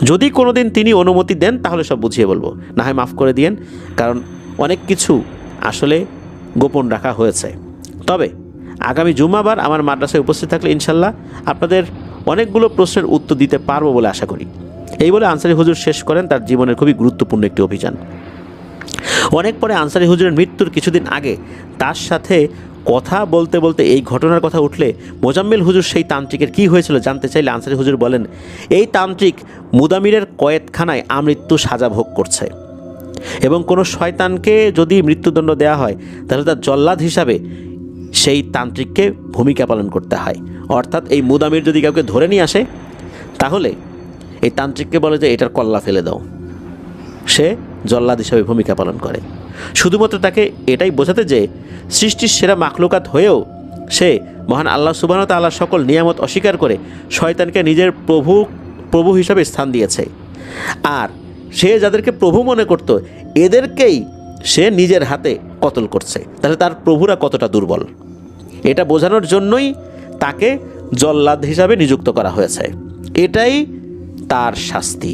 যদি কোনো দিন তিনি অনুমতি দেন তাহলে সব বুঝিয়ে বলবো, না হয় মাফ করে দিয়েন, কারণ অনেক কিছু আসলে গোপন রাখা হয়েছে। তবে আগামী জুম্মাবার আমার মাদ্রাসায় উপস্থিত থাকলে ইনশাল্লাহ আপনাদের অনেকগুলো প্রশ্নের উত্তর দিতে পারবো বলে আশা করি। এই বলে আনসারি হুজুর শেষ করেন তার জীবনের খুবই গুরুত্বপূর্ণ একটি অভিযান। অনেক পরে আনসারি হুজুরের মৃত্যুর কিছুদিন আগে তার সাথে কথা বলতে বলতে এই ঘটনার কথা উঠলে মোজাম্মেল হুজুর সেই তান্ত্রিকের কী হয়েছিল জানতে চাইলে আনসারি হুজুর বলেন, এই তান্ত্রিক মুদামিরের কয়েদখানায় আমৃত্যু সাজা ভোগ করছে, এবং কোনো শয়তানকে যদি মৃত্যুদণ্ড দেওয়া হয় তাহলে তার জল্লাদ হিসাবে সেই তান্ত্রিককে ভূমিকা পালন করতে হয়। অর্থাৎ এই মুদামির যদি কাউকে ধরে নিয়ে আসে তাহলে এই তান্ত্রিককে বলে যে এটার কল্লা ফেলে দাও, সে জল্লাদ হিসাবে ভূমিকা পালন করে। শুধুমাত্র তাকে এটাই বোঝাতে যে সৃষ্টির সেরা মাখলুকাত হয়েও সে মহান আল্লাহ সুবহানাহু ওয়া তাআলার সকল নিয়ামত অস্বীকার করে শয়তানকে নিজের প্রভু হিসাবে স্থান দিয়েছে, আর সে যাদেরকে প্রভু মনে করত এদেরকেই সে নিজের হাতে কতল করছে। তাহলে তার প্রভুরা কতটা দুর্বল, এটা বোঝানোর জন্যই তাকে জল্লাদ হিসাবে নিযুক্ত করা হয়েছে। এটাই তার শাস্তি।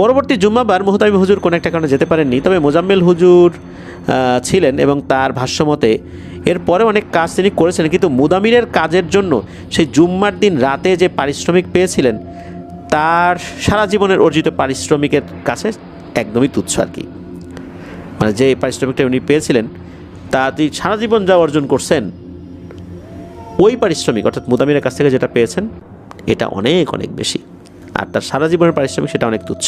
পরবর্তী জুম্মাবার মুহতামিম হুজুর কোনো একটা কারণে যেতে পারেননি, তবে মোজাম্মেল হুজুর ছিলেন এবং তার ভাষ্যমতে এরপরে অনেক কাজ তিনি করেছেন, কিন্তু মুদামিরের কাজের জন্য সেই জুম্মার দিন রাতে যে পারিশ্রমিক পেয়েছিলেন তার সারা জীবনের অর্জিত পারিশ্রমিকের কাছে একদমই তুচ্ছ আর কি। মানে যে পারিশ্রমিকটা উনি পেয়েছিলেন তা তিনি সারা জীবন যা অর্জন করছেন ওই পারিশ্রমিক অর্থাৎ মুদামিরের কাছ থেকে যেটা পেয়েছেন এটা অনেক অনেক বেশি। আর তার সারা জীবনের পারিশ্রমিক সেটা অনেক তুচ্ছ।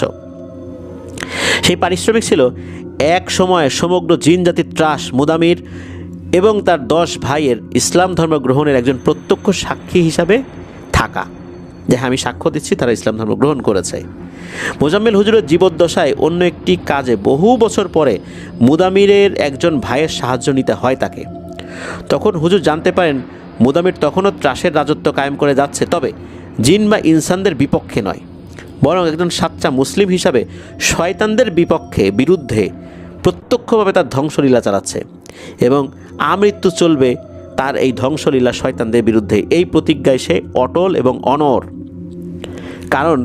সেই পারিশ্রমিক ছিল এক সময় সমগ্র জিন জাতির ত্রাস মুদামির এবং তার 10 ভাইয়ের ইসলাম ধর্ম গ্রহণের একজন প্রত্যক্ষ সাক্ষী হিসাবে থাকা, যে হ্যাঁ আমি সাক্ষ্য দিচ্ছি তারা ইসলাম ধর্ম গ্রহণ করেছে। মোজাম্মেল হুজুরের জীবদ্দশায় অন্য একটি কাজে বহু বছর পরে মুদামিরের একজন ভাইয়ের সাহায্য নিতে হয় তাকে। তখন হুজুর জানতে পারেন মুদামির তখনও ত্রাসের রাজত্ব কায়েম করে যাচ্ছে, তবে জিন বা ইনসানদের বিপক্ষে নয়, বরং একজন সাচ্চা মুসলিম হিসাবে শয়তানদের বিরুদ্ধে প্রত্যক্ষভাবে তার ধ্বংসলীলা চালাচ্ছে এবং আমৃত্যু চলবে তার এই ধ্বংসলীলা শয়তানদের বিরুদ্ধে। এই প্রতিজ্ঞায় সে অটল এবং অনড়, কারণ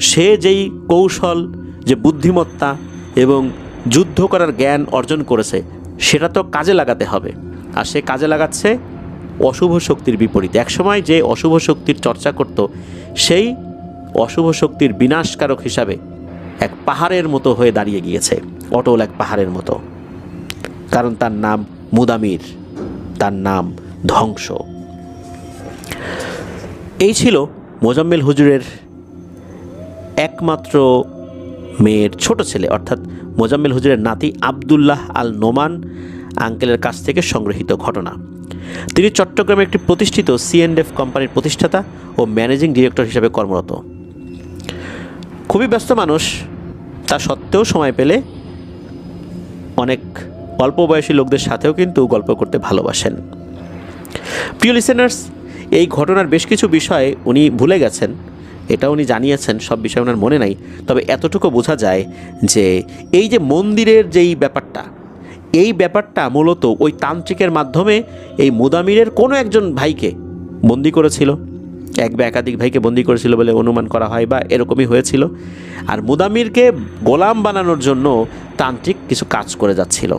সে যেই কৌশল, যে বুদ্ধিমত্তা এবং যুদ্ধ করার জ্ঞান অর্জন করেছে সেটা তো কাজে লাগাতে হবে, আর সে কাজে লাগাচ্ছে অশুভ শক্তির বিপরীতে। একসময় যে অশুভ শক্তির চর্চা করত, সেই অশুভ শক্তির বিনাশকারক হিসাবে এক পাহাড়ের মতো হয়ে দাঁড়িয়ে গিয়েছে, অটল এক পাহাড়ের মতো, কারণ তার নাম মুদামির, তার নাম ধ্বংস। এই ছিল মোজাম্মেল হুজুরের একমাত্র মেয়ের ছোট ছেলে, অর্থাৎ মোজাম্মেল হুজুরের নাতি আবদুল্লাহ আল নোমান আঙ্কেলের কাছ থেকে সংগৃহীত ঘটনা। তিনি চট্টগ্রামে একটি প্রতিষ্ঠিত C&F কোম্পানির প্রতিষ্ঠাতা ও ম্যানেজিং ডিরেক্টর হিসেবে কর্মরত। খুবই ব্যস্ত মানুষ, তা সত্ত্বেও সময় পেলে অনেক অল্প বয়সী লোকদের সাথেও কিন্তু গল্প করতে ভালোবাসেন। প্রিয় লিসেনার্স, এই ঘটনার বেশ কিছু বিষয় উনি ভুলে গেছেন, এটা উনি জানিয়েছেন, সব বিষয় ওনার মনে নাই, তবে এতটুকু বোঝা যায় যে এই যে মন্দিরের যেই ব্যাপারটা, এই ব্যাপারটা মূলত ওই তান্ত্রিকের মাধ্যমে এই মুদামিরের কোনো একজন ভাইকে বন্দি করেছিল, এক বা একাধিক ভাইকে বন্দি করেছিল বলে অনুমান করা হয়, বা এরকমই হয়েছিল। আর মুদামিরকে গোলাম বানানোর জন্য তান্ত্রিক কিছু কাজ করে যাচ্ছিল,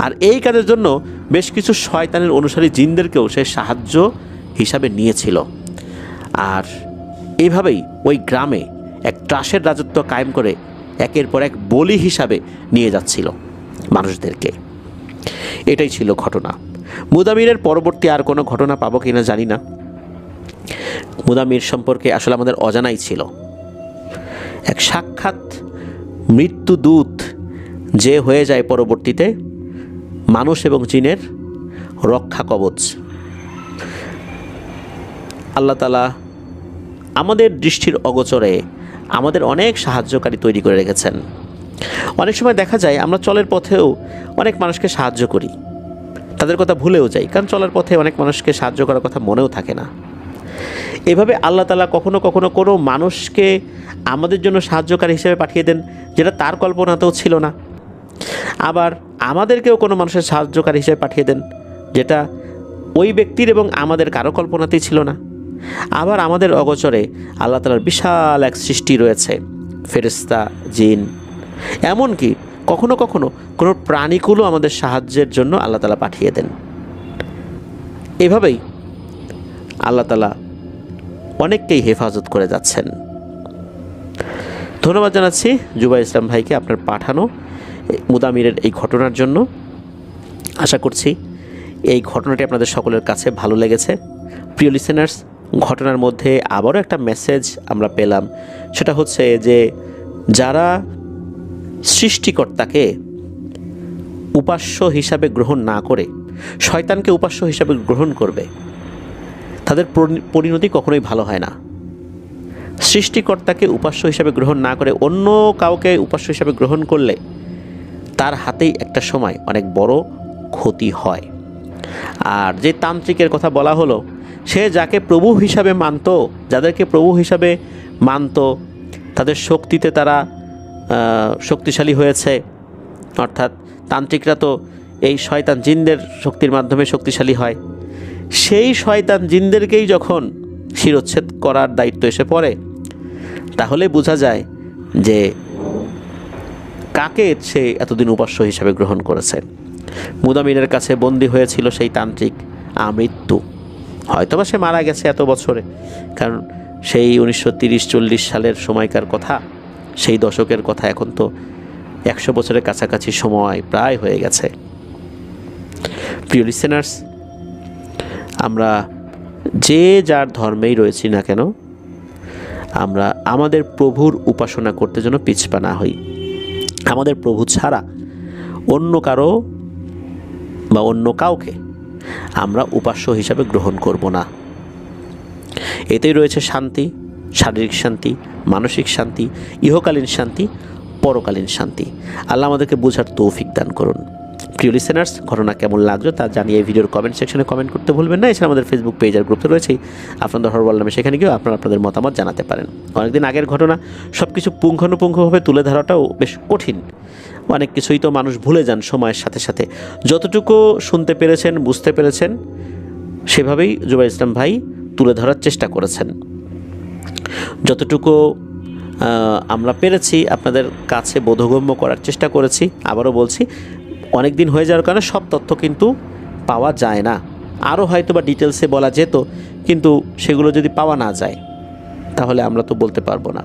আর এই কাজের জন্য বেশ কিছু শয়তানের অনুসারী জিনদেরকেও সে সাহায্য হিসাবে নিয়েছিল। আর এইভাবেই ওই গ্রামে এক ত্রাসের রাজত্ব কায়েম করে একের পর এক বলি হিসাবে নিয়ে যাচ্ছিল মানুষদেরকে। এটাই ছিল ঘটনা। মুদামিরের পরবর্তী আর কোনো ঘটনা পাবো কিনা জানি না। মুদামির সম্পর্কে আসলে আমাদের অজানাই ছিল, এক সাক্ষাৎ মৃত্যুদূত যে হয়ে যায় পরবর্তীতে মানুষ এবং জিনের রক্ষা কবচ। আল্লাহ তাআলা আমাদের দৃষ্টির অগোচরে আমাদের অনেক সাহায্যকারী তৈরি করে রেখেছেন। অনেক সময় দেখা যায় আমরা চলের পথেও অনেক মানুষকে সাহায্য করি, তাদের কথা ভুলেও যাই, কারণ চলার পথে অনেক মানুষকে সাহায্য করার কথা মনেও থাকে না। এভাবে আল্লাহ তাআলা কখনো কখনো কোনো মানুষকে আমাদের জন্য সাহায্যকারী হিসেবে পাঠিয়ে দেন, যেটা তার কল্পনাতেও ছিল না। আবার আমাদেরকেও কোনো মানুষের সাহায্যকারী হিসেবে পাঠিয়ে দেন, যেটা ওই ব্যক্তির এবং আমাদের কারো কল্পনাতেই ছিল না। আবার আমাদের অগোচরে আল্লাহ তাআলার বিশাল এক সৃষ্টি রয়েছে, ফেরেশতা, জিন, এমনকি কখনো কখনো কোনো প্রাণীকুলও আমাদের সাহায্যের জন্য আল্লাহ তাআলা পাঠিয়ে দেন। এভাবেই আল্লাহ তাআলা অনেককেই হেফাজত করে যাচ্ছেন। ধন্যবাদ জানাচ্ছি জুবাই ইসলাম ভাইকে আপনার পাঠানো মুদামিরের এই ঘটনার জন্য। আশা করছি এই ঘটনাটি আপনাদের সকলের কাছে ভালো লেগেছে। প্রিয় লিসেনার্স, ঘটনার মধ্যে আবারও একটা মেসেজ আমরা পেলাম, সেটা হচ্ছে যে যারা সৃষ্টিকর্তাকে উপাস্য হিসাবে গ্রহণ না করে শয়তানকে উপাস্য হিসাবে গ্রহণ করবে, তাদের পরিণতি কখনোই ভালো হয় না। সৃষ্টিকর্তাকে উপাস্য হিসাবে গ্রহণ না করে অন্য কাউকে উপাস্য হিসাবে গ্রহণ করলে তার হাতেই একটা সময় অনেক বড় ক্ষতি হয়। আর যে তান্ত্রিকের কথা বলা হলো, সে যাকে প্রভু হিসাবে মানত, যাদেরকে প্রভু হিসাবে মানত, তাদের শক্তিতে তারা শক্তিশালী হয়েছে। অর্থাৎ তান্ত্রিকরা তো এই শয়তান জিনদের শক্তির মাধ্যমে শক্তিশালী হয়। সেই শয়তান জিনদেরকেই যখন শিরোচ্ছেদ করার দায়িত্ব এসে পড়ে, তাহলে বোঝা যায় যে কাকে সে এতদিন উপাস্য হিসাবে গ্রহণ করেছে। মুদামিরের কাছে বন্দী হয়েছিল সেই তান্ত্রিক আমৃত্যু। হয়তোবা সে মারা গেছে এত বছরে, কারণ সেই 1930-40 সালের সময়কার কথা, সেই দশকের কথা, এখন তো 100 বছরের কাছাকাছি সময় প্রায় হয়ে গেছে। প্রিয় লিসেনার্স, আমরা যে যার ধর্মেই রয়েছি না কেন, আমরা আমাদের প্রভুর উপাসনা করতে যেন পিছপা না হই। আমাদের প্রভু ছাড়া অন্য কারো বা অন্য কাউকে আমরা উপাস্য হিসাবে গ্রহণ করব না। এতেই রয়েছে শান্তি, শারীরিক শান্তি, মানসিক শান্তি, ইহকালীন শান্তি, পরকালীন শান্তি। আল্লাহ আমাদেরকে বোঝার তৌফিক দান করুন। প্রিয় লিসেনার্স, ঘটনা কেমন লাগলো তা জানিয়ে এই ভিডিওর কমেন্ট সেকশনে কমেন্ট করতে ভুলবেন না। এছাড়া আমাদের ফেসবুক পেজ আর গ্রুপ তো রয়েছেই, আপনাদের হরবল নামে, সেখানে গিয়েও আপনারা আপনাদের মতামত জানাতে পারেন। অনেকদিন আগের ঘটনা, সব কিছু পুঙ্খানুপুঙ্খভাবে তুলে ধরাটাও বেশ কঠিন। অনেক কিছুই তো মানুষ ভুলে যান সময়ের সাথে সাথে। যতটুকু শুনতে পেরেছেন, বুঝতে পেরেছেন, সেভাবেই জুবাইর ইসলাম ভাই তুলে ধরার চেষ্টা করেছেন। যতটুকু আমরা পেরেছি আপনাদের কাছে বোধগম্য করার চেষ্টা করেছি। আবারও বলছি, অনেক দিন হয়ে যাওয়ার কারণে সব তথ্য কিন্তু পাওয়া যায় না। আরও হয়তো বা ডিটেলসে বলা যেত, কিন্তু সেগুলো যদি পাওয়া না যায় তাহলে আমরা তো বলতে পারবো না।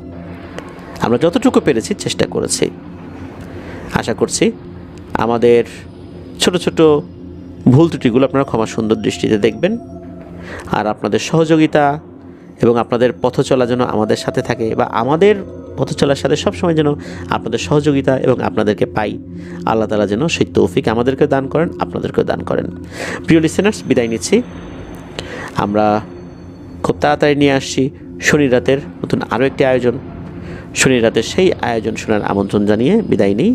আমরা যতটুকু পেরেছি চেষ্টা করেছি। আশা করছি আমাদের ছোট ছোট ভুল ত্রুটিগুলো আপনারা ক্ষমা সুন্দর দৃষ্টিতে দেখবেন। আর আপনাদের সহযোগিতা এবং আপনাদের পথ চলা যেন আমাদের সাথে থাকে, বা আমাদের পথ চলার সাথে সবসময় যেন আপনাদের সহযোগিতা এবং আপনাদেরকে পাই। আল্লাহ তাআলা যেন সেই তৌফিক আমাদেরকে দান করেন, আপনাদেরকেও দান করেন। প্রিয় লিসেনার্স, বিদায় নিচ্ছি। আমরা খুব তাড়াতাড়ি নিয়ে আসছি শনি রাতের নতুন আরও একটি আয়োজন। শনি রাতের সেই আয়োজন শোনার আমন্ত্রণ জানিয়ে বিদায় নিই।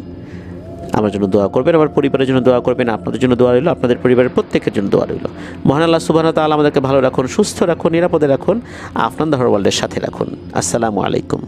আমার জন্য দোয়া করবেন, আমার পরিবারের জন্য দোয়া করবেন, আপনাদের জন্য দোয়া রইল, আপনাদের পরিবারের প্রত্যেকের জন্য দোয়া রইল। মহান আল্লাহ সুবহানাহু ওয়া তাআলা আমাদেরকে ভালো রাখুন, সুস্থ রাখুন, নিরাপদে রাখুন, আপনার হরওয়ার্ল্ডের সাথে রাখুন। আসসালামু আলাইকুম।